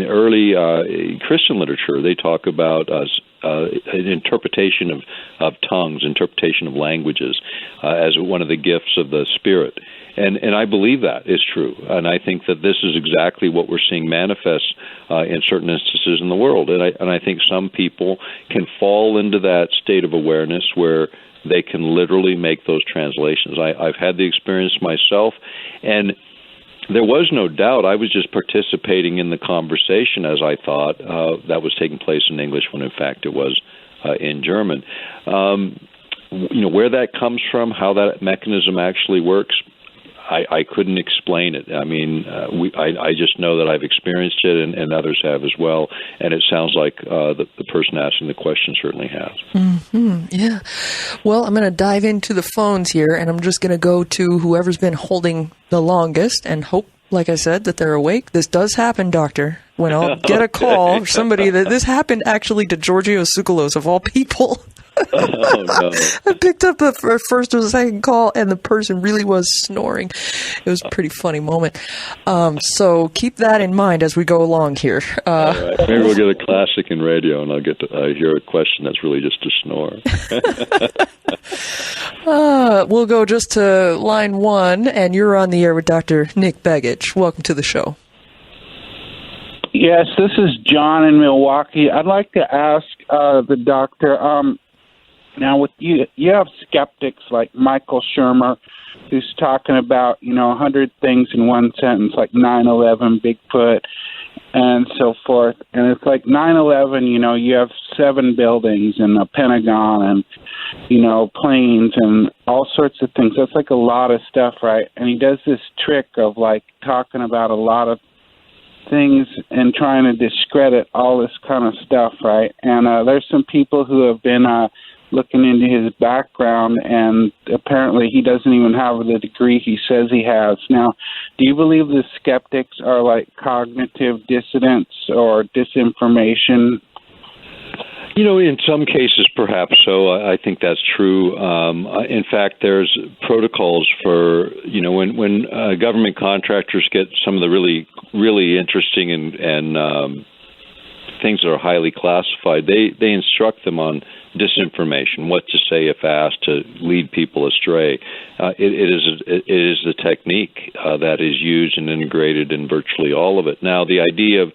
early Christian literature, they talk about an interpretation of tongues, interpretation of languages, as one of the gifts of the Spirit. And I believe that is true. And I think that this is exactly what we're seeing manifest in certain instances in the world. And I think some people can fall into that state of awareness where they can literally make those translations. I've had the experience myself, and there was no doubt. I was just participating in the conversation, as I thought, that was taking place in English when, in fact, it was in German. Where that comes from, how that mechanism actually works, I couldn't explain it. I mean, I just know that I've experienced it, and others have as well. And it sounds like the person asking the question certainly has. Mm-hmm. Yeah. Well, I'm going to dive into the phones here, and I'm just going to go to whoever's been holding the longest and hope, like I said, that they're awake. This does happen, Doctor. When I'll get a call from somebody that this happened actually to Giorgio Tsoukalos, of all people. Oh, no. I picked up the first or second call, and the person really was snoring. It was a pretty funny moment. So keep that in mind as we go along here. All right. Maybe we'll get a classic in radio, and I'll get to hear a question that's really just a snore. We'll go just to line one, and you're on the air with Dr. Nick Begich. Welcome to the show. Yes, this is John in Milwaukee. I'd like to ask the doctor, now with you have skeptics like Michael Shermer, who's talking about, 100 things in one sentence, like 9/11, Bigfoot, and so forth. And it's like 9/11, you have 7 buildings and a Pentagon and, planes and all sorts of things. That's like a lot of stuff, right? And he does this trick of like talking about a lot of things and trying to discredit all this kind of stuff, right? And there's some people who have been looking into his background, and apparently he doesn't even have the degree he says he has. Now, do you believe the skeptics are like cognitive dissidents or disinformation? In some cases, perhaps so. I think that's true. In fact, there's protocols for, when government contractors get some of the really, really interesting and things that are highly classified, they instruct them on disinformation, what to say if asked to lead people astray. It is the technique that is used and integrated in virtually all of it. Now, the idea of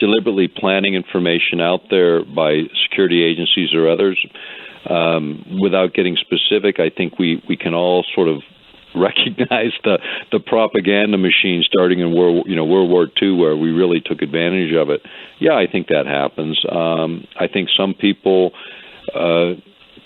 deliberately planting information out there by security agencies or others, without getting specific, I think we can all sort of recognize the propaganda machine starting in World War II, where we really took advantage of it. Yeah, I think that happens. I think some people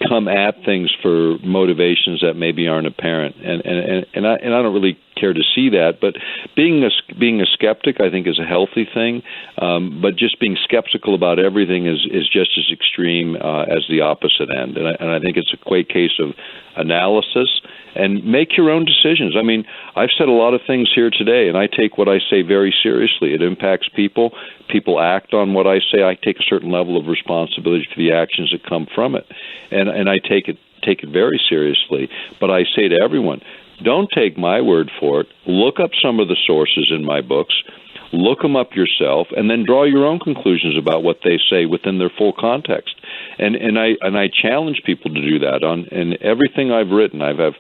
come at things for motivations that maybe aren't apparent, and I don't really care to see that. But being a skeptic, I think, is a healthy thing. But just being skeptical about everything is just as extreme as the opposite end. And I think it's a great case of analysis and make your own decisions. I mean, I've said a lot of things here today, and I take what I say very seriously. It impacts people. People act on what I say. I take a certain level of responsibility for the actions that come from it, and I take it very seriously. But I say to everyone, don't take my word for it. Look up some of the sources in my books. Look them up yourself, and then draw your own conclusions about what they say within their full context. And I challenge people to do that. In everything I've written, I have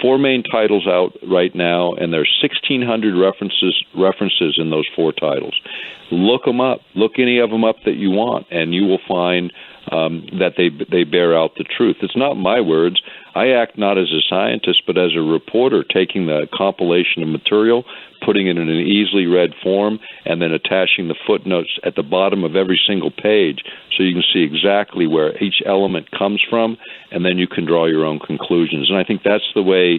4 main titles out right now, and there's 1,600 references in those 4 titles. Look them up. Look any of them up that you want, and you will find that they bear out the truth. It's not my words. I act not as a scientist, but as a reporter, taking the compilation of material, putting it in an easily read form, and then attaching the footnotes at the bottom of every single page so you can see exactly where each element comes from, and then you can draw your own conclusions. And I think that's the way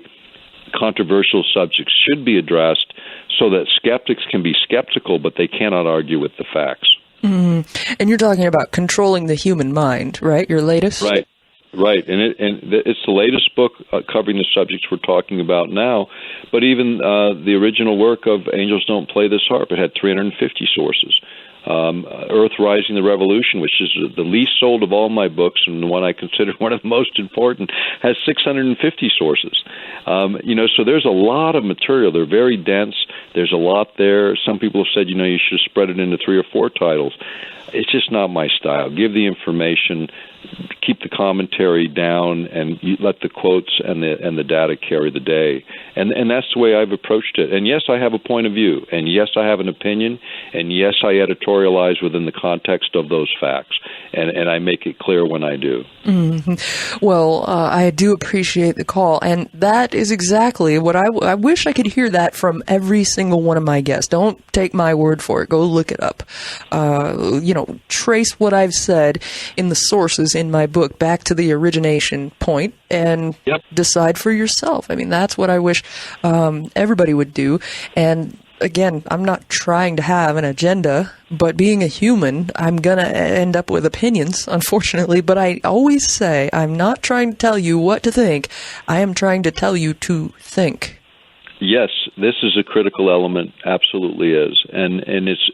controversial subjects should be addressed, so that skeptics can be skeptical, but they cannot argue with the facts. Mm-hmm. And you're talking about Controlling the Human Mind, right? Your latest? Right, and it's the latest book covering the subjects we're talking about now. But even the original work of Angels Don't Play This Harp, it had 350 sources. Earth Rising the Revolution, which is the least sold of all my books and the one I consider one of the most important, has 650 sources. So there's a lot of material. They're very dense. There's a lot there. Some people have said, you should have spread it into 3 or 4 titles. It's just not my style. Give the information, keep the commentary down, and you let the quotes and the data carry the day. And that's the way I've approached it. And yes, I have a point of view, and yes, I have an opinion, and yes, I editorialize within the context of those facts, and I make it clear when I do. Mm-hmm. Well, I do appreciate the call, and that is exactly what I wish I could hear that from every single one of my guests. Don't take my word for it. Go look it up. Trace what I've said in the sources in my book back to the origination point and decide for yourself. I mean, that's what I wish everybody would do. And again, I'm not trying to have an agenda, but being a human, I'm going to end up with opinions, unfortunately. But I always say, I'm not trying to tell you what to think. I am trying to tell you to think. Yes, this is a critical element. Absolutely is, and it's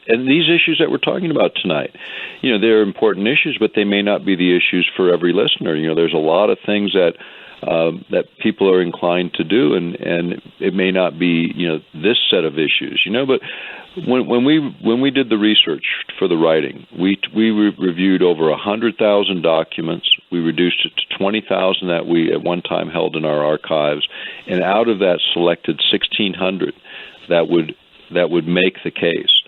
and these issues that we're talking about tonight, they're important issues, but they may not be the issues for every listener. There's a lot of things that people are inclined to do, and it may not be this set of issues. But when we did the research for the writing, we reviewed over 100,000 documents. We reduced it to 20,000 that we at one time held in our archives, and out of that selected 1,600 that would make the case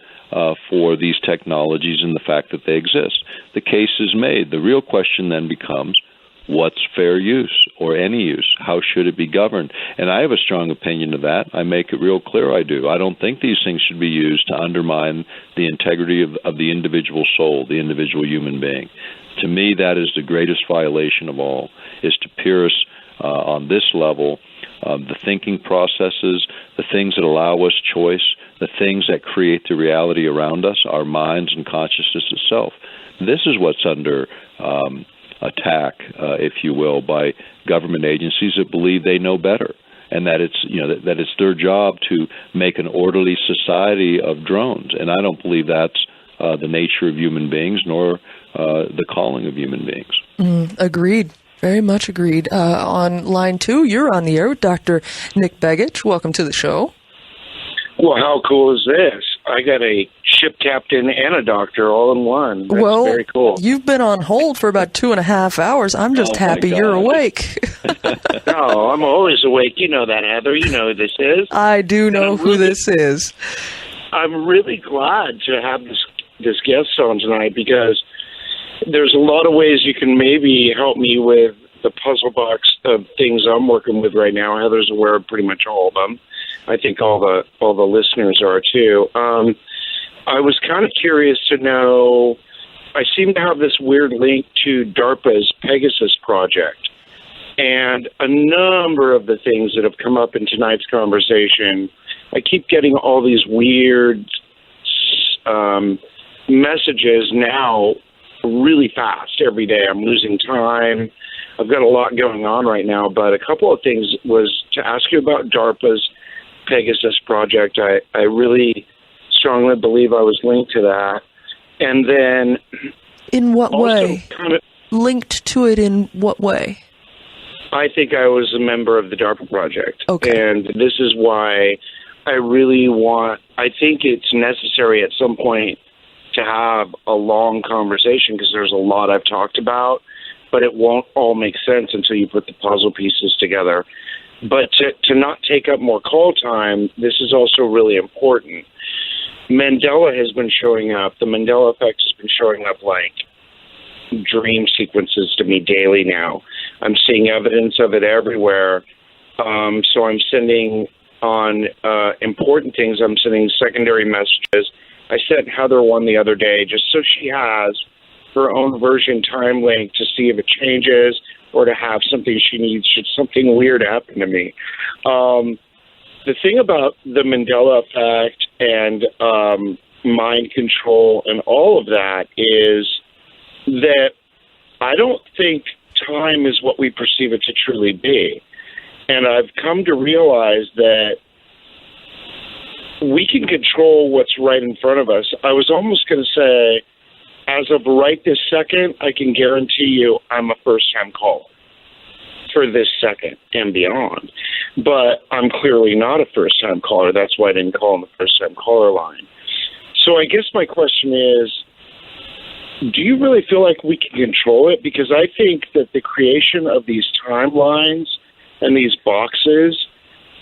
for these technologies and the fact that they exist. The case is made. The real question then becomes, what's fair use or any use? How should it be governed? And I have a strong opinion of that. I make it real clear I do. I don't think these things should be used to undermine the integrity of the individual soul, the individual human being. To me, that is the greatest violation of all, is to pierce on this level the thinking processes, the things that allow us choice, the things that create the reality around us, our minds and consciousness itself. This is what's under attack, if you will, by government agencies that believe they know better, and that it's their job to make an orderly society of drones. And I don't believe that's the nature of human beings, nor the calling of human beings. Agreed. Very much agreed. On line 2, you're on the air with Dr. Nick Begich. Welcome to the show. Well, how cool is this? I got a ship captain and a doctor all in one. That's very cool. You've been on hold for about 2.5 hours. I'm just happy you're awake. No, I'm always awake. You know that, Heather. You know who this is. I do know who this is. I'm really glad to have this guest on tonight, because there's a lot of ways you can maybe help me with the puzzle box of things I'm working with right now. Heather's aware of pretty much all of them. I think all the listeners are too. I was kind of curious to know, I seem to have this weird link to DARPA's Pegasus project. And a number of the things that have come up in tonight's conversation, I keep getting all these weird messages now really fast every day. I'm losing time. I've got a lot going on right now, but a couple of things was to ask you about DARPA's Pegasus project. I really strongly believe I was linked to that. And then... In what way? Linked to it in what way? I think I was a member of the DARPA project. Okay. And this is why I think it's necessary at some point to have a long conversation, because there's a lot I've talked about, but it won't all make sense until you put the puzzle pieces together. But to not take up more call time, this is also really important. Mandela has been showing up. The Mandela effect has been showing up like dream sequences to me daily now. I'm seeing evidence of it everywhere. So I'm sending on important things. I'm sending secondary messages. I sent Heather one the other day just so she has her own version time link to see if it changes or to have something she needs should something weird happen to me. The thing about the Mandela effect and mind control and all of that is that I don't think time is what we perceive it to truly be. And I've come to realize that we can control what's right in front of us. I was almost going to say, as of right this second, I can guarantee you I'm a first-time caller for this second and beyond. But I'm clearly not a first-time caller. That's why I didn't call on the first-time caller line. So I guess my question is, do you really feel like we can control it? Because I think that the creation of these timelines and these boxes,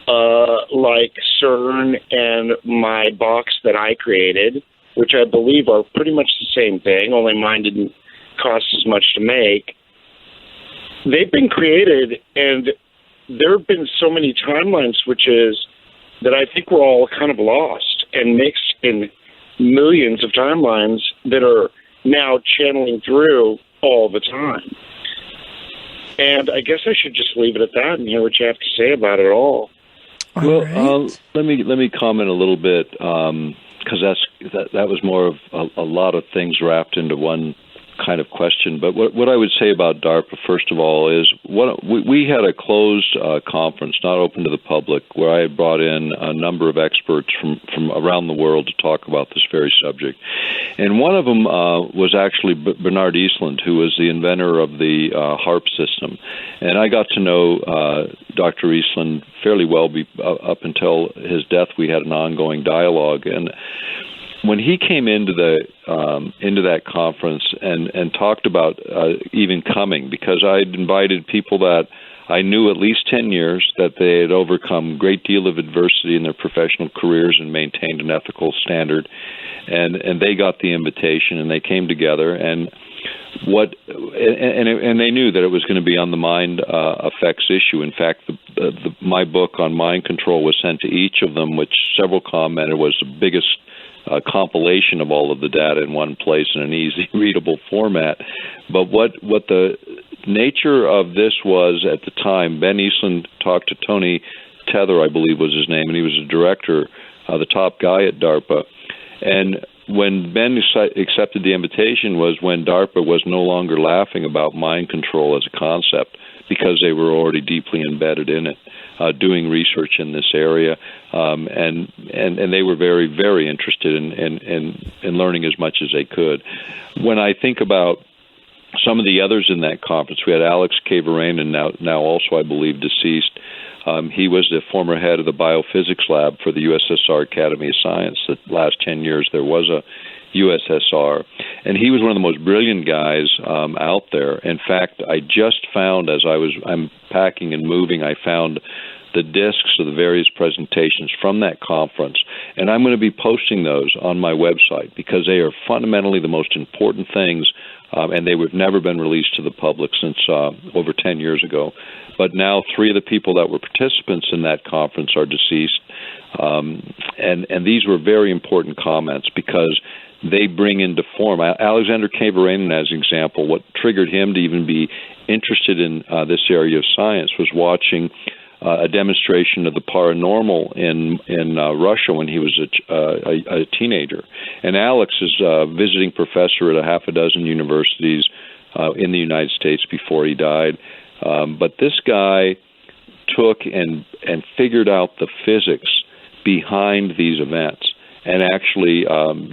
like CERN and my box that I created, which I believe are pretty much the same thing, only mine didn't cost as much to make, they've been created, and there have been so many timeline switches that I think we're all kind of lost and mixed in millions of timelines that are now channeling through all the time. And I guess I should just leave it at that and hear what you have to say about it all. Well, let me comment a little bit, because that was more of a lot of things wrapped into one kind of question. But what I would say about DARPA, first of all, is we had a closed conference, not open to the public, where I had brought in a number of experts from around the world to talk about this very subject. And one of them was actually Bernard Eastlund, who was the inventor of the HAARP system. And I got to know Dr. Eastlund fairly well. Up until his death, we had an ongoing dialogue. And when he came into that conference and talked about even coming, because I had invited people that I knew at least 10 years, that they had overcome a great deal of adversity in their professional careers and maintained an ethical standard, and they got the invitation and they came together and they knew that it was going to be on the mind effects issue. In fact, my book on mind control was sent to each of them, which several commented was the biggest compilation of all of the data in one place in an easy readable format. But what the nature of this was at the time, Ben Eastlund talked to Tony Tether, I believe was his name, and he was the director, the top guy at DARPA. And when Ben accepted the invitation was when DARPA was no longer laughing about mind control as a concept, because they were already deeply embedded in it, doing research in this area, and they were very, very interested in learning as much as they could. When I think about some of the others in that conference, we had Alex Kavarenan, now also, I believe, deceased. He was the former head of the biophysics lab for the USSR Academy of Science. The last 10 years there was a USSR, and he was one of the most brilliant guys out there. In fact, I just found, as I'm packing and moving, I found the discs of the various presentations from that conference, and I'm going to be posting those on my website because they are fundamentally the most important things, and they have never been released to the public since over 10 years ago. But now 3 of the people that were participants in that conference are deceased, and these were very important comments because they bring into form. Alexander Kavarenan, as an example, what triggered him to even be interested in this area of science was watching a demonstration of the paranormal in Russia when he was a teenager. And Alex is a visiting professor at a half a dozen universities in the United States before he died. But this guy took and figured out the physics behind these events and actually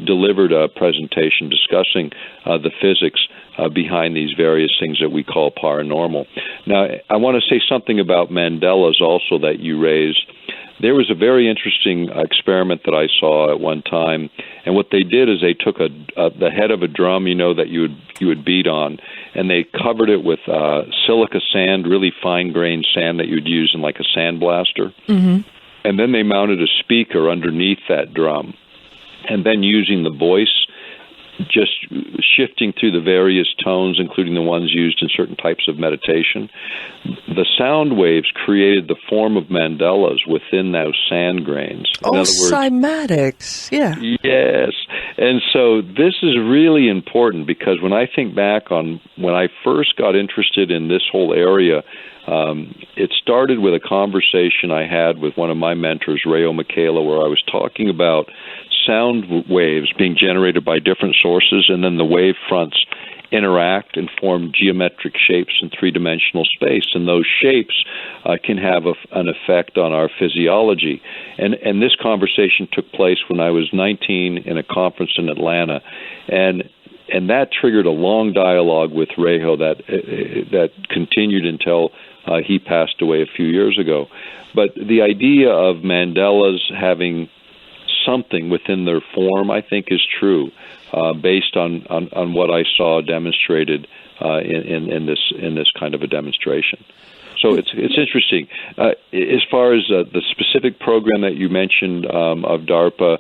delivered a presentation discussing the physics behind these various things that we call paranormal. Now, I want to say something about Mandela's also that you raised. There was a very interesting experiment that I saw at one time, and what they did is they took the head of a drum, that you would beat on, and they covered it with silica sand, really fine-grained sand that you'd use in like a sandblaster, and then they mounted a speaker underneath that drum, and then using the voice, just shifting through the various tones, including the ones used in certain types of meditation, the sound waves created the form of Mandela's within those sand grains. In other words, cymatics, yeah. Yes. And so this is really important because when I think back on when I first got interested in this whole area, it started with a conversation I had with one of my mentors, Rayo Michaela, where I was talking about sound waves being generated by different sources, and then the wave fronts interact and form geometric shapes in three-dimensional space, and those shapes can have an effect on our physiology. And this conversation took place when I was 19 in a conference in Atlanta, and that triggered a long dialogue with Rayo that continued until he passed away a few years ago. But the idea of Mandela's having something within their form, I think, is true, based on what I saw demonstrated in this kind of a demonstration. So it's interesting. As far as the specific program that you mentioned of DARPA,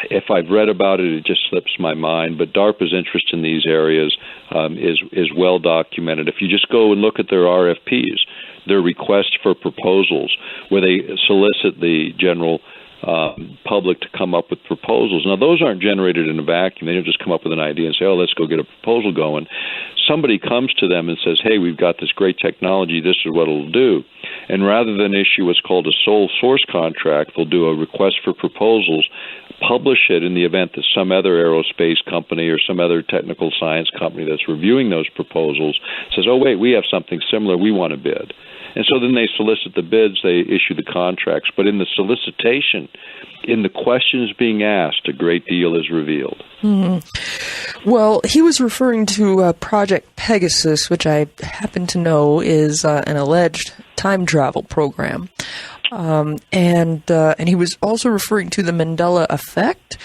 if I've read about it, it just slips my mind. But DARPA's interest in these areas is well documented. If you just go and look at their RFPs, their requests for proposals, where they solicit the general public to come up with proposals. Now, those aren't generated in a vacuum. They don't just come up with an idea and say, let's go get a proposal going. Somebody comes to them and says, hey, we've got this great technology. This is what it'll do. And rather than issue what's called a sole source contract, they'll do a request for proposals, publish it in the event that some other aerospace company or some other technical science company that's reviewing those proposals says, oh, wait, we have something similar. We want to bid. And so then they solicit the bids, they issue the contracts. But in the solicitation, in the questions being asked, a great deal is revealed. Mm-hmm. Well, he was referring to Project Pegasus, which I happen to know is an alleged time travel program. And he was also referring to the Mandela effect.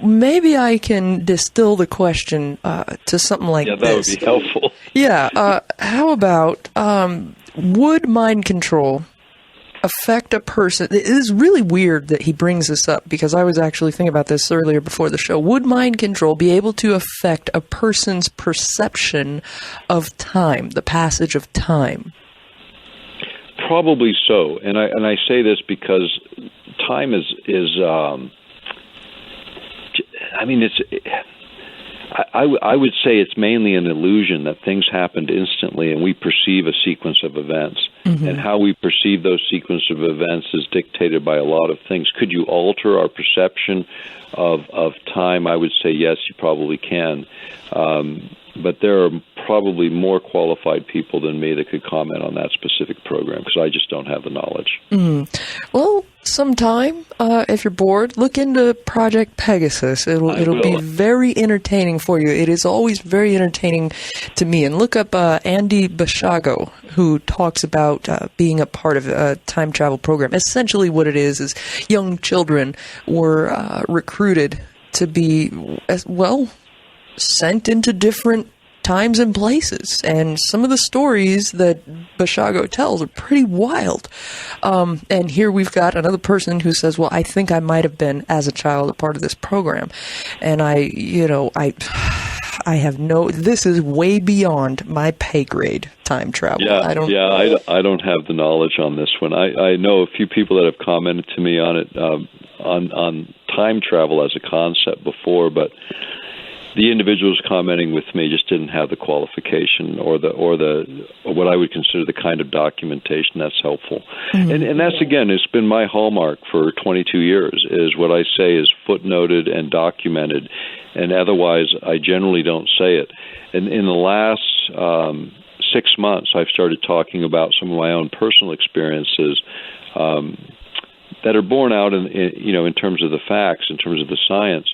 Maybe I can distill the question to something like this. Yeah, that would be helpful. Yeah. How about would mind control affect a person? It is really weird that he brings this up because I was actually thinking about this earlier before the show. Would mind control be able to affect a person's perception of time, the passage of time? Probably so, and I say this because time is I mean, it's. I would say it's mainly an illusion that things happened instantly and we perceive a sequence of events. Mm-hmm. And how we perceive those sequence of events is dictated by a lot of things. Could you alter our perception of time? I would say yes, you probably can. But there are probably more qualified people than me that could comment on that specific program because I just don't have the knowledge. Mm. Well, sometime, if you're bored, look into Project Pegasus. It'll be very entertaining for you. It is always very entertaining to me. And look up Andy Basiago, who talks about being a part of a time travel program. Essentially what it is young children were recruited to be, sent into different times and places. And some of the stories that Basiago tells are pretty wild. And here we've got another person who says, well, I think I might have been, as a child, a part of this program. And I have this is way beyond my pay grade, time travel. Yeah, I don't have the knowledge on this one. I know a few people that have commented to me on it, on time travel as a concept before, but the individuals commenting with me just didn't have the qualification or the what I would consider the kind of documentation that's helpful. Mm-hmm. And that's, again, it's been my hallmark for 22 years, is what I say is footnoted and documented, and otherwise I generally don't say it. And in the last 6 months, I've started talking about some of my own personal experiences that are borne out in terms of the facts, in terms of the science.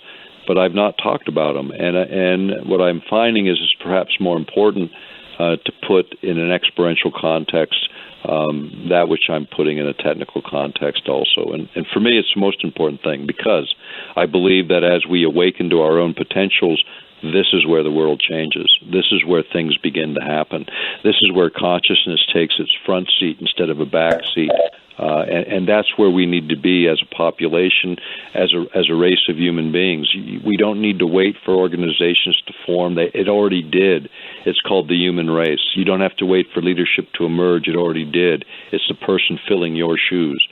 but I've not talked about them. And what I'm finding is it's perhaps more important to put in an experiential context that which I'm putting in a technical context also. And for me, it's the most important thing, because I believe that as we awaken to our own potentials, this is where the world changes. This is where things begin to happen. This is where consciousness takes its front seat instead of a back seat. And that's where we need to be as a population, as a race of human beings. We don't need to wait for organizations to form. It already did. It's called the human race. You don't have to wait for leadership to emerge. It already did. It's the person filling your shoes.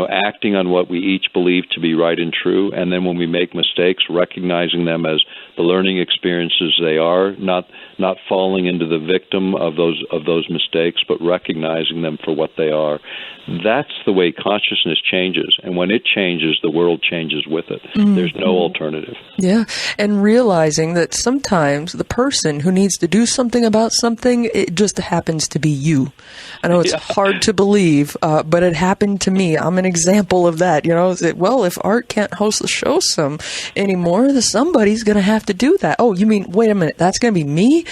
Acting on what we each believe to be right and true, and then when we make mistakes, recognizing them as the learning experiences they are, not falling into the victim of those mistakes, but recognizing them for what they are. That's the way consciousness changes, and when it changes, the world changes with it. Mm-hmm. There's no alternative. Yeah, and realizing that sometimes the person who needs to do something about something, it just happens to be you. I know it's hard to believe, but it happened to me. I'm an example of that. Well, if Art can't host the show anymore, then somebody's going to have to do that. Oh, you mean, wait a minute, that's going to be me?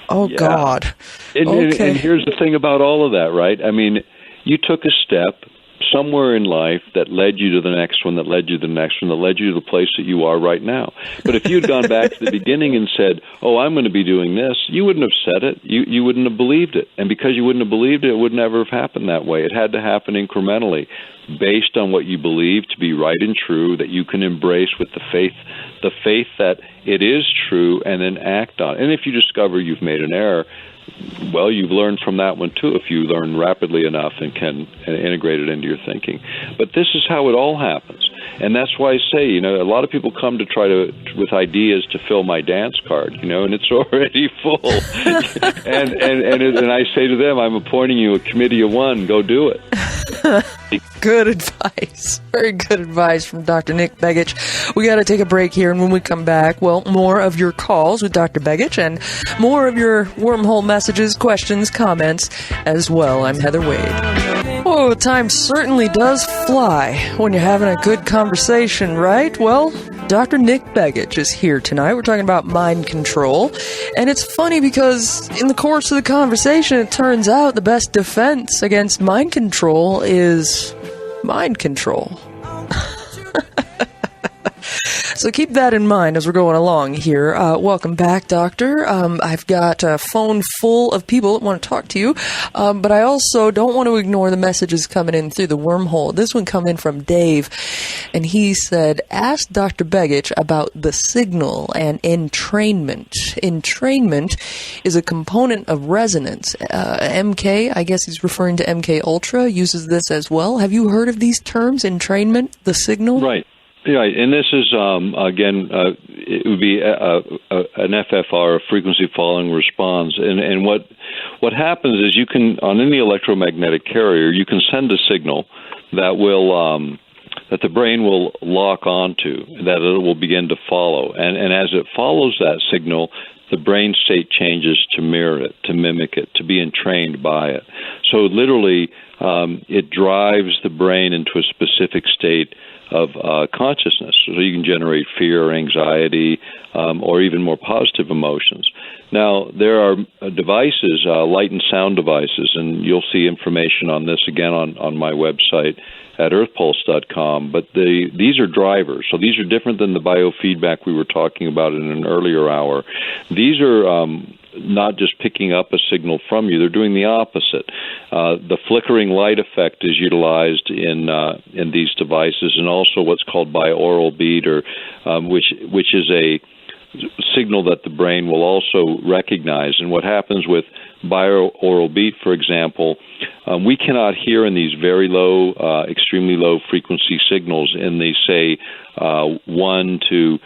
Oh, yeah. God. Okay. And here's the thing about all of that, right? I mean, you took a step somewhere in life that led you to the next one, that led you to the next one, that led you to the place that you are right now. But if you'd gone back to the beginning and said, oh, I'm going to be doing this, you wouldn't have said it. You wouldn't have believed it. And because you wouldn't have believed it, it would never have happened that way. It had to happen incrementally, based on what you believe to be right and true, that you can embrace with the faith that it is true, and then act on it. And if you discover you've made an error, well, you've learned from that one too, if you learn rapidly enough and can integrate it into your thinking. But this is how it all happens. And that's why I say, a lot of people come to with ideas to fill my dance card, and it's already full. and I say to them, I'm appointing you a committee of one, go do it. Good advice. Very good advice from Dr. Nick Begich. We got to take a break here, and when we come back, well, more of your calls with Dr. Begich and more of your wormhole messages, questions, comments as well. I'm Heather Wade. Oh, time certainly does fly when you're having a good conversation, right? Well, Dr. Nick Begich is here tonight. We're talking about mind control. And it's funny because in the course of the conversation, it turns out the best defense against mind control is mind control. So keep that in mind as we're going along here. Welcome back, Doctor. I've got a phone full of people that want to talk to you, but I also don't want to ignore the messages coming in through the wormhole. This one come in from Dave, and he said, ask Dr. Begich about the signal and entrainment. Entrainment is a component of resonance. MK, I guess he's referring to MK Ultra, uses this as well. Have you heard of these terms, entrainment, the signal? Right. Yeah, and this is, again, it would be an FFR, a frequency following response. And what happens is you can, on any electromagnetic carrier, you can send a signal that will, that the brain will lock onto, that it will begin to follow. And as it follows that signal, the brain state changes to mirror it, to mimic it, to be entrained by it. So literally, it drives the brain into a specific state of consciousness, so you can generate fear, anxiety, or even more positive emotions. Now, there are devices, light and sound devices, and you'll see information on this again on my website at earthpulse.com, but these are drivers, so these are different than the biofeedback we were talking about in an earlier hour. These are not just picking up a signal from you, they're doing the opposite. The flickering light effect is utilized in these devices, and also what's called binaural beat, or which is a signal that the brain will also recognize. And what happens with binaural beat, for example, we cannot hear in these very low, extremely low frequency signals in the, say, 1 to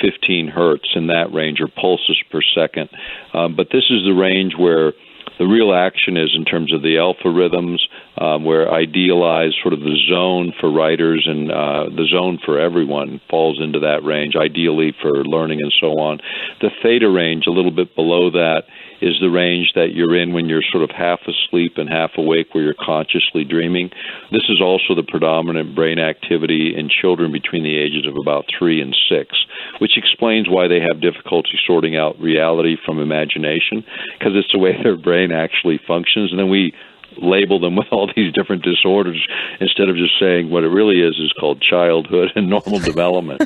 15 hertz, in that range, or pulses per second. But this is the range where the real action is in terms of the alpha rhythms, where idealized sort of the zone for writers and the zone for everyone falls into that range, ideally for learning and so on. The theta range, a little bit below that, is the range that you're in when you're sort of half asleep and half awake, where you're consciously dreaming. This is also the predominant brain activity in children between the ages of about 3 and 6, which explains why they have difficulty sorting out reality from imagination, because it's the way their brain actually functions. And then we label them with all these different disorders instead of just saying what it really is called childhood and normal development.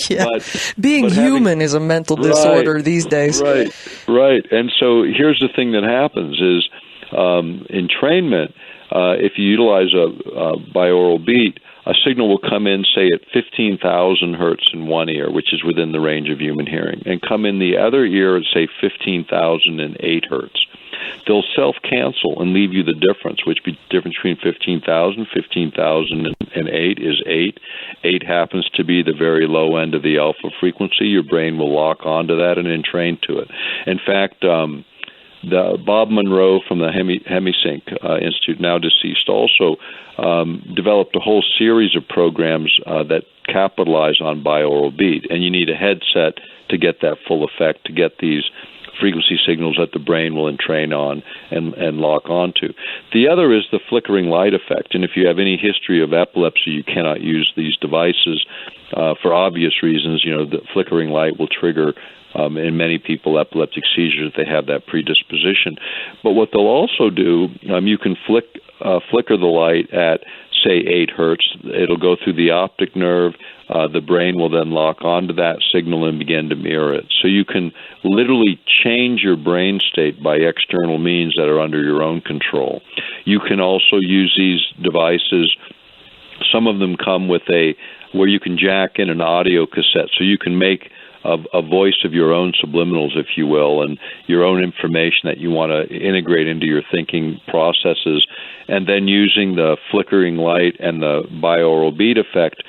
Yeah. Being human is a mental disorder these days. Right. And so here's the thing that happens is in entrainment, if you utilize a binaural beat, a signal will come in, say, at 15,000 hertz in one ear, which is within the range of human hearing, and come in the other ear at, say, 15,008 hertz. They'll self-cancel and leave you the difference, which the difference between 15,000, 15,008 is 8. 8 happens to be the very low end of the alpha frequency. Your brain will lock onto that and entrain to it. In fact, the Bob Monroe from the Hemisync Institute, now deceased, also developed a whole series of programs that capitalize on binaural beat. And you need a headset to get that full effect, to get these frequency signals that the brain will entrain on and lock onto. The other is the flickering light effect. And if you have any history of epilepsy, you cannot use these devices for obvious reasons. You know, the flickering light will trigger in many people epileptic seizures if they have that predisposition. But what they'll also do, you can flicker the light at, say, 8 hertz. It'll go through the optic nerve. The brain will then lock onto that signal and begin to mirror it. So you can literally change your brain state by external means that are under your own control. You can also use these devices. Some of them come with where you can jack in an audio cassette, so you can make a voice of your own subliminals, if you will, and your own information that you want to integrate into your thinking processes, and then using the flickering light and the binaural beat effect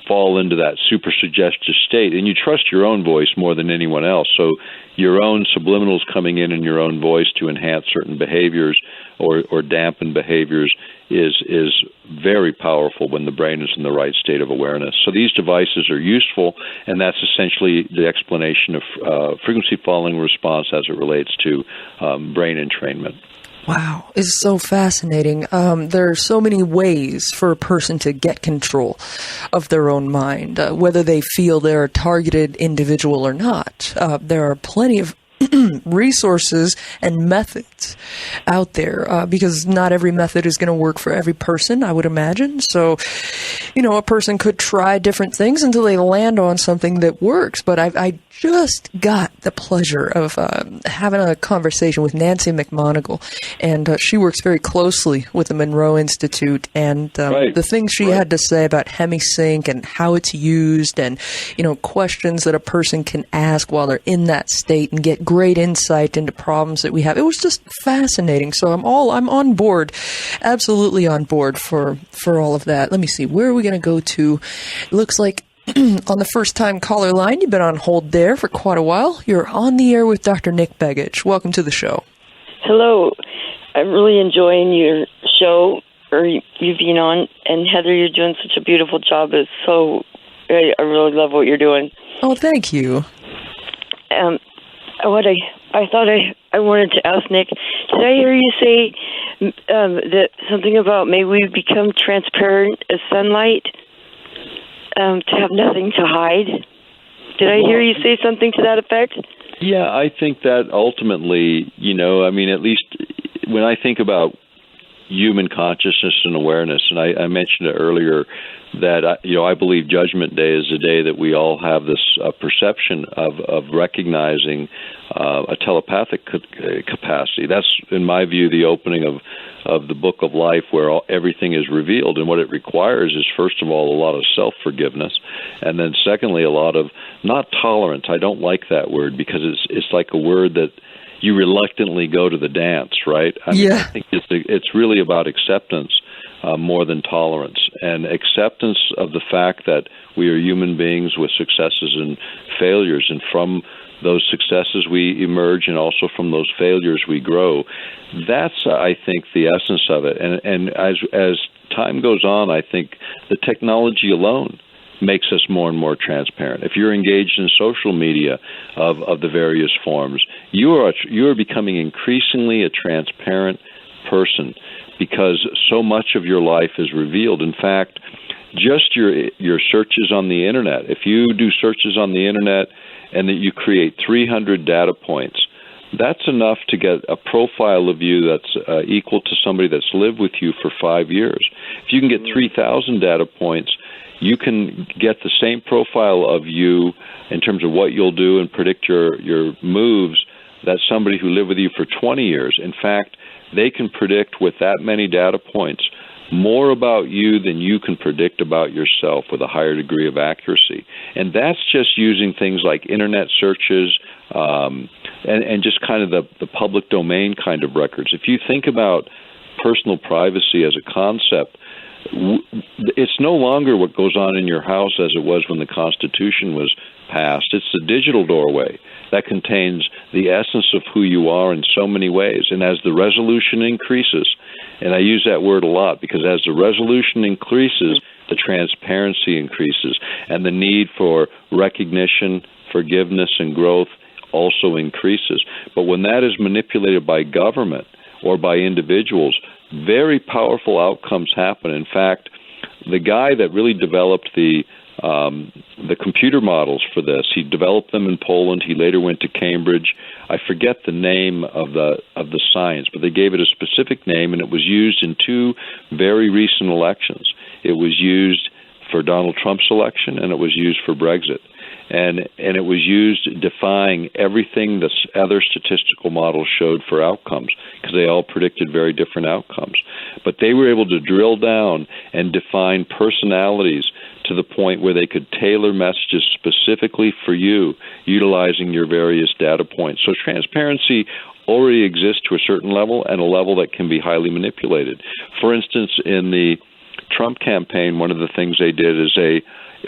fall into that super suggestive state. And you trust your own voice more than anyone else. So your own subliminals coming in your own voice to enhance certain behaviors or dampen behaviors is very powerful when the brain is in the right state of awareness. So these devices are useful, and that's essentially the explanation of frequency following response as it relates to brain entrainment. Wow, it's so fascinating. There are so many ways for a person to get control of their own mind, whether they feel they're a targeted individual or not. There are plenty of resources and methods out there because not every method is going to work for every person, I would imagine. So, a person could try different things until they land on something that works. But I just got the pleasure of having a conversation with Nancy McMonagle, and she works very closely with the Monroe Institute, and the things she had to say about Hemisync and how it's used, and questions that a person can ask while they're in that state and get great insight into problems that we have. It was just fascinating. So I'm on board, absolutely on board for all of that. Let me see, where are we going to go to? It looks like on the first-time caller line, you've been on hold there for quite a while. You're on the air with Dr. Nick Begich. Welcome to the show. Hello. I'm really enjoying your show, or you being on. And Heather, you're doing such a beautiful job. I really love what you're doing. Oh, thank you. I thought I wanted to ask Nick, did I hear you say that something about maybe we become transparent as sunlight? To have nothing to hide. Did I hear you say something to that effect? Yeah, I think that ultimately, at least when I think about human consciousness and awareness, and I mentioned it earlier that, I believe Judgment Day is the day that we all have this perception of recognizing a telepathic capacity. That's, in my view, the opening of the book of life, where everything is revealed. And what it requires is, first of all, a lot of self-forgiveness, and then secondly, a lot of, not tolerance. I don't like that word because it's like a word that you reluctantly go to the dance, right? I think it's really about acceptance more than tolerance, and acceptance of the fact that we are human beings with successes and failures, and from those successes we emerge, and also from those failures we grow. That's, I think, the essence of it. And as time goes on, I think the technology alone makes us more and more transparent. If you're engaged in social media of the various forms, you are becoming increasingly a transparent person because so much of your life is revealed. In fact, just your searches on the internet. If you do searches on the internet and that you create 300 data points, that's enough to get a profile of you that's equal to somebody that's lived with you for 5 years. If you can get 3,000 data points, you can get the same profile of you in terms of what you'll do and predict your moves that somebody who lived with you for 20 years. In fact, they can predict with that many data points more about you than you can predict about yourself with a higher degree of accuracy. And that's just using things like internet searches and just kind of the public domain kind of records. If you think about personal privacy as a concept, it's no longer what goes on in your house as it was when the Constitution was passed. It's the digital doorway that contains the essence of who you are in so many ways. And as the resolution increases, and I use that word a lot because as the resolution increases, the transparency increases, and the need for recognition, forgiveness, and growth also increases. But when that is manipulated by government or by individuals, very powerful outcomes happen. In fact, the guy that really developed the computer models for this, he developed them in Poland. He later went to Cambridge. I forget the name of the science, but they gave it a specific name, and it was used in two very recent elections. It was used for Donald Trump's election, and it was used for Brexit. And it was used defying everything the other statistical models showed for outcomes because they all predicted very different outcomes. But they were able to drill down and define personalities to the point where they could tailor messages specifically for you, utilizing your various data points. So transparency already exists to a certain level and a level that can be highly manipulated. For instance, in the Trump campaign, one of the things they did is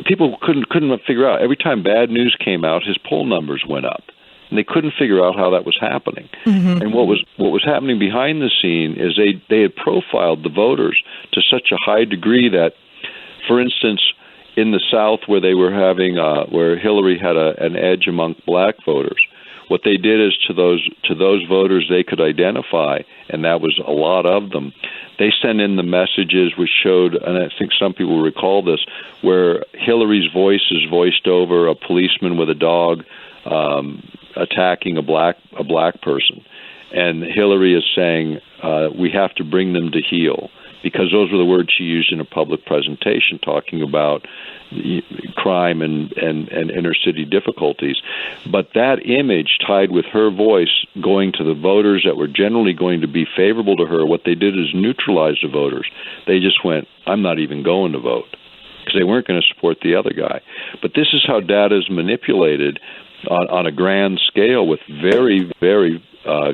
people couldn't figure out. Every time bad news came out, his poll numbers went up, and they couldn't figure out how that was happening. Mm-hmm. And what was happening behind the scene is they had profiled the voters to such a high degree that, for instance, in the South where they were having where Hillary had an edge among black voters, what they did is to those voters they could identify, and that was a lot of them. They sent in the messages which showed, and I think some people recall this, where Hillary's voice is voiced over a policeman with a dog attacking a black person, and Hillary is saying we have to bring them to heel, because those were the words she used in a public presentation talking about crime and inner city difficulties. But that image tied with her voice going to the voters that were generally going to be favorable to her, what they did is neutralize the voters. They just went, I'm not even going to vote, because they weren't going to support the other guy. But this is how data is manipulated on a grand scale with very, very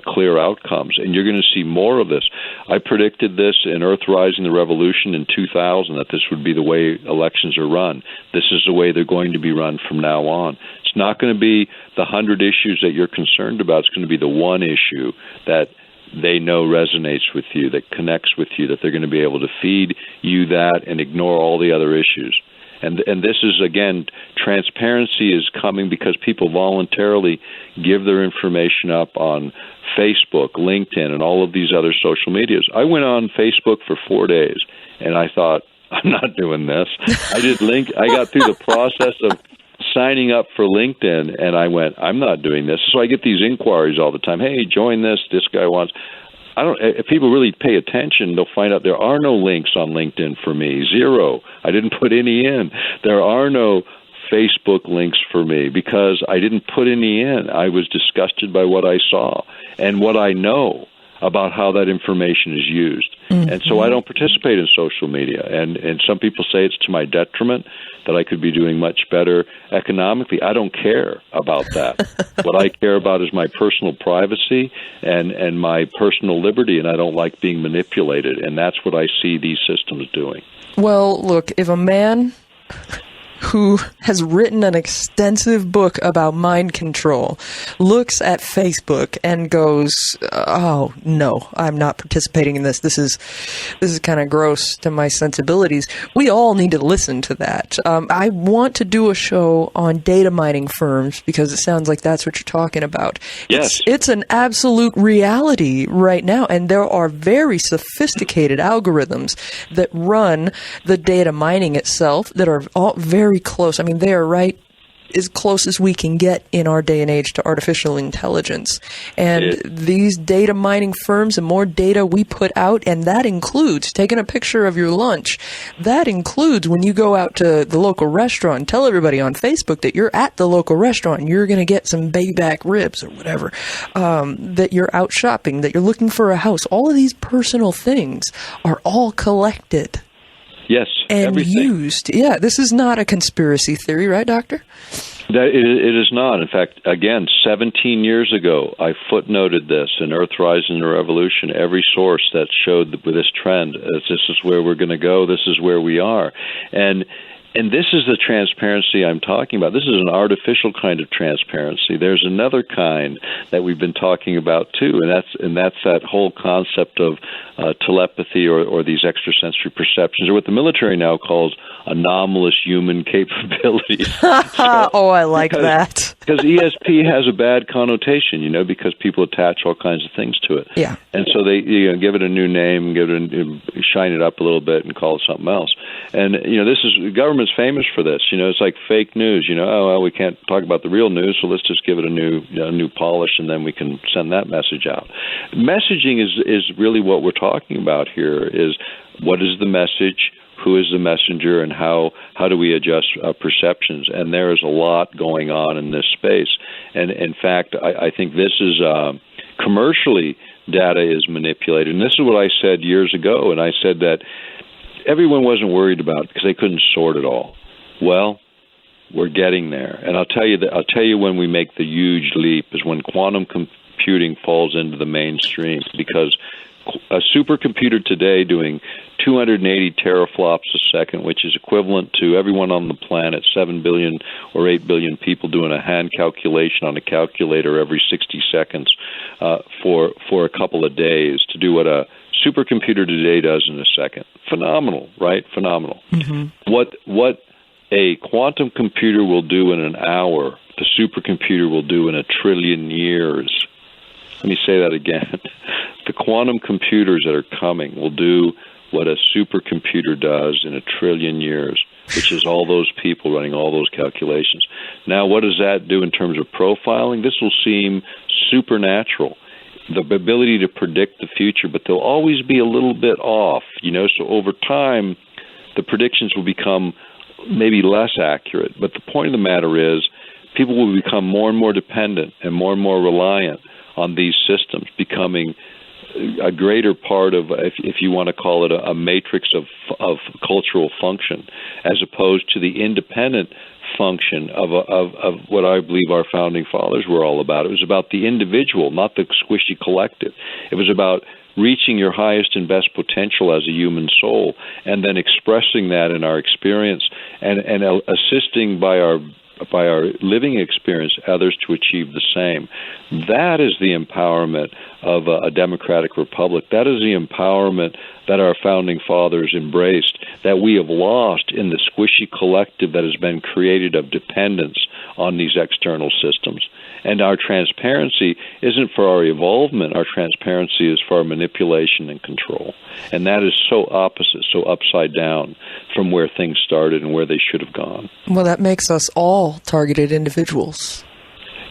clear outcomes, and you're going to see more of this. I predicted this in Earthrising the Revolution in 2000, that this would be the way elections are run. This is the way they're going to be run from now on. It's not going to be the 100 issues that you're concerned about. It's going to be the one issue that they know resonates with you, that connects with you, that they're going to be able to feed you that and ignore all the other issues. And this is, again, transparency is coming because people voluntarily give their information up on Facebook, LinkedIn, and all of these other social medias. I went on Facebook for 4 days, and I thought, I'm not doing this. I got through the process of signing up for LinkedIn, and I went, I'm not doing this. So I get these inquiries all the time. Hey, join this guy wants. If people really pay attention, they'll find out there are no links on LinkedIn for me. Zero. I didn't put any in. There are no Facebook links for me because I didn't put any in. I was disgusted by what I saw and what I know about how that information is used. Mm-hmm. And so I don't participate in social media. And some people say it's to my detriment, that I could be doing much better economically. I don't care about that. What I care about is my personal privacy and my personal liberty, and I don't like being manipulated. And that's what I see these systems doing. Well, look, if a man who has written an extensive book about mind control, looks at Facebook and goes, "Oh no, I'm not participating in this. This is kind of gross to my sensibilities." We all need to listen to that. I want to do a show on data mining firms because it sounds like that's what you're talking about. Yes, it's an absolute reality right now, and there are very sophisticated algorithms that run the data mining itself that are all very close. I mean, they are right as close as we can get in our day and age to artificial intelligence. And these data mining firms, the more data we put out, and that includes taking a picture of your lunch. That includes when you go out to the local restaurant and tell everybody on Facebook that you're at the local restaurant and you're going to get some back ribs or whatever, that you're out shopping, that you're looking for a house. All of these personal things are all collected. Yes, and everything. Used. Yeah, this is not a conspiracy theory, right, Doctor? It is not. In fact, again, 17 years ago, I footnoted this in Earthrise and the Revolution. Every source that showed this trend, this is where we're going to go, this is where we are. And this is the transparency I'm talking about. This is an artificial kind of transparency. There's another kind that we've been talking about too, and that's that whole concept of telepathy or these extrasensory perceptions, or what the military now calls anomalous human capabilities. Oh, I like that. Because ESP has a bad connotation, because people attach all kinds of things to it. Yeah. And so they give it a new name, shine it up a little bit, and call it something else. And this is the government's famous for this. It's like fake news. Oh, well, we can't talk about the real news, so let's just give it a new polish, and then we can send that message out. Messaging is really what we're talking about here. Is what is the message? Who is the messenger, and how do we adjust perceptions? And there is a lot going on in this space. And in fact, I think this is commercially data is manipulated. And this is what I said years ago. And I said that everyone wasn't worried about it because they couldn't sort it all. Well, we're getting there. And I'll tell you when we make the huge leap is when quantum computing falls into the mainstream, because a supercomputer today doing 280 teraflops a second, which is equivalent to everyone on the planet, 7 billion or 8 billion people doing a hand calculation on a calculator every 60 seconds for a couple of days to do what a supercomputer today does in a second. Phenomenal, right? Phenomenal. Mm-hmm. What a quantum computer will do in an hour, the supercomputer will do in 1 trillion years. Let me say that again. The quantum computers that are coming will do what a supercomputer does in 1 trillion years, which is all those people running all those calculations. Now, what does that do in terms of profiling? This will seem supernatural, the ability to predict the future, but they'll always be a little bit off, so over time, the predictions will become maybe less accurate. But the point of the matter is, people will become more and more dependent and more reliant on these systems, becoming a greater part of, if you want to call it, a matrix of cultural function, as opposed to the independent function of what I believe our founding fathers were all about. It was about the individual, not the squishy collective. It was about reaching your highest and best potential as a human soul, and then expressing that in our experience and assisting by our living experience others to achieve the same. That is the empowerment of a democratic republic. That is the empowerment that our founding fathers embraced, that we have lost in the squishy collective that has been created of dependence on these external systems. And our transparency isn't for our evolvement. Our transparency is for our manipulation and control. And that is so opposite, so upside down from where things started and where they should have gone. Well, that makes us all targeted individuals.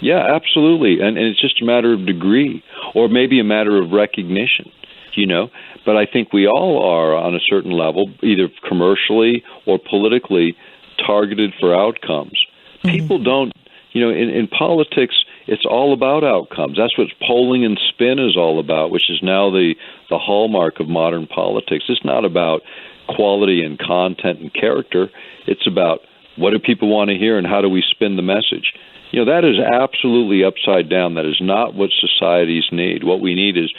Yeah, absolutely. And it's just a matter of degree, or maybe a matter of recognition, But I think we all are, on a certain level, either commercially or politically, targeted for outcomes. Mm-hmm. People don't, in politics, it's all about outcomes. That's what polling and spin is all about, which is now the hallmark of modern politics. It's not about quality and content and character. It's about what do people want to hear and how do we spin the message. That is absolutely upside down. That is not what societies need. What we need is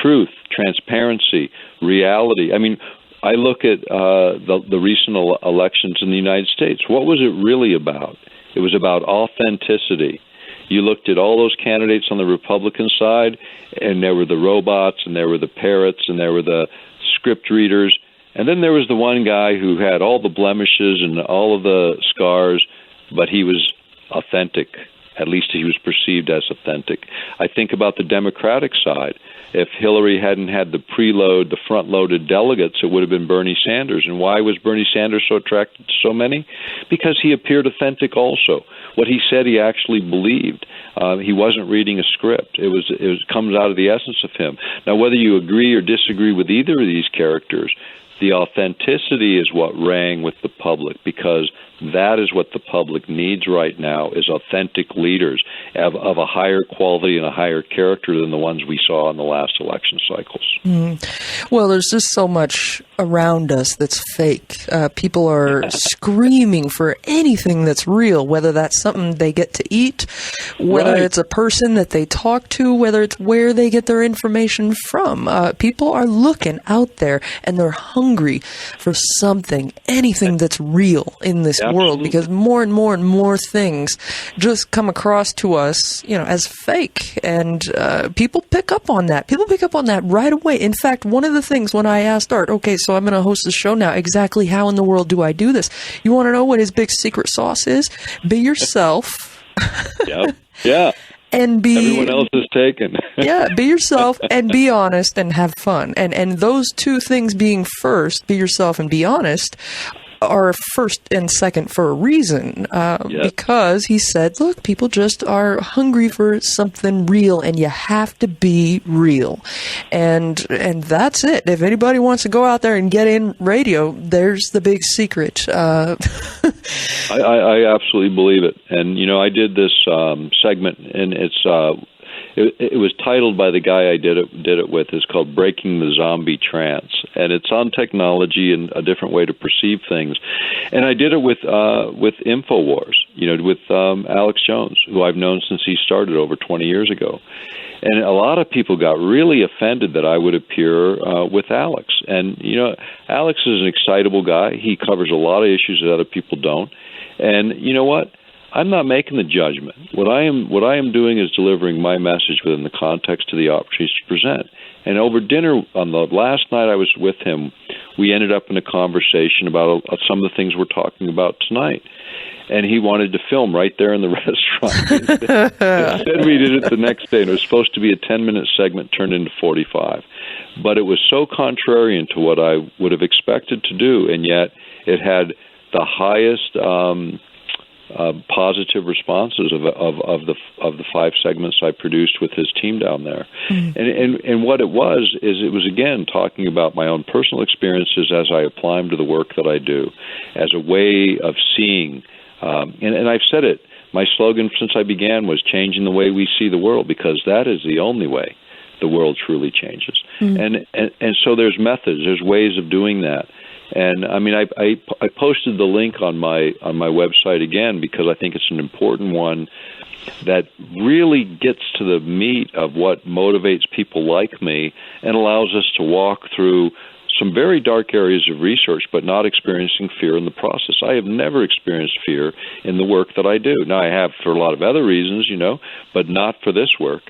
truth, transparency, reality. I mean, I look at the recent elections in the United States. What was it really about? It was about authenticity. You looked at all those candidates on the Republican side, and there were the robots, and there were the parrots, and there were the script readers. And then there was the one guy who had all the blemishes and all of the scars, but he was authentic. At least he was perceived as authentic. I think about the Democratic side. If Hillary hadn't had the the front-loaded delegates, it would have been Bernie Sanders. And why was Bernie Sanders so attracted to so many? Because he appeared authentic also. What he said he actually believed. He wasn't reading a script. It comes out of the essence of him. Now, whether you agree or disagree with either of these characters, the authenticity is what rang with the public, because that is what the public needs right now, is authentic leaders of a higher quality and a higher character than the ones we saw in the last election cycles. Well, there's just so much around us that's fake. People are screaming for anything that's real, whether that's something they get to eat, whether it's a person that they talk to, whether it's where they get their information from. People are looking out there, and they're hungry for something, anything that's real in this world, because more and more and more things just come across to us, as fake, and people pick up on that. People pick up on that right away. In fact, one of the things when I asked Art, okay, so I'm going to host the show now, exactly how in the world do I do this? You want to know what his big secret sauce is? Be yourself. Yeah. And everyone else is taken. Be yourself and be honest and have fun. And those two things being first, be yourself and be honest, are first and second for a reason, because he said, look, people just are hungry for something real, and you have to be real. And that's it. If anybody wants to go out there and get in radio, there's the big secret. I absolutely believe it. And, I did this segment, and it was titled by the guy I did it with. It's called Breaking the Zombie Trance, and it's on technology and a different way to perceive things. And I did it with InfoWars, with Alex Jones, who I've known since he started over 20 years ago. And a lot of people got really offended that I would appear with Alex. And, Alex is an excitable guy. He covers a lot of issues that other people don't. And you know what? I'm not making the judgment. What I am doing is delivering my message within the context of the opportunities to present. And over dinner on the last night I was with him, we ended up in a conversation about some of the things we're talking about tonight. And he wanted to film right there in the restaurant. Instead, we did it the next day, and it was supposed to be a 10-minute segment turned into 45. But it was so contrarian to what I would have expected to do, and yet it had the highest positive responses of the 5 segments I produced with his team down there. And what it was again talking about my own personal experiences as I apply them to the work that I do, as a way of seeing. And I've said it, my slogan since I began was changing the way we see the world, because that is the only way the world truly changes. And so there's methods, there's ways of doing that. And I mean, I posted the link on my website again, because I think it's an important one that really gets to the meat of what motivates people like me and allows us to walk through some very dark areas of research, but not experiencing fear in the process. I have never experienced fear in the work that I do. Now, I have for a lot of other reasons, but not for this work,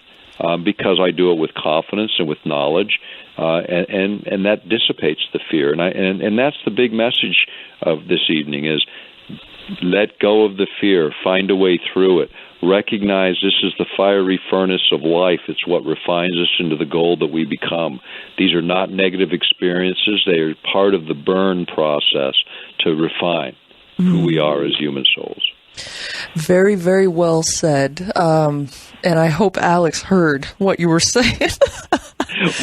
because I do it with confidence and with knowledge. And that dissipates the fear, and that's the big message of this evening: is let go of the fear, find a way through it, recognize this is the fiery furnace of life. It's what refines us into the gold that we become. These are not negative experiences; they are part of the burn process to refine who we are as human souls. Very, very well said. And I hope Alex heard what you were saying.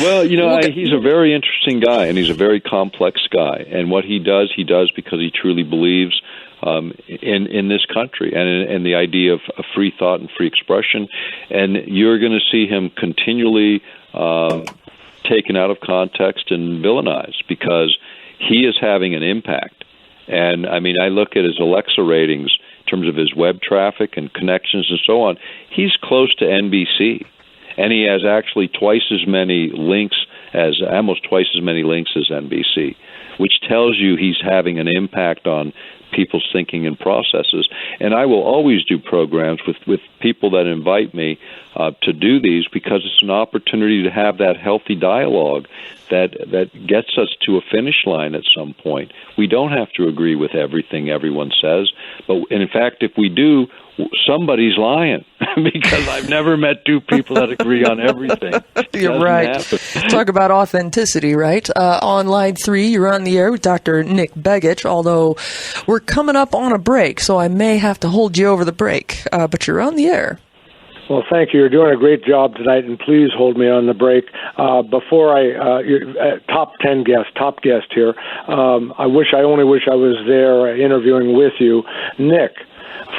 Well, he's a very interesting guy, and he's a very complex guy. And what he does because he truly believes in this country and the idea of free thought and free expression. And you're going to see him continually taken out of context and villainized, because he is having an impact. And, I mean, I look at his Alexa ratings in terms of his web traffic and connections and so on. He's close to NBC. And he has actually almost twice as many links as NBC. which tells you he's having an impact on people's thinking and processes. And I will always do programs with people that invite me to do these, because it's an opportunity to have that healthy dialogue that gets us to a finish line at some point. We don't have to agree with everything everyone says, but in fact, if we do, somebody's lying, because I've never met two people that agree on everything. You're right. Talk about authenticity, right? On line 3, you're on the air with Dr. Nick Begich, although we're coming up on a break, so I may have to hold you over the break, but you're on the air. Well, thank you. You're doing a great job tonight, and please hold me on the break. Before top guest here. I only wish I was there interviewing with you. Nick,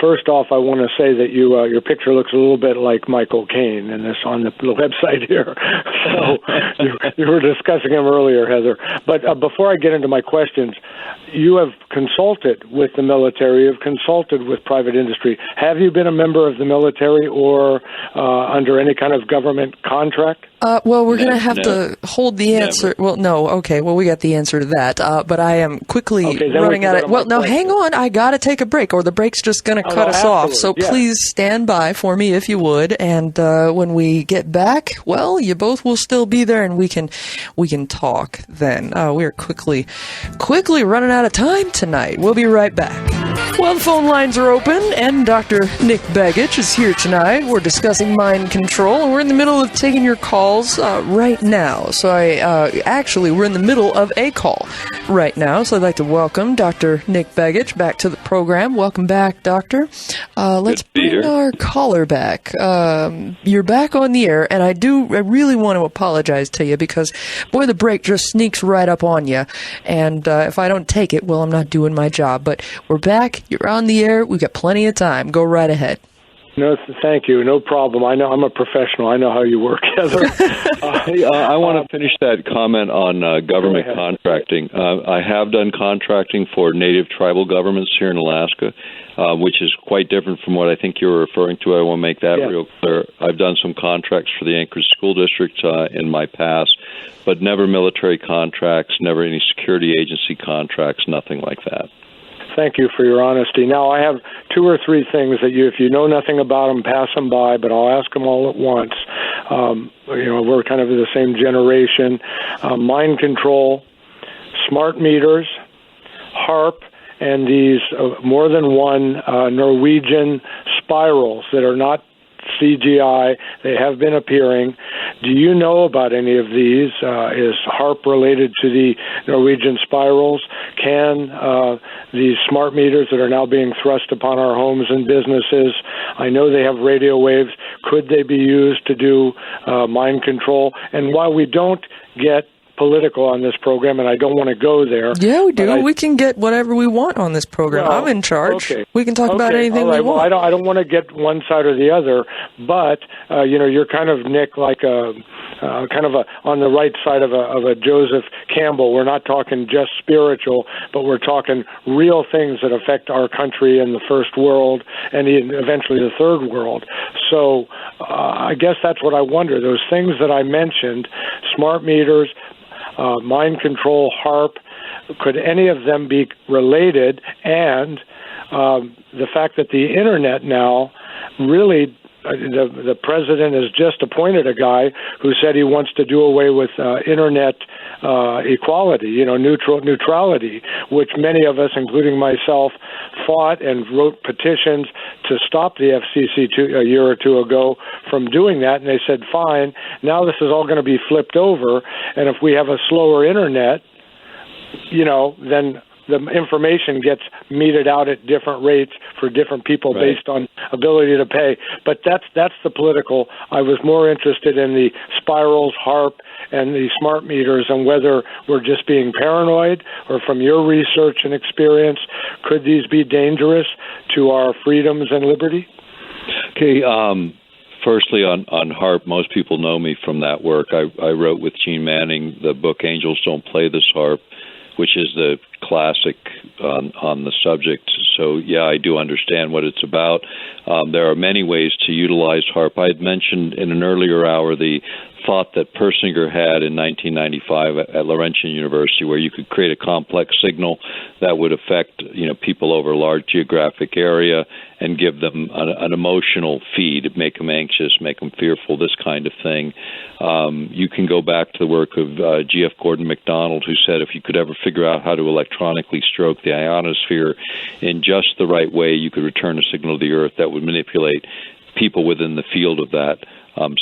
first off, I want to say that your picture looks a little bit like Michael Caine in this on the website here. So you were discussing him earlier, Heather. But before I get into my questions, you have consulted with the military, you've consulted with private industry. Have you been a member of the military or under any kind of government contract? Well, we're going to have to hold the answer. Never. Well, no. Okay. Well, we got the answer to that. But I am quickly running out of... Well, no, hang on. I got to take a break, or the break's just going to cut us off. So please stand by for me if you would. And when we get back, well, you both will still be there, and we can talk then. We're quickly running out of time tonight. We'll be right back. Well, the phone lines are open, and Dr. Nick Begich is here tonight. We're discussing mind control, and we're in the middle of taking your calls right now. So we're in the middle of a call right now. So I'd like to welcome Dr. Nick Begich back to the program. Welcome back, Doctor. Let's bring our caller back. You're back on the air, and I really want to apologize to you because, boy, the break just sneaks right up on you. And if I don't take it, well, I'm not doing my job. But we're back. You're on the air. We've got plenty of time. Go right ahead. No, thank you. No problem. I know I'm a professional. I know how you work, Heather. I want to finish that comment on government contracting. I have done contracting for native tribal governments here in Alaska, which is quite different from what I think you were referring to. I want to make that real clear. I've done some contracts for the Anchorage School District in my past, but never military contracts, never any security agency contracts, nothing like that. Thank you for your honesty. Now, I have 2 or 3 things that if you know nothing about them, pass them by, but I'll ask them all at once. We're kind of the same generation. Mind control, smart meters, HAARP, and these more than one Norwegian spirals that are not CGI. They have been appearing. Do you know about any of these? Is HAARP related to the Norwegian spirals? Can these smart meters that are now being thrust upon our homes and businesses, I know they have radio waves, could they be used to do mind control? And while we don't get political on this program, and I don't want to go there. Yeah, we do. We can get whatever we want on this program. I'm in charge. Okay. We can talk about anything we want. Well, I don't want to get one side or the other, but you're kind of, Nick, like on the right side of a Joseph Campbell. We're not talking just spiritual, but we're talking real things that affect our country and the first world and eventually the third world. So I guess that's what I wonder. Those things that I mentioned, smart meters, mind control, HAARP, could any of them be related? And the fact that the Internet now really, the president has just appointed a guy who said he wants to do away with Internet equality, neutrality, which many of us, including myself, fought and wrote petitions to stop the FCC a year or two ago from doing that. And they said, fine, now this is all going to be flipped over. And if we have a slower Internet, then the information gets meted out at different rates for different people based on ability to pay. But that's the political. I was more interested in the spirals, HAARP, and the smart meters, and whether we're just being paranoid, or from your research and experience, could these be dangerous to our freedoms and liberty? Okay. Firstly, on HAARP, most people know me from that work. I wrote with Gene Manning the book Angels Don't Play This HAARP, which is the classic on the subject. So, yeah, I do understand what it's about. There are many ways to utilize HAARP. I had mentioned in an earlier hour the thought that Persinger had in 1995 at Laurentian University, where you could create a complex signal that would affect people over a large geographic area and give them an emotional feed, make them anxious, make them fearful, this kind of thing. You can go back to the work of G.F. Gordon MacDonald, who said if you could ever figure out how to electronically stroke the ionosphere in just the right way, you could return a signal to the Earth that would manipulate people within the field of that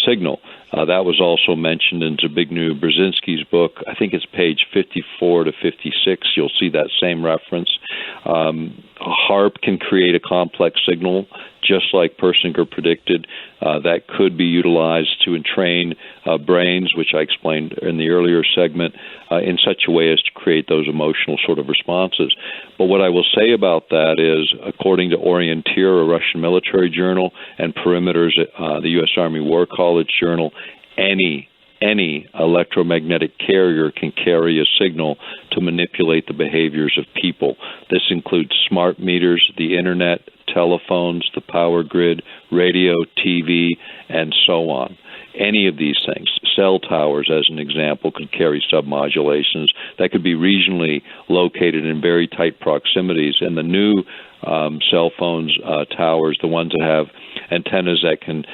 signal. That was also mentioned in Zbigniew Brzezinski's book. I think it's page 54 to 56. You'll see that same reference. HAARP can create a complex signal, just like Persinger predicted, that could be utilized to entrain brains, which I explained in the earlier segment, in such a way as to create those emotional sort of responses. But what I will say about that is, according to Orienteer, a Russian military journal, and Perimeters, the U.S. Army War College journal, any electromagnetic carrier can carry a signal to manipulate the behaviors of people. This includes smart meters, the internet, telephones, the power grid, radio, TV, and so on. Any of these things, cell towers, as an example, could carry submodulations that could be regionally located in very tight proximities. And the new cell phones towers, the ones that have antennas that can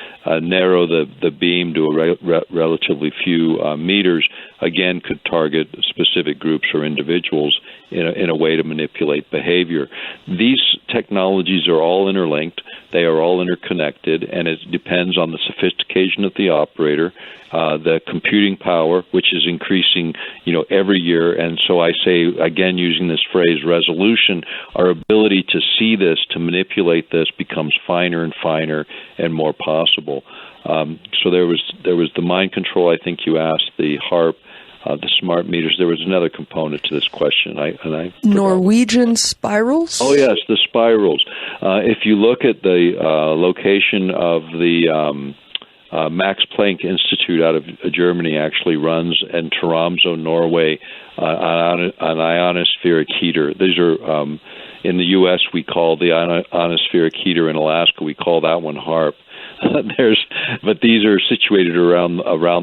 narrow the beam to a relatively few meters, again, could target specific groups or individuals in a way to manipulate behavior. These technologies are all interlinked. They are all interconnected, and it depends on the sophistication of the operator, the computing power, which is increasing, every year. And so I say, again, using this phrase, resolution, our ability to see this, to manipulate this, becomes finer and finer and more possible. So there was the mind control, I think you asked, the HAARP, the smart meters. There was another component to this question. I Norwegian spirals? Oh, yes, the spirals. If you look at the location of the Max Planck Institute out of Germany actually runs in Tromsø, Norway, an ionospheric heater. These are, in the U.S., we call the ionospheric heater. In Alaska, we call that one HAARP. But these are situated around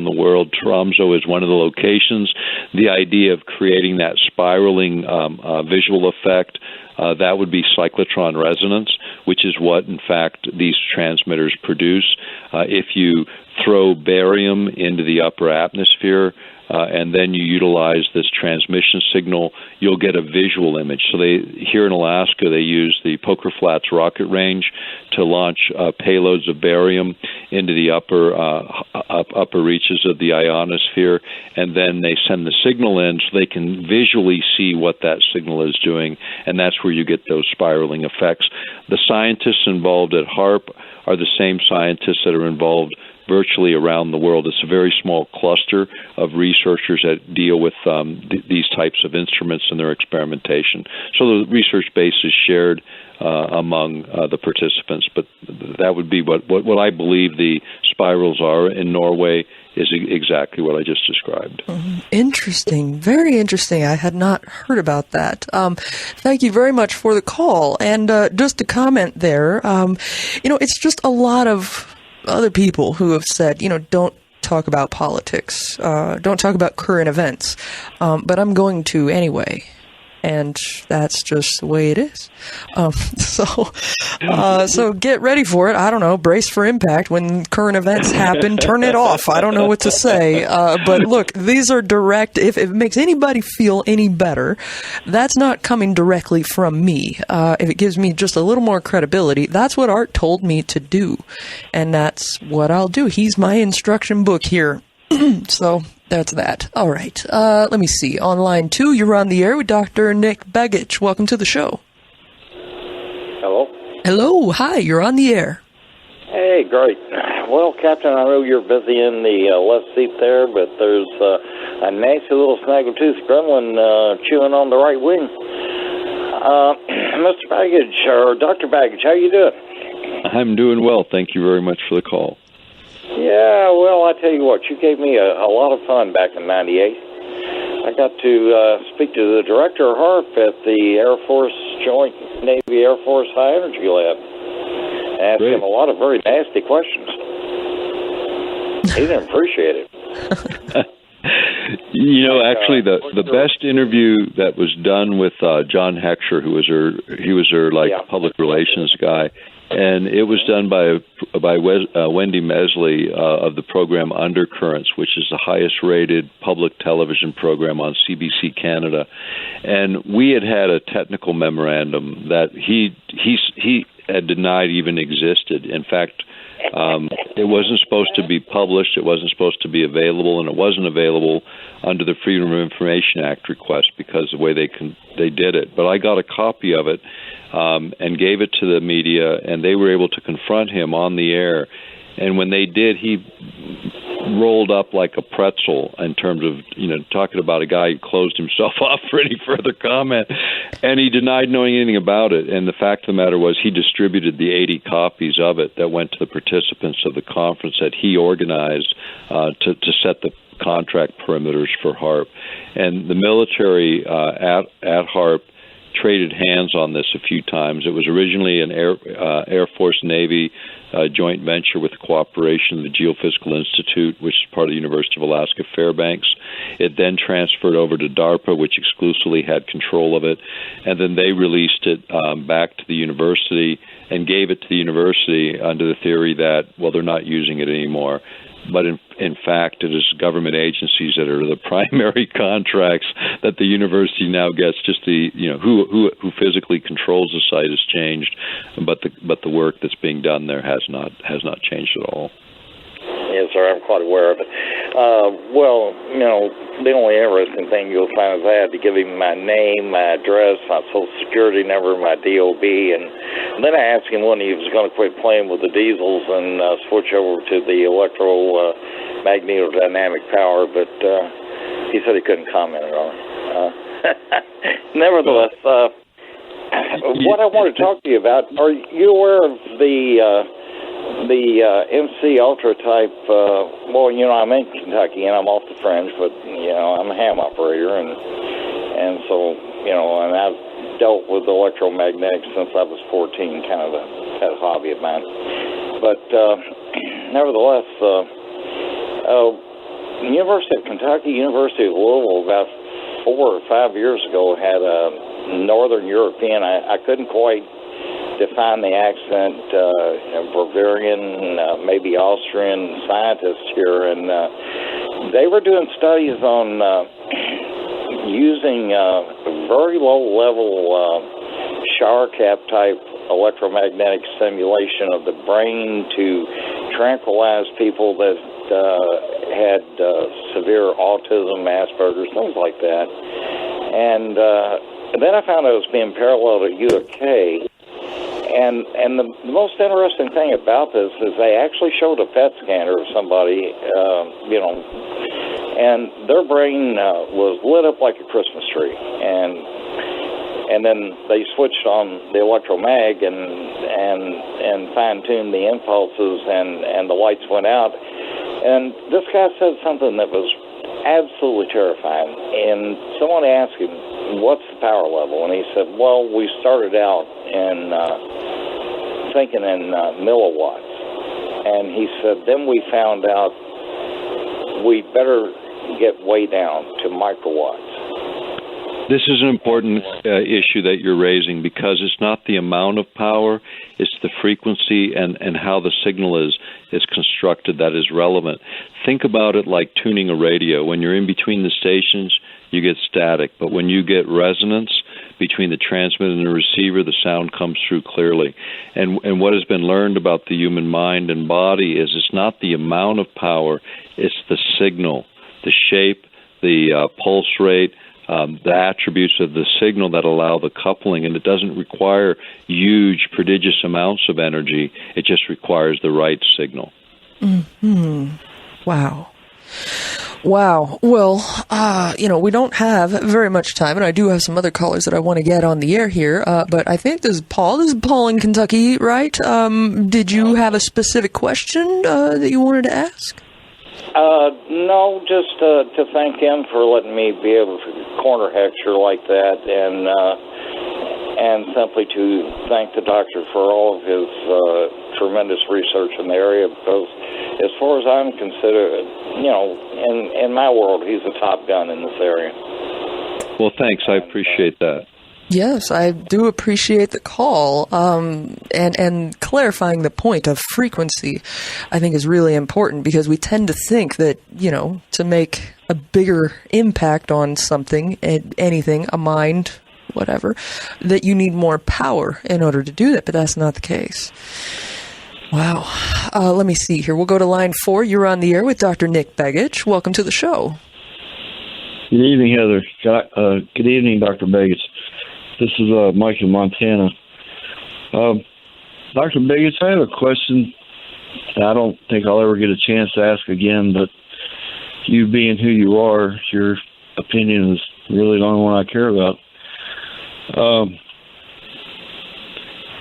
the world. Tromsø is one of the locations. The idea of creating that spiraling visual effect, that would be cyclotron resonance, which is what, in fact, these transmitters produce. If you throw barium into the upper atmosphere, and then you utilize this transmission signal, you'll get a visual image. So here in Alaska, they use the Poker Flats rocket range to launch payloads of barium into the upper reaches of the ionosphere, and then they send the signal in so they can visually see what that signal is doing, and that's where you get those spiraling effects. The scientists involved at HAARP are the same scientists that are involved virtually around the world. It's a very small cluster of researchers that deal with these types of instruments in their experimentation. So the research base is shared among the participants, but that would be what I believe the spirals are in Norway is exactly what I just described. Interesting. Very interesting. I had not heard about that. Thank you very much for the call. And just to comment there, it's just a lot of other people who have said, don't talk about politics, don't talk about current events, but I'm going to anyway. And that's just the way it is. So get ready for it. I don't know, brace for impact. When current events happen, turn it off. I don't know what to say. But look, these are direct. If it makes anybody feel any better, that's not coming directly from me. If it gives me just a little more credibility, that's what Art told me to do. And that's what I'll do. He's my instruction book here. So that's that. All right. Let me see. On line 2, you're on the air with Dr. Nick Begich. Welcome to the show. Hello. Hello. Hi. You're on the air. Hey, great. Well, Captain, I know you're busy in the left seat there, but there's a nasty little snaggletooth gremlin chewing on the right wing. Mr. Baggage, or Dr. Baggage, how you doing? I'm doing well. Thank you very much for the call. Yeah, well, I tell you what, you gave me a lot of fun back in '98. I got to speak to the director of HAARP at the Air Force Joint Navy Air Force High Energy Lab. Asked him a lot of very nasty questions. He didn't appreciate it. Actually, the best interview that was done with John Heckscher, who was her public relations guy, and it was done by Wendy Mesley of the program Undercurrents, which is the highest-rated public television program on CBC Canada. And we had a technical memorandum that he had denied even existed. In fact, it wasn't supposed to be published, it wasn't supposed to be available, and it wasn't available under the Freedom of Information Act request because of the way they did it. But I got a copy of it and gave it to the media, and they were able to confront him on the air. And when they did, he rolled up like a pretzel in terms of, talking about a guy who closed himself off for any further comment. And he denied knowing anything about it. And the fact of the matter was he distributed the 80 copies of it that went to the participants of the conference that he organized to set the contract perimeters for HAARP. And the military at HAARP traded hands on this a few times. It was originally an Air Force Navy joint venture with the cooperation of the Geophysical Institute, which is part of the University of Alaska Fairbanks. It then transferred over to DARPA, which exclusively had control of it, and then they released it back to the university and gave it to the university under the theory that, well, they're not using it anymore. But in fact, it is government agencies that are the primary contracts that the university now gets. Just the who physically controls the site has changed, but the work that's being done there has not changed at all. Yes, sir, I'm quite aware of it. The only interesting thing you'll find is I had to give him my name, my address, my social security number, my DOB, and then I asked him when he was going to quit playing with the diesels and switch over to the electromagnetodynamic power, but he said he couldn't comment on it. Nevertheless, what I want to talk to you about, are you aware of the MC Ultra type? I'm in Kentucky and I'm off the fringe, but I'm a ham operator, and so and I've dealt with electromagnetics since I was 14, kind of a pet hobby of mine. But nevertheless, the University of Kentucky, University of Louisville, about 4 or 5 years ago, had a Northern European. I couldn't quite define the accent, Bavarian, maybe Austrian scientists here, and they were doing studies on using very low-level shower cap type electromagnetic stimulation of the brain to tranquilize people that had severe autism, Asperger's, things like that. And then I found out it was being paralleled at U of K. And the most interesting thing about this is they actually showed a PET scanner of somebody, and their brain was lit up like a Christmas tree. And then they switched on the electromag and fine-tuned the impulses, and the lights went out. And this guy said something that was absolutely terrifying. And someone asked him, what's the power level? And he said, well, we started out in thinking in milliwatts. And he said, then we found out we better get way down to microwatts. This is an important issue that you're raising, because it's not the amount of power, it's the frequency and how the signal is constructed that is relevant. Think about it like tuning a radio. When you're in between the stations, you get static, but when you get resonance between the transmitter and the receiver, the sound comes through clearly. And what has been learned about the human mind and body is it's not the amount of power, it's the signal, the shape, the pulse rate, the attributes of the signal that allow the coupling, and it doesn't require huge, prodigious amounts of energy. It just requires the right signal. Mm-hmm. Wow. Well, we don't have very much time, and I do have some other callers that I want to get on the air here, but I think this is Paul. This is Paul in Kentucky, right? Did you have a specific question that you wanted to ask? No, just to thank him for letting me be able to corner Heckscher like that, and simply to thank the doctor for all of his tremendous research in the area, because as far as I'm considered, in my world, he's a top gun in this area. Well, thanks. I appreciate that. Yes, I do appreciate the call, and clarifying the point of frequency, I think is really important, because we tend to think that, to make a bigger impact on something, anything, a mind, whatever, that you need more power in order to do that, but that's not the case. Wow. Let me see here. We'll go to line 4. You're on the air with Dr. Nick Begich. Welcome to the show. Good evening, Heather. Good evening, Dr. Begich. This is Mike in Montana. Dr. Begich, I have a question that I don't think I'll ever get a chance to ask again, but you being who you are, your opinion is really the only one I care about.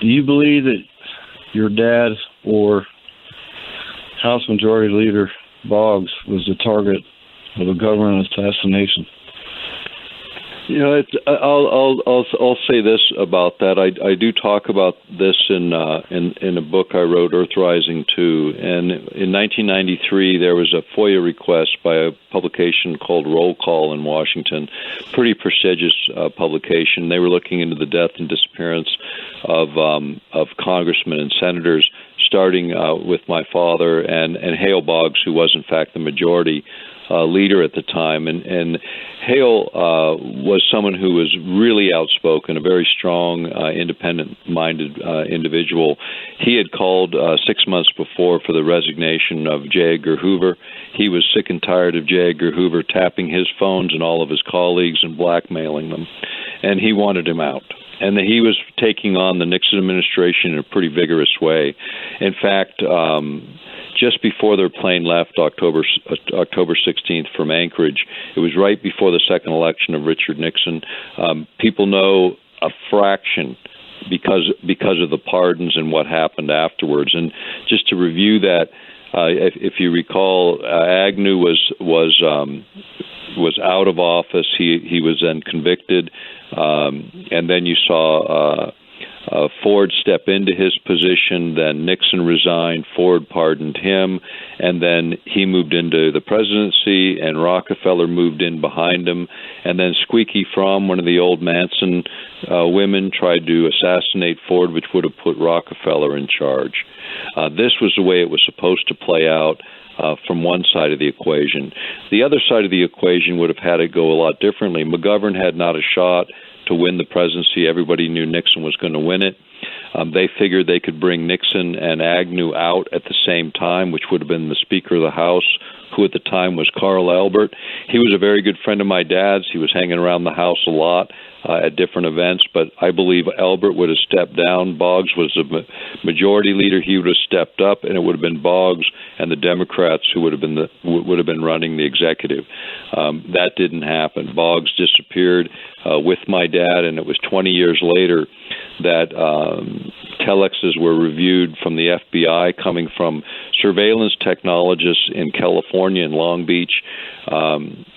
Do you believe that your dad or House Majority Leader Boggs was the target of a government assassination? I'll say this about that. I do talk about this in a book I wrote, Earthrising 2. And in 1993, there was a FOIA request by a publication called Roll Call in Washington, pretty prestigious publication. They were looking into the death and disappearance of congressmen and senators, starting with my father and Hale Boggs, who was in fact the majority leader at the time. And Hale was someone who was really outspoken, a very strong, independent-minded individual. He had called 6 months before for the resignation of J. Edgar Hoover. He was sick and tired of J. Edgar Hoover tapping his phones and all of his colleagues and blackmailing them, and he wanted him out. And he was taking on the Nixon administration in a pretty vigorous way. In fact, just before their plane left October 16th from Anchorage, it was right before the second election of Richard Nixon. People know a fraction because of the pardons and what happened afterwards. And just to review that, if you recall, Agnew was out of office. He was then convicted, and then you saw Ford step into his position. Then Nixon resigned. Ford pardoned him, and then he moved into the presidency, and Rockefeller moved in behind him. And then Squeaky Fromm, one of the old Manson women, tried to assassinate Ford, which would have put Rockefeller in charge. This was the way it was supposed to play out. From one side of the equation. The other side of the equation would have had it go a lot differently. McGovern had not a shot to win the presidency. Everybody knew Nixon was going to win it. They figured they could bring Nixon and Agnew out at the same time, which would have been the Speaker of the House, who at the time was Carl Albert. He was a very good friend of my dad's. He was hanging around the house a lot at different events, but I believe Albert would have stepped down. Boggs was the majority leader. He would have stepped up, and it would have been Boggs and the Democrats who would have been running the executive. That didn't happen. Boggs disappeared with my dad, and it was 20 years later that telexes were reviewed from the FBI coming from surveillance technologists in California and Long Beach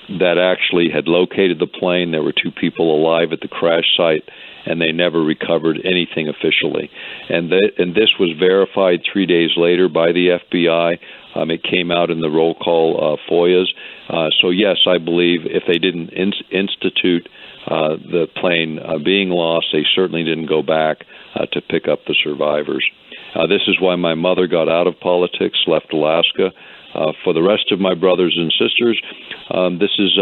that actually had located the plane. There were 2 people alive at the crash site, and they never recovered anything officially. And this was verified 3 days later by the FBI. It came out in the roll call FOIAs. So yes, I believe if they didn't institute the plane being lost, they certainly didn't go back to pick up the survivors. This is why my mother got out of politics, left Alaska. For the rest of my brothers and sisters, this is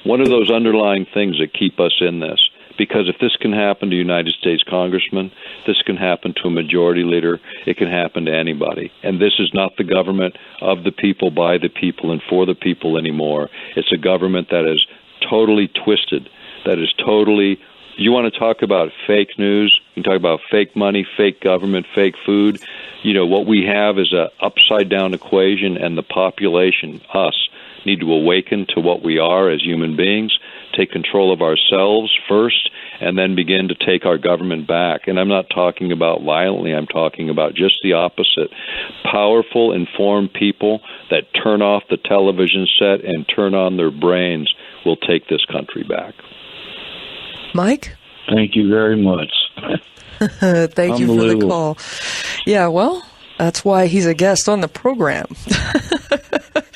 one of those underlying things that keep us in this. Because if this can happen to United States congressmen, this can happen to a majority leader, it can happen to anybody. And this is not the government of the people, by the people, and for the people anymore. It's a government that is totally twisted, that is totally... You want to talk about fake news, you can talk about fake money, fake government, fake food. You know, what we have is an upside-down equation, and the population, us, need to awaken to what we are as human beings, take control of ourselves first, and then begin to take our government back. And I'm not talking about violently, I'm talking about just the opposite. Powerful, informed people that turn off the television set and turn on their brains will take this country back. Mike? Thank you very much. Thank you for the call. Yeah, well, that's why he's a guest on the program.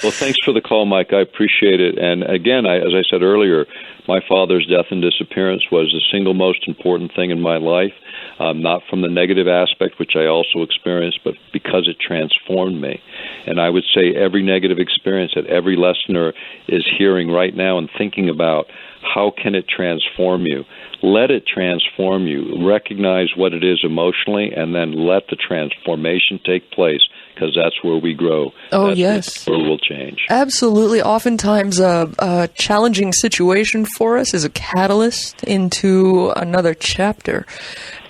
Well, thanks for the call, Mike. I appreciate it. And again, as I said earlier, my father's death and disappearance was the single most important thing in my life, not from the negative aspect, which I also experienced, but because it transformed me. And I would say every negative experience that every listener is hearing right now and thinking about, how can it transform you? Let it transform you. Recognize what it is emotionally, and then let the transformation take place, because that's where we grow. Oh, that's yes. where we'll change. Absolutely. Oftentimes, a challenging situation for us is a catalyst into another chapter.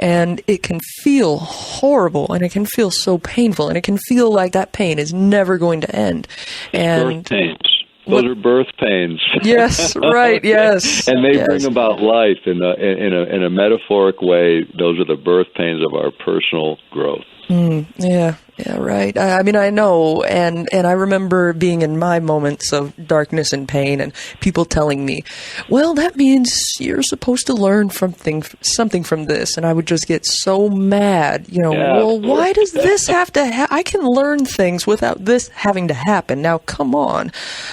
And it can feel horrible, and it can feel so painful, and it can feel like that pain is never going to end. And birth pains. Those are birth pains. Yes, right, yes. And they bring about life in a metaphoric way. Those are the birth pains of our personal growth. Yeah, right. I mean, I know, and I remember being in my moments of darkness and pain, and people telling me, well, that means you're supposed to learn something from this, and I would just get so mad, well, why does this have to I can learn things without this having to happen. Now, come on.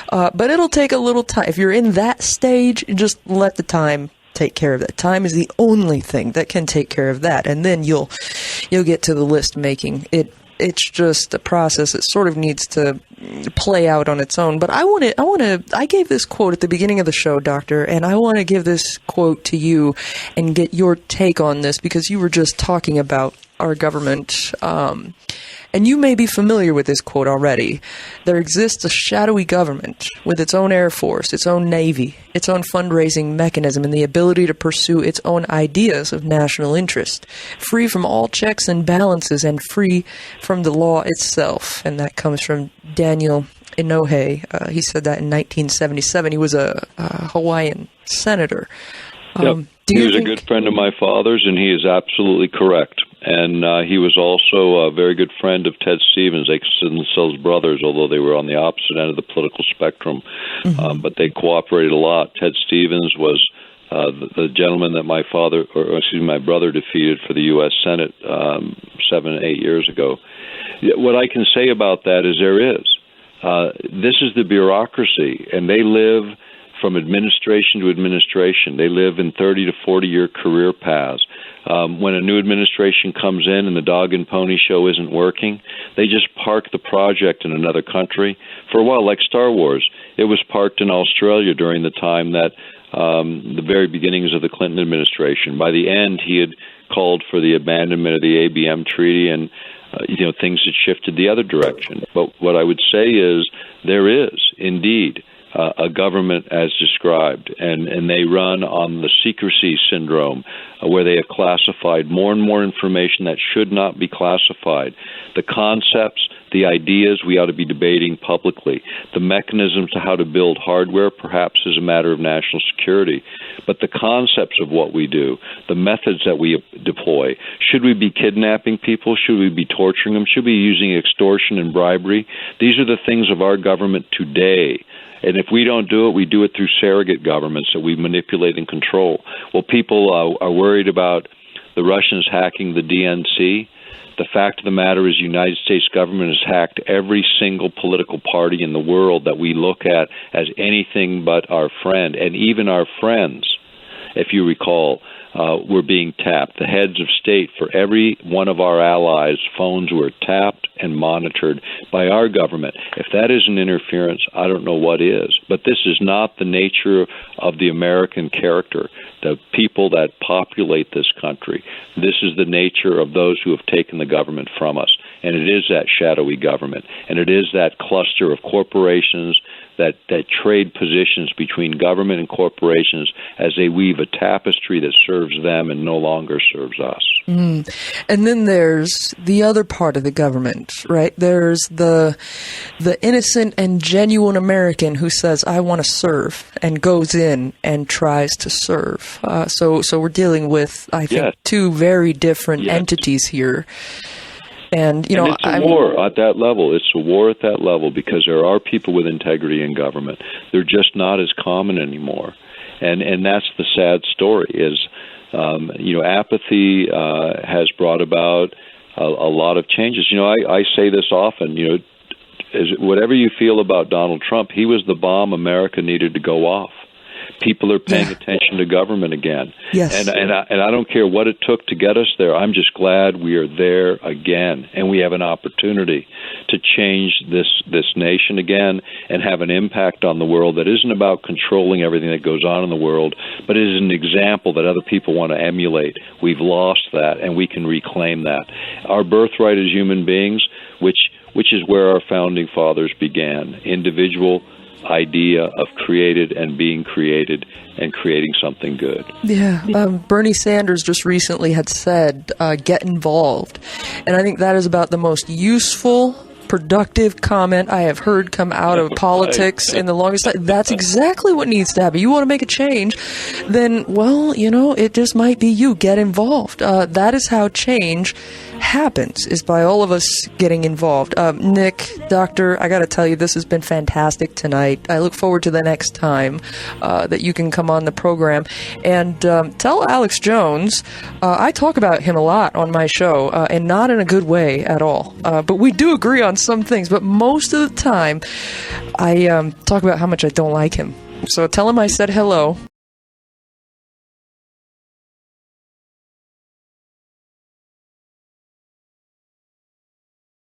But it'll take a little time. If you're in that stage, just let the time take care of that. Time is the only thing that can take care of that, and then you'll get to the list making. It's just a process that sort of needs to play out on its own. But I gave this quote at the beginning of the show, Doctor, and I want to give this quote to you and get your take on this, because you were just talking about our government. And you may be familiar with this quote already. There exists a shadowy government with its own Air Force, its own Navy, its own fundraising mechanism, and the ability to pursue its own ideas of national interest, free from all checks and balances and free from the law itself. And that comes from Daniel Inouye. He said that in 1977. He was a Hawaiian senator. Yep. He was a good friend of my father's, and he is absolutely correct. And he was also a very good friend of Ted Stevens. They considered themselves brothers, although they were on the opposite end of the political spectrum. Mm-hmm. But they cooperated a lot. Ted Stevens was the gentleman that my brother defeated for the U.S. Senate 7-8 years ago. What I can say about that is this is the bureaucracy, and they live from administration to administration. They live in 30 to 40-year career paths. When a new administration comes in and the dog and pony show isn't working, they just park the project in another country. For a while, like Star Wars, it was parked in Australia during the time that the very beginnings of the Clinton administration. By the end, he had called for the abandonment of the ABM treaty, and things had shifted the other direction. But what I would say is there is, indeed, a government as described, and they run on the secrecy syndrome, where they have classified more and more information that should not be classified. The concepts, the ideas we ought to be debating publicly. The mechanisms to how to build hardware perhaps is a matter of national security. But the concepts of what we do, the methods that we deploy, should we be kidnapping people? Should we be torturing them? Should we be using extortion and bribery? These are the things of our government today. And if we don't do it, we do it through surrogate governments that we manipulate and control. Well, people are worried about the Russians hacking the DNC. The fact of the matter is the United States government has hacked every single political party in the world that we look at as anything but our friend. And even our friends, if you recall, were being tapped. The heads of state for every one of our allies' phones were tapped and monitored by our government. If that isn't interference, I don't know what is. But this is not the nature of the American character, the people that populate this country. This is the nature of those who have taken the government from us. And it is that shadowy government. And it is that cluster of corporations that trade positions between government and corporations as they weave a tapestry that serves them and no longer serves us. Mm. And then there's the other part of the government, right? There's the innocent and genuine American who says, I want to serve, and goes in and tries to serve. So we're dealing with, I think, two very different entities here. And it's a war at that level. It's a war at that level because there are people with integrity in government. They're just not as common anymore, and that's the sad story. Is apathy has brought about a lot of changes. I say this often. whatever you feel about Donald Trump, he was the bomb America needed to go off. People are paying attention to government again. Yes. And I don't care what it took to get us there. I'm just glad we are there again, and we have an opportunity to change this nation again and have an impact on the world that isn't about controlling everything that goes on in the world, but is an example that other people want to emulate. We've lost that, and we can reclaim that. Our birthright as human beings, which is where our founding fathers began, individual idea of created and being created and creating something good. Yeah, Bernie Sanders just recently had said, get involved. And I think that is about the most useful, productive comment I have heard come out of politics in the longest time. That's exactly what needs to happen. You want to make a change, then, well, it just might be you. Get involved. That is how change happens, is by all of us getting involved. Nick, Doctor, I got to tell you, this has been fantastic tonight. I look forward to the next time that you can come on the program. And tell Alex Jones, I talk about him a lot on my show, and not in a good way at all. But we do agree on some things, but most of the time I talk about how much I don't like him. So tell him I said hello.